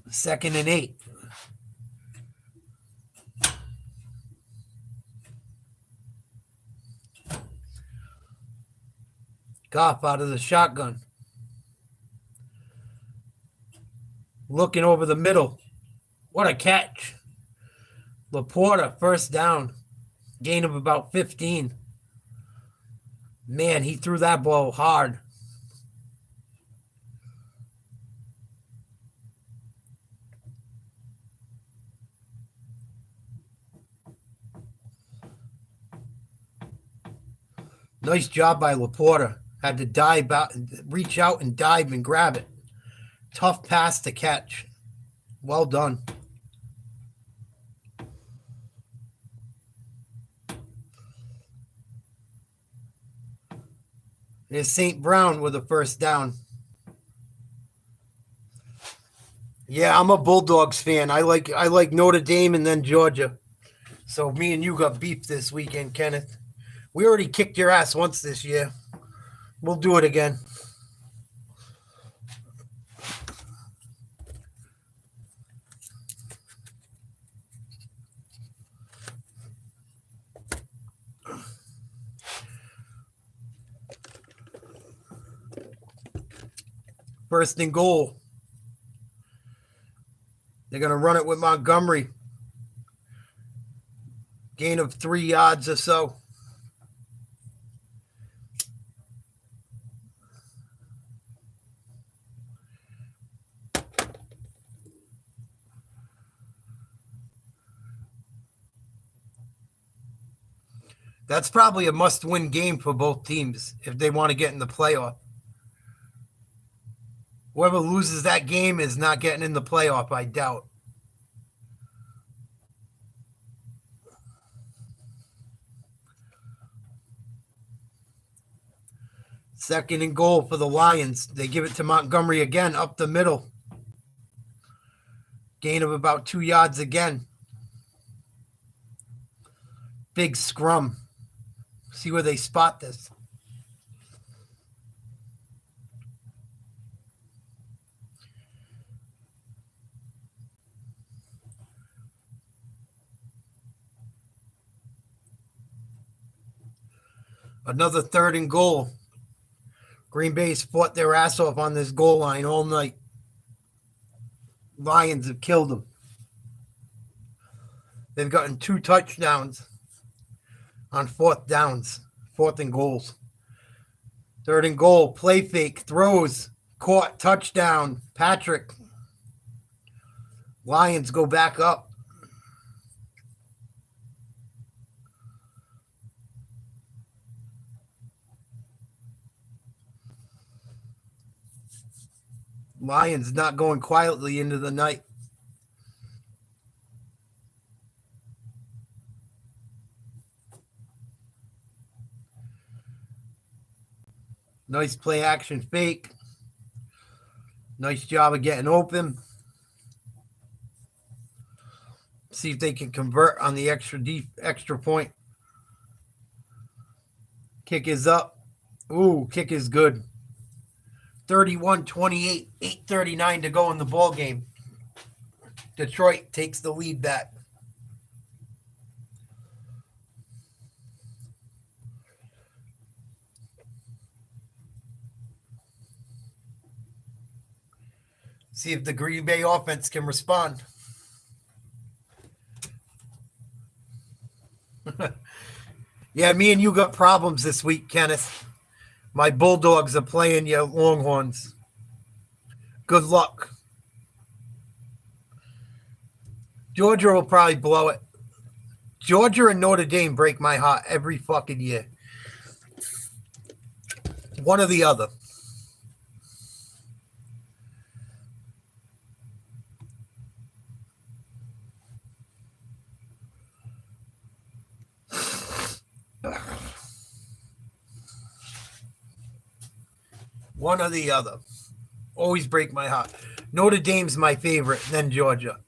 Second and 8. Goff out of the shotgun. Looking over the middle. What a catch. Laporta, first down. Gain of about 15. Man, he threw that ball hard. Nice job by Laporta. Had to dive out, reach out and dive and grab it. Tough pass to catch. Well done. There's St. Brown with a first down. Yeah, I'm a Bulldogs fan. I like Notre Dame and then Georgia. So me and you got beef this weekend, Kenneth. We already kicked your ass once this year. We'll do it again. First and goal. They're going to run it with Montgomery. Gain of 3 yards or so. That's probably a must-win game for both teams if they want to get in the playoff. Whoever loses that game is not getting in the playoff, I doubt. Second and goal for the Lions. They give it to Montgomery again, up the middle. Gain of about 2 yards again. Big scrum. See where they spot this. Another third and goal. Green Bay's fought their ass off on this goal line all night. Lions have killed them. They've gotten 2 touchdowns on fourth downs, fourth and goals. Third and goal, play fake, throws, caught, touchdown, Patrick. Lions go back up. Lions not going quietly into the night. Nice play action fake. Nice job of getting open. See if they can convert on the extra point. Kick is up. Ooh, kick is good. 31-28, 8:39 to go in the ball game. Detroit takes the lead back. See if the Green Bay offense can respond. Yeah, me and you got problems this week, Kenneth. My Bulldogs are playing your Longhorns. Good luck. Georgia will probably blow it. Georgia and Notre Dame break my heart every fucking year. One or the other. One or the other. Always break my heart. Notre Dame's my favorite, then Georgia.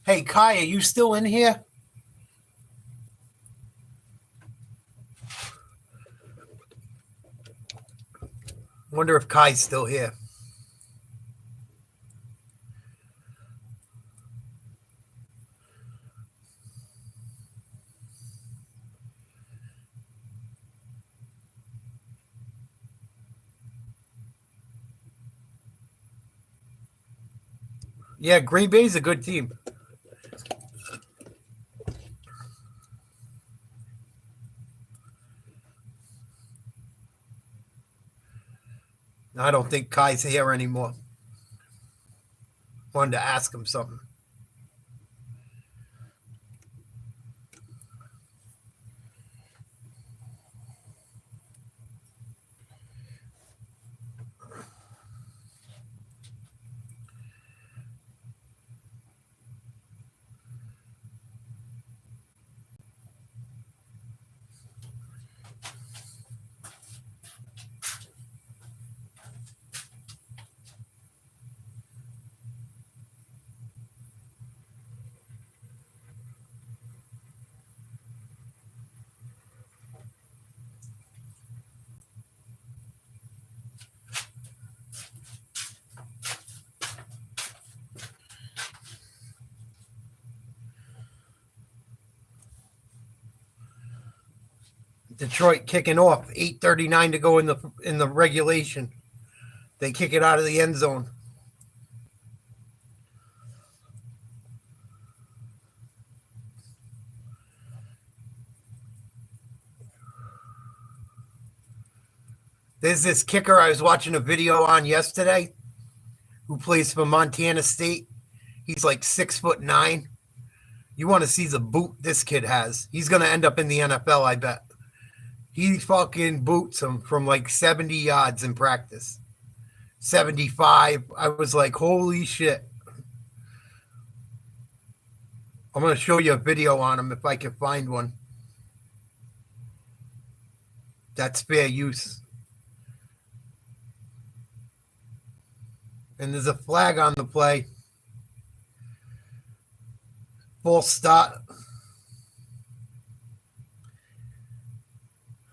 Hey, Kai, are you still in here? Wonder if Kai's still here. Yeah, Green Bay's a good team. I don't think Kai's here anymore. Wanted to ask him something. Detroit kicking off. 8:39 to go in the regulation. They kick it out of the end zone. There's this kicker I was watching a video on yesterday who plays for Montana State. He's like 6'9". You want to see the boot this kid has. He's going to end up in the NFL, I bet. He fucking boots him from like 70 yards in practice. 75. I was like, holy shit. I'm going to show you a video on him if I can find one. That's fair use. And there's a flag on the play. False start.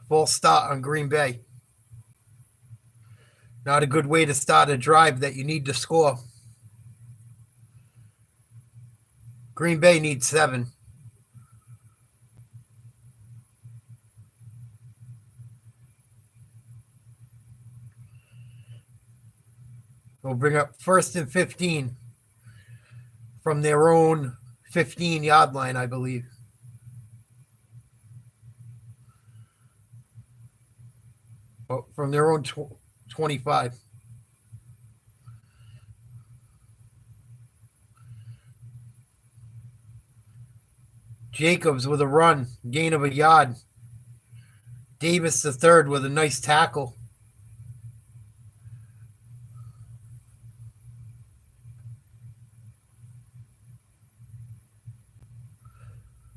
False start on Green Bay. Not a good way to start a drive that you need to score. Green Bay needs 7. We'll bring up 1st and 15 from their own 15-yard line, I believe. From their own 25. Jacobs with a run, gain of a yard. Davis the third with a nice tackle.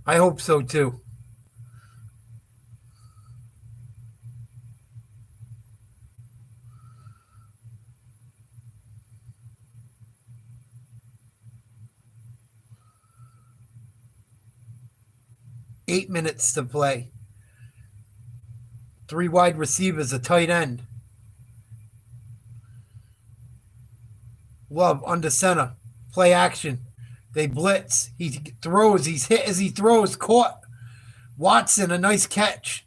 I hope so too. Eight minutes to play. Three wide receivers, a tight end. Love under center. Play action. They blitz. He throws. He's hit as he throws. Caught. Watson, a nice catch.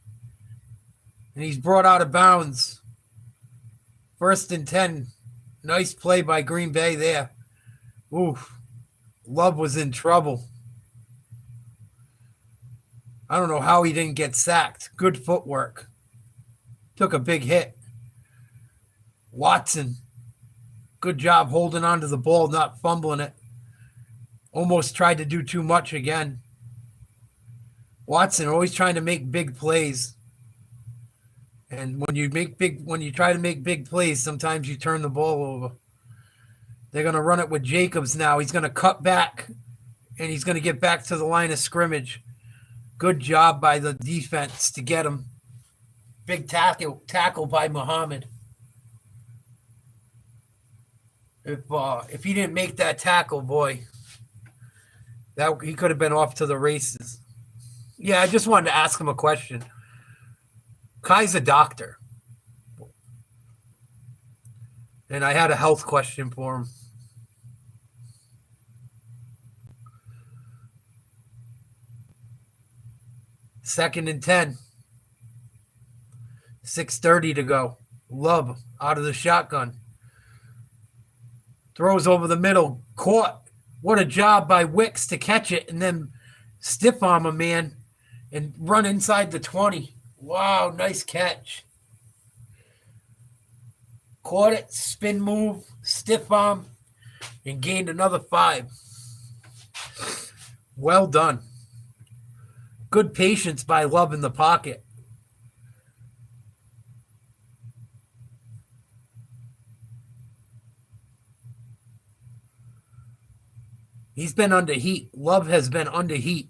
And he's brought out of bounds. 1st and 10. Nice play by Green Bay there. Oof. Love was in trouble. I don't know how he didn't get sacked. Good footwork. Took a big hit. Watson. Good job holding on to the ball, not fumbling it. Almost tried to do too much again. Watson always trying to make big plays. And when you try to make big plays, sometimes you turn the ball over. They're going to run it with Jacobs now. He's going to cut back, and he's going to get back to the line of scrimmage. Good job by the defense to get him. Big tackle by Muhammad. If he didn't make that tackle, boy, he could have been off to the races. Yeah, I just wanted to ask him a question. Kai's a doctor. And I had a health question for him. Second and 10. 6:30 to go. Love out of the shotgun. Throws over the middle. Caught. What a job by Wicks to catch it and then stiff arm a man and run inside the 20. Wow, nice catch. Caught it, spin move, stiff arm, and gained another 5. Well done. Good patience by Love in the pocket. He's been under heat. Love has been under heat.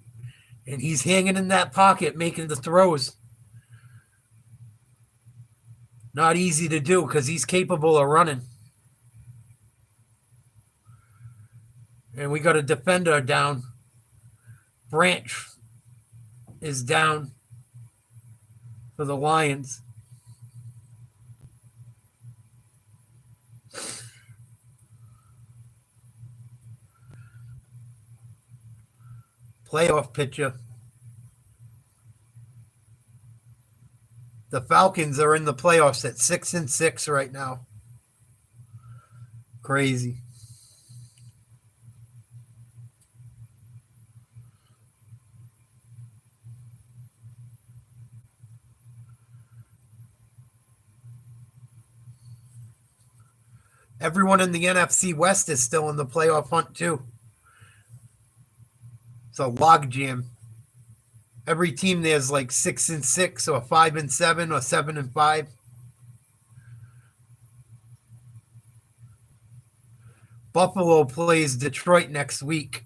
And he's hanging in that pocket, making the throws. Not easy to do because he's capable of running. And we got a defender down. Branch is down for the Lions. Playoff picture. The Falcons are in the playoffs at 6-6 right now. Crazy. Everyone in the NFC West is still in the playoff hunt too. It's a logjam. Every team there's like 6-6 or 5-7 or 7-5. Buffalo plays Detroit next week.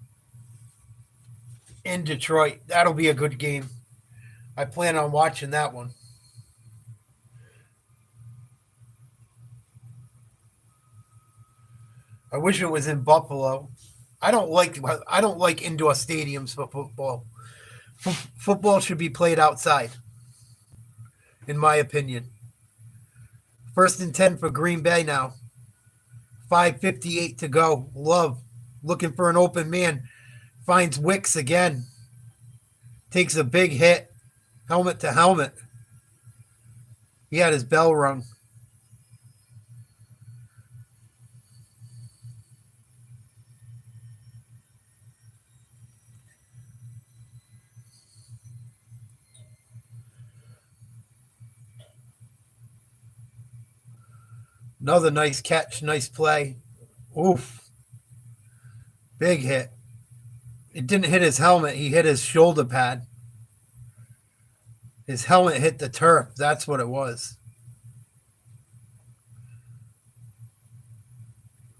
In Detroit. That'll be a good game. I plan on watching that one. I wish it was in Buffalo. I don't like indoor stadiums for football. Football should be played outside, in my opinion. 1st and 10 for Green Bay now. 5:58 to go. Love looking for an open man. Finds Wicks again. Takes a big hit. Helmet to helmet. He had his bell rung. Another nice catch, nice play. Oof. Big hit. It didn't hit his helmet. He hit his shoulder pad. His helmet hit the turf. That's what it was.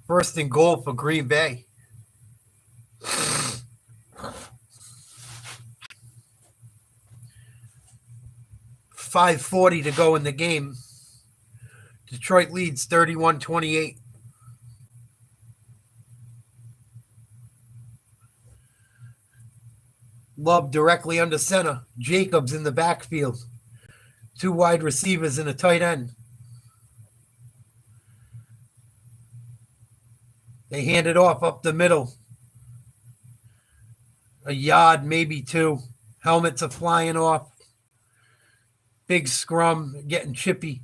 First and goal for Green Bay. .540 to go in the game. Detroit leads 31-28. Love directly under center. Jacobs in the backfield. 2 wide receivers and a tight end. They hand it off up the middle. A yard, maybe 2. Helmets are flying off. Big scrum, getting chippy.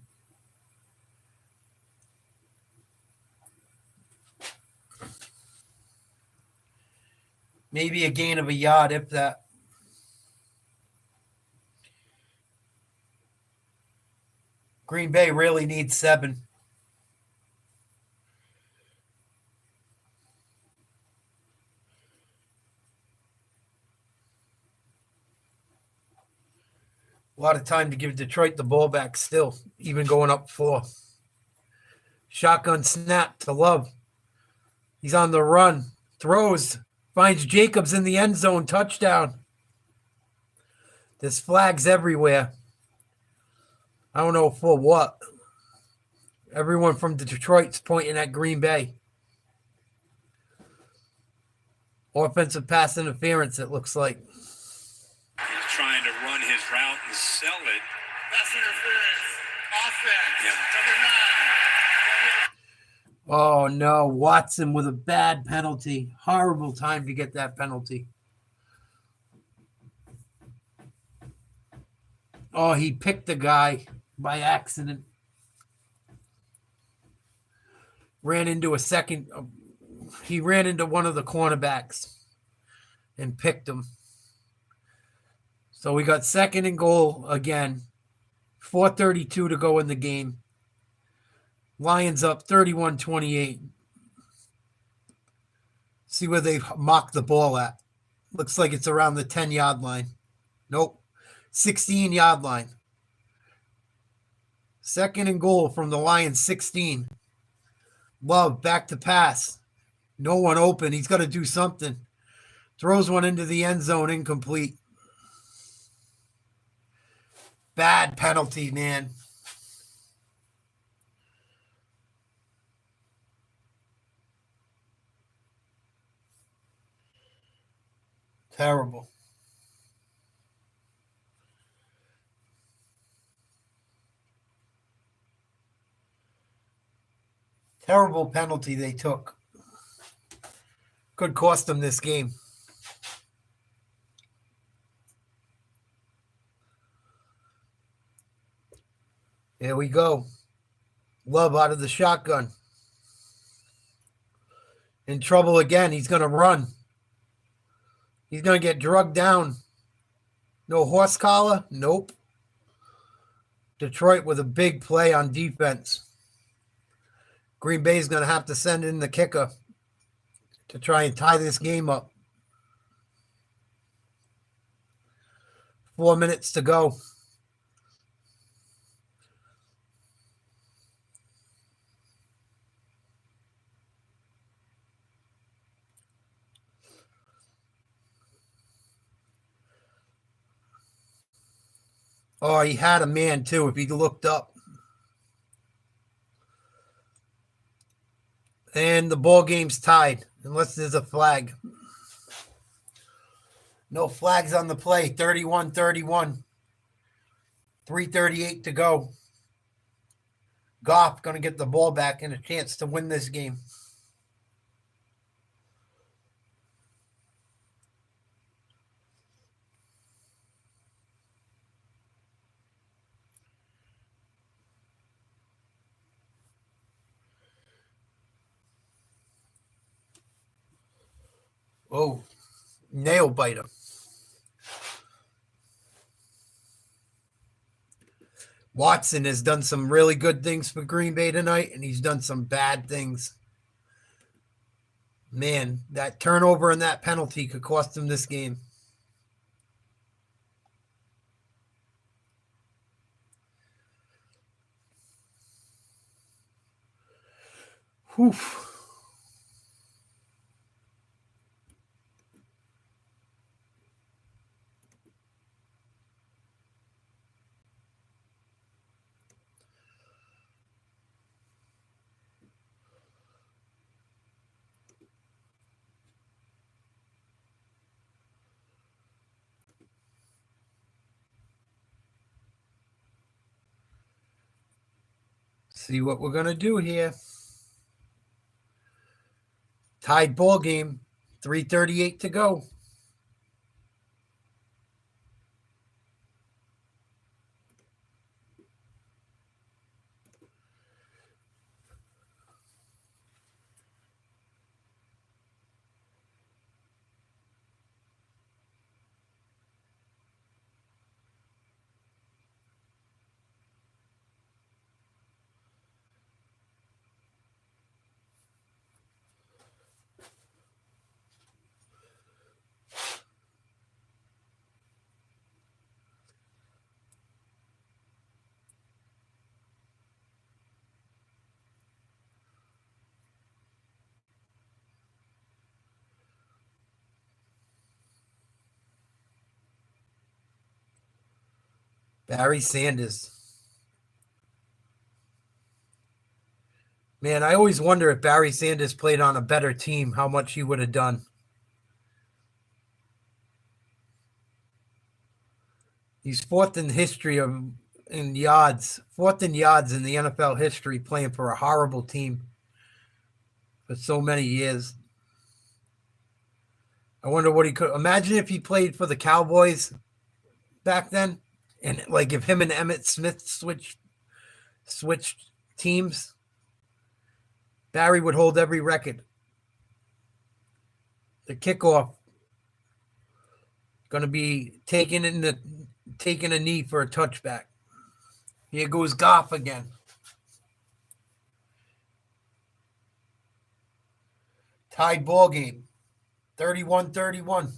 Maybe a gain of a yard, if that. Green Bay really needs 7. A lot of time to give Detroit the ball back still, even going up 4. Shotgun snap to Love. He's on the run. Throws. Finds Jacobs in the end zone. Touchdown. There's flags everywhere. I don't know for what. Everyone from Detroit's pointing at Green Bay. Offensive pass interference, it looks like. He's trying to run his route and sell it. Pass interference. Offense. Yeah. Number 9. Oh, no. Watson with a bad penalty. Horrible time to get that penalty. Oh, he picked the guy by accident. Ran into a second. He ran into one of the cornerbacks and picked him. So we got second and goal again. 4:32 to go in the game. Lions up 31-28. See where they mock the ball at. Looks like it's around the 10-yard line. Nope. 16-yard line. Second and goal from the Lions 16. Love back to pass. No one open. He's got to do something. Throws one into the end zone, incomplete. Bad penalty, man. Terrible. Terrible penalty they took. Could cost them this game. Here we go. Love out of the shotgun. In trouble again. He's going to run. He's going to get drugged down. No horse collar? Nope. Detroit with a big play on defense. Green Bay is going to have to send in the kicker to try and tie this game up. 4 minutes to go. Oh, he had a man too if he looked up. And the ball game's tied unless there's a flag. No flags on the play. 31-31. 3:38 to go. Goff going to get the ball back and a chance to win this game. Oh, nail biter. Watson has done some really good things for Green Bay tonight, and he's done some bad things. Man, that turnover and that penalty could cost him this game. Whew. See what we're going to do here. Tied ball game, 3:38 to go. Barry Sanders. Man, I always wonder if Barry Sanders played on a better team, how much he would have done. He's fourth in history in yards, fourth in yards in the NFL history, playing for a horrible team for so many years. I wonder what he could imagine if he played for the Cowboys back then, and like if him and Emmitt Smith switched teams, Barry would hold every record. The kickoff going to be taking a knee for a touchback. Here goes Goff again. Tied ball game, 31-31.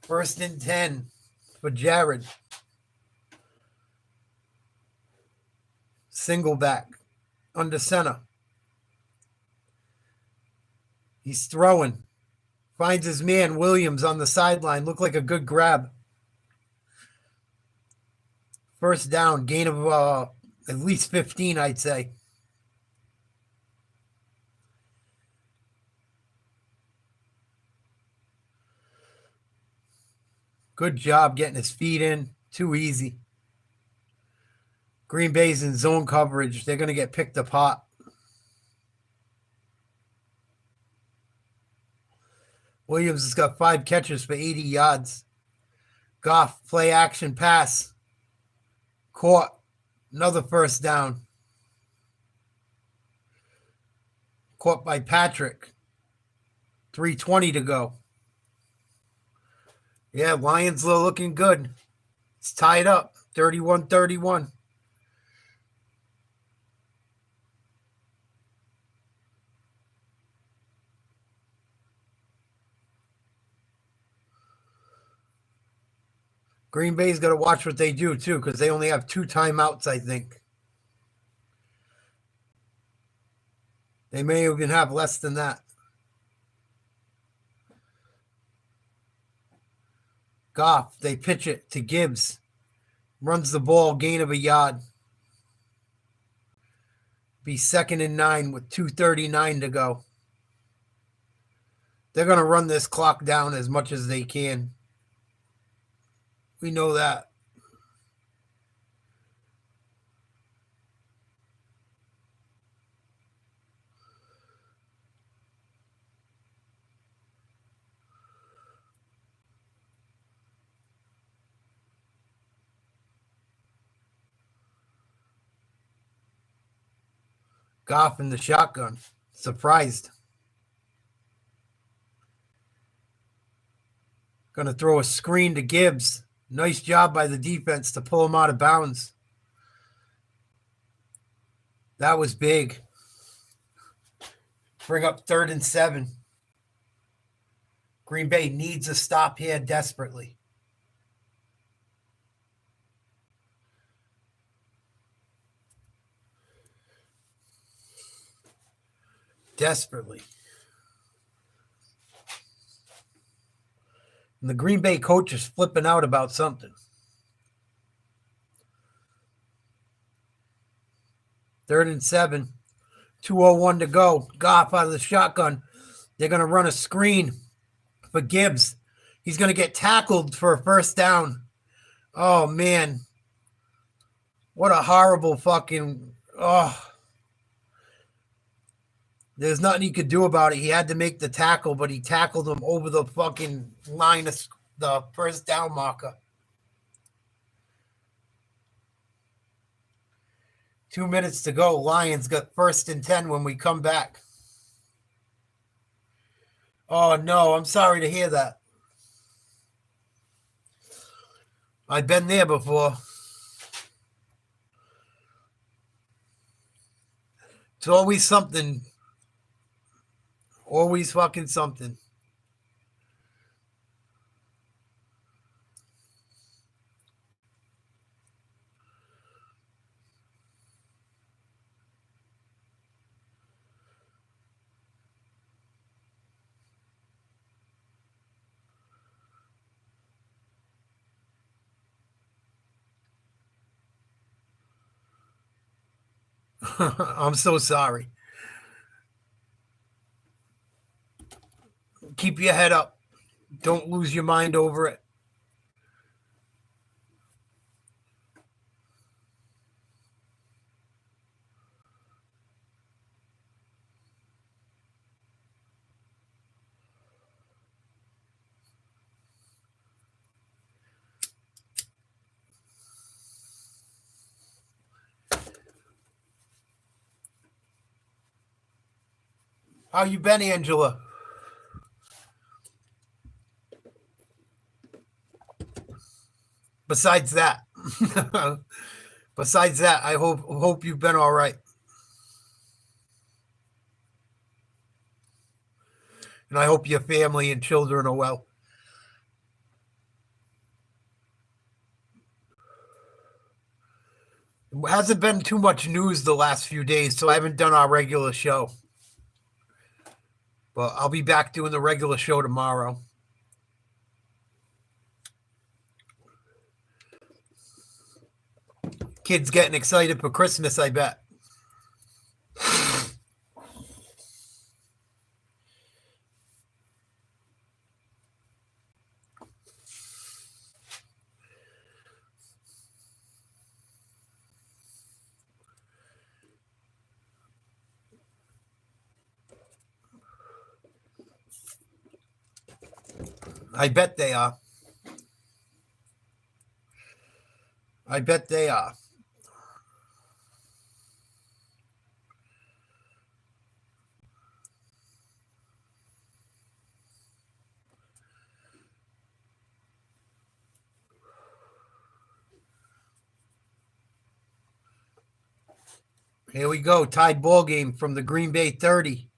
First and 10 for Jared. Single back under center. He's throwing. Finds his man, Williams, on the sideline. Looked like a good grab. First down, gain of at least 15, I'd say. Good job getting his feet in. Too easy. Green Bay's in zone coverage. They're going to get picked apart. Williams has got 5 catches for 80 yards. Goff, play action pass. Caught. Another first down. Caught by Patrick. 3:20 to go. Yeah, Lions are looking good. It's tied up, 31-31. Green Bay's got to watch what they do, too, because they only have 2 timeouts, I think. They may even have less than that. Goff, they pitch it to Gibbs. Runs the ball, gain of a yard. Be 2nd and 9 with 2:39 to go. They're going to run this clock down as much as they can. We know that. Goff in the shotgun. Surprised. Going to throw a screen to Gibbs. Nice job by the defense to pull him out of bounds. That was big. Bring up 3rd and 7. Green Bay needs a stop here desperately. Desperately. And the Green Bay coach is flipping out about something. 3rd and 7. 2:01 to go. Goff out of the shotgun. They're going to run a screen for Gibbs. He's going to get tackled for a first down. Oh, man. What a horrible fucking... Oh. There's nothing he could do about it. He had to make the tackle, but he tackled him over the fucking line of the first down marker. 2 minutes to go. Lions got 1st and 10 when we come back. Oh, no. I'm sorry to hear that. I've been there before. It's always something. Always fucking something. I'm so sorry. Keep your head up. Don't lose your mind over it. How you been, Angela? Besides that, I hope you've been all right. And I hope your family and children are well. It hasn't been too much news the last few days, so I haven't done our regular show. But I'll be back doing the regular show tomorrow. Kids getting excited for Christmas, I bet. I bet they are. I bet they are. Here we go. Tied ball game from the Green Bay 30.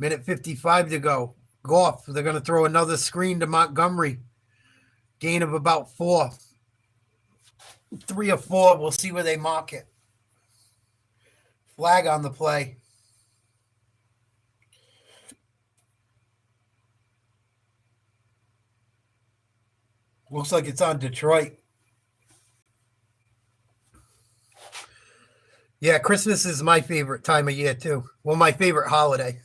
Minute 55 to go. Goff. They're going to throw another screen to Montgomery. Gain of about 4. 3 or 4. We'll see where they mark it. Flag on the play. Looks like it's on Detroit. Yeah, Christmas is my favorite time of year, too. Well, my favorite holiday.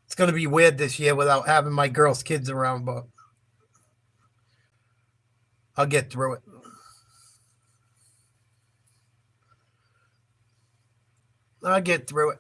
It's going to be weird this year without having my girls' kids around, but I'll get through it. I'll get through it.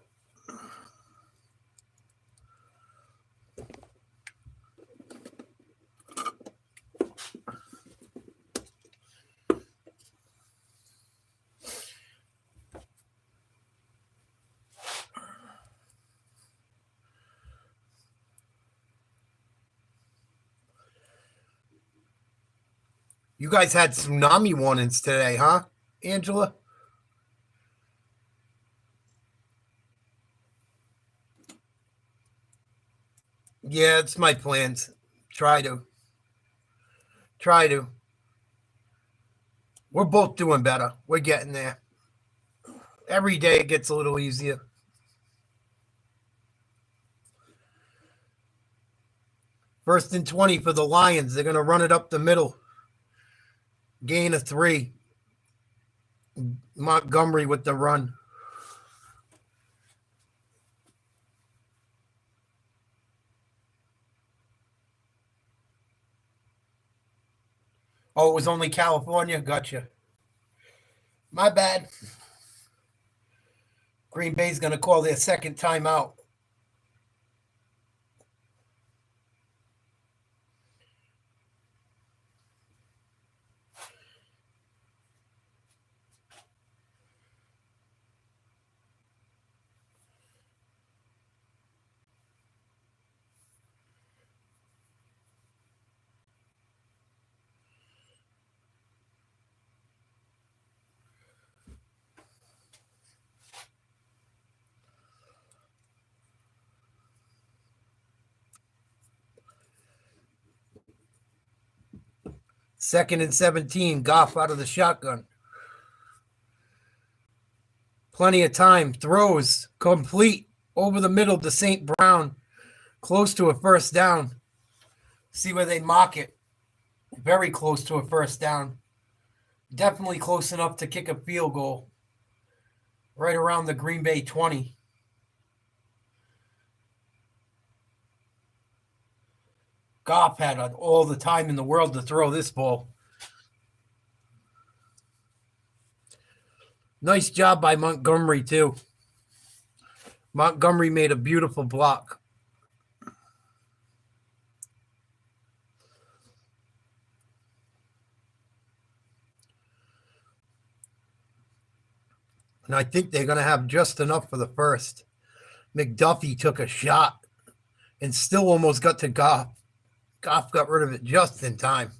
You guys had tsunami warnings today, huh, Angela? Yeah, it's my plans. Try to. We're both doing better. We're getting there. Every day it gets a little easier. First and 20 for the Lions. They're going to run it up the middle. Gain of 3. Montgomery with the run. Oh, it was only California? Gotcha. My bad. Green Bay's going to call their second timeout. Second and 17, Goff out of the shotgun. Plenty of time. Throws complete over the middle to St. Brown. Close to a first down. See where they mock it. Very close to a first down. Definitely close enough to kick a field goal. Right around the Green Bay 20. Goff had all the time in the world to throw this ball. Nice job by Montgomery, too. Montgomery made a beautiful block. And I think they're going to have just enough for the first. McDuffie took a shot and still almost got to Goff. Goff got rid of it just in time.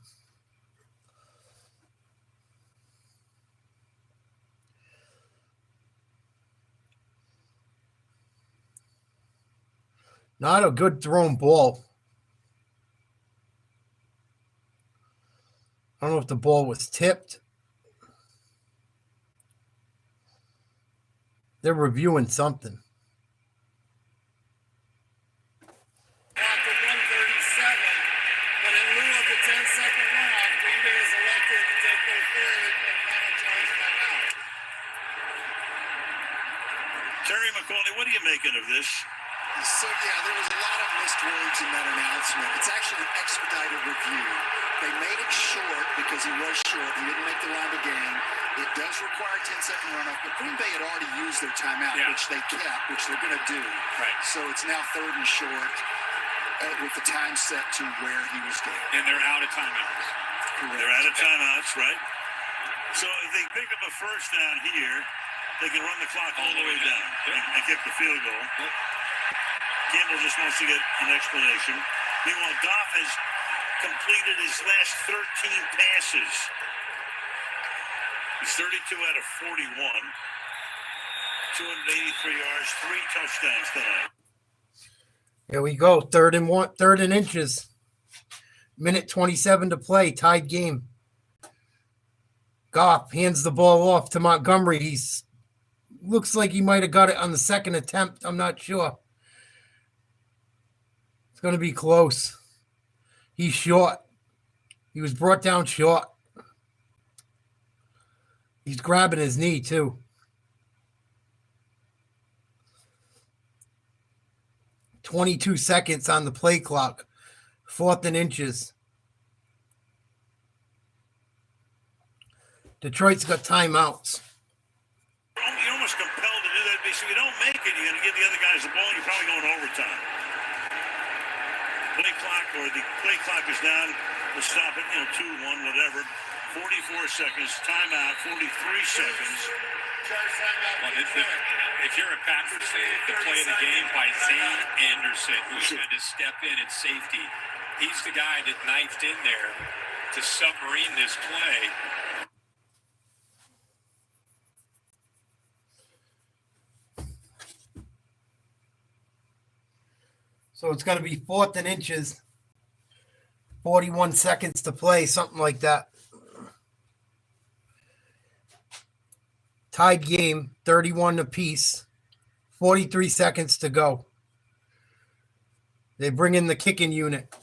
Not a good thrown ball. I don't know if the ball was tipped. They're reviewing something. After 137, but in lieu of the 10-second runoff, Green Bay is elected to take their third and final charge timeout. Terry McCauley, what are you making of this? So, yeah, there was a lot of missed words in that announcement. It's actually an expedited review. They made it short because he was short. He didn't make the line of game. It does require a 10-second runoff, but Green Bay had already used their timeout, which they kept, which they're going to do. Right. So it's now third and short with the time set to where he was going. And they're out of timeouts. Correct. They're out of timeouts, right? So if they pick up a first down here, they can run the clock all the way down and kick the field goal. Campbell just wants to get an explanation. Meanwhile, Goff has completed his last 13 passes. He's 32 out of 41. 283 yards, 3 touchdowns tonight. Here we go. Third and inches. Minute 27 to play. Tied game. Goff hands the ball off to Montgomery. He's looks like he might have got it on the second attempt. I'm not sure. It's going to be close. He's short. He was brought down short. He's grabbing his knee, too. "22 seconds on the play clock. 4th and inches. Detroit's got timeouts. You're almost compelled to do that. So you don't make it, you're going to give the other guys the ball, and you're probably going to overtime. The play clock is down. We'll stop it, 2-1, whatever. 44 seconds, timeout, 43 seconds. Well, if you're a Packers fan, the play of the game by Zane Anderson, who's had to step in at safety. He's the guy that knifed in there to submarine this play. So it's going to be 4th and inches. 41 seconds to play, something like that. Tied game, 31 apiece. 43 seconds to go. They bring in the kicking unit.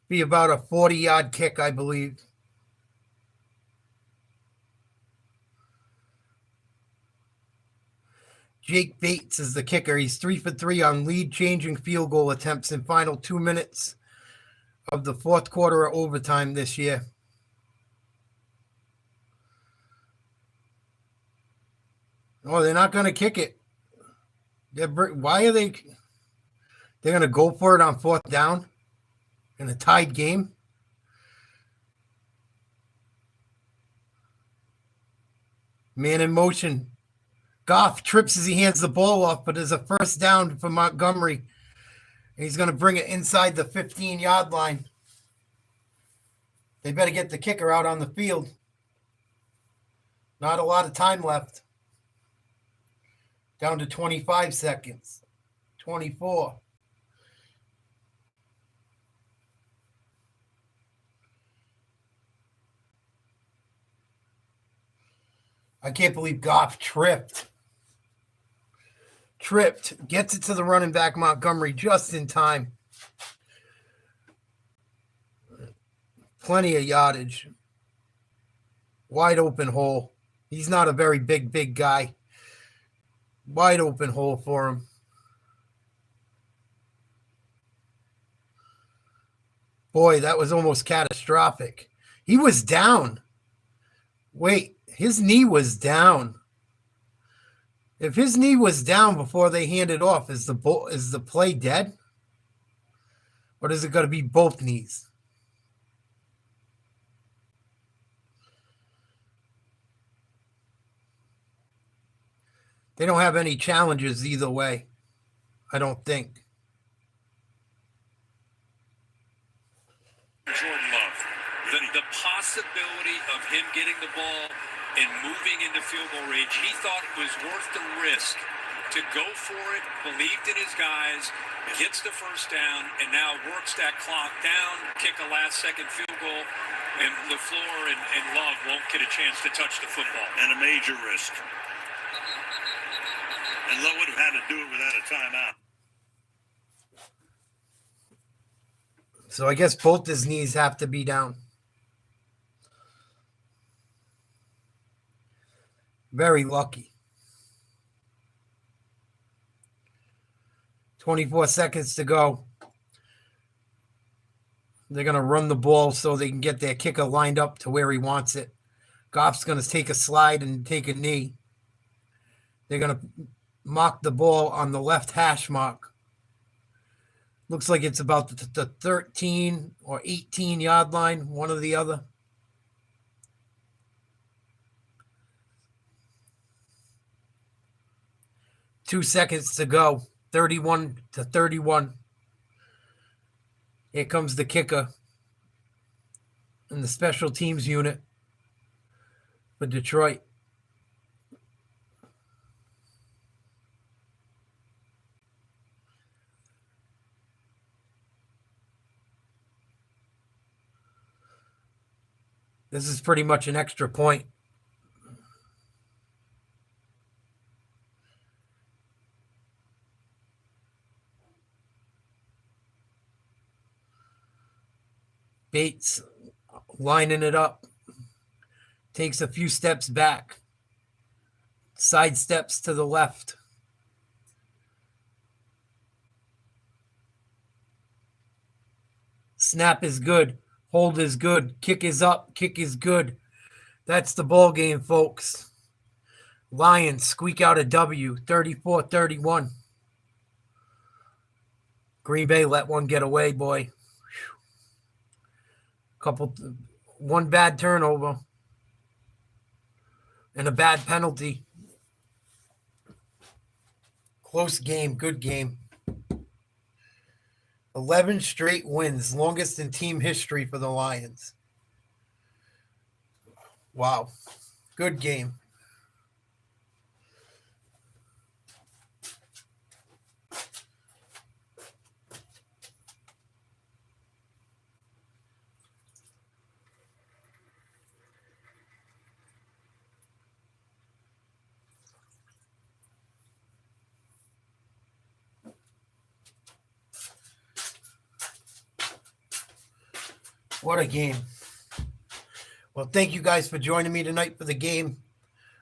Be about a 40-yard kick, I believe. Jake Bates is the kicker. He's 3 for 3 on lead-changing field goal attempts in final 2 minutes of the fourth quarter of overtime this year. Oh, they're not going to kick it. Why are they? They're going to go for it on 4th down in a tied game? Man in motion. Goff trips as he hands the ball off, but there's a first down for Montgomery. And he's going to bring it inside the 15-yard line. They better get the kicker out on the field. Not a lot of time left. Down to 25 seconds. 24. I can't believe Goff tripped. Gets it to the running back Montgomery just in time. Plenty of yardage. Wide open hole. He's not a very big guy. Wide open hole for him. Boy, that was almost catastrophic. He was down. Wait, his knee was down. If his knee was down before they hand it off, is the play dead? Or is it going to be both knees? They don't have any challenges either way, I don't think. Jordan Love, the possibility of him getting the ball and moving into field goal range, he thought it was worth the risk to go for it, believed in his guys, gets the first down, and now works that clock down, kick a last-second field goal, and LaFleur and Love won't get a chance to touch the football. And a major risk. And Love would have had to do it without a timeout. So I guess both his knees have to be down. Very lucky. 24 seconds to go. They're going to run the ball so they can get their kicker lined up to where he wants it. Goff's going to take a slide and take a knee. They're going to mock the ball on the left hash mark. Looks like it's about the 13 or 18-yard line, one or the other. Two seconds to go. 31-31. Here comes the kicker and the special teams unit for Detroit. This is pretty much an extra point. Bates lining it up. Takes a few steps back. Side steps to the left. Snap is good. Hold is good. Kick is up. Kick is good. That's the ball game, folks. Lions squeak out a W, 34-31. Green Bay let one get away, boy. One bad turnover and a bad penalty. Close game, good game. 11 straight wins, longest in team history for the Lions. Wow. Good game. What a game. Well, thank you guys for joining me tonight for the game.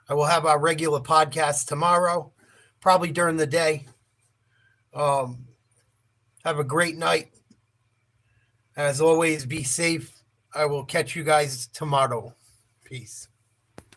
I will have our regular podcast tomorrow, probably during the day. Have a great night. As always, be safe. I will catch you guys tomorrow. Peace.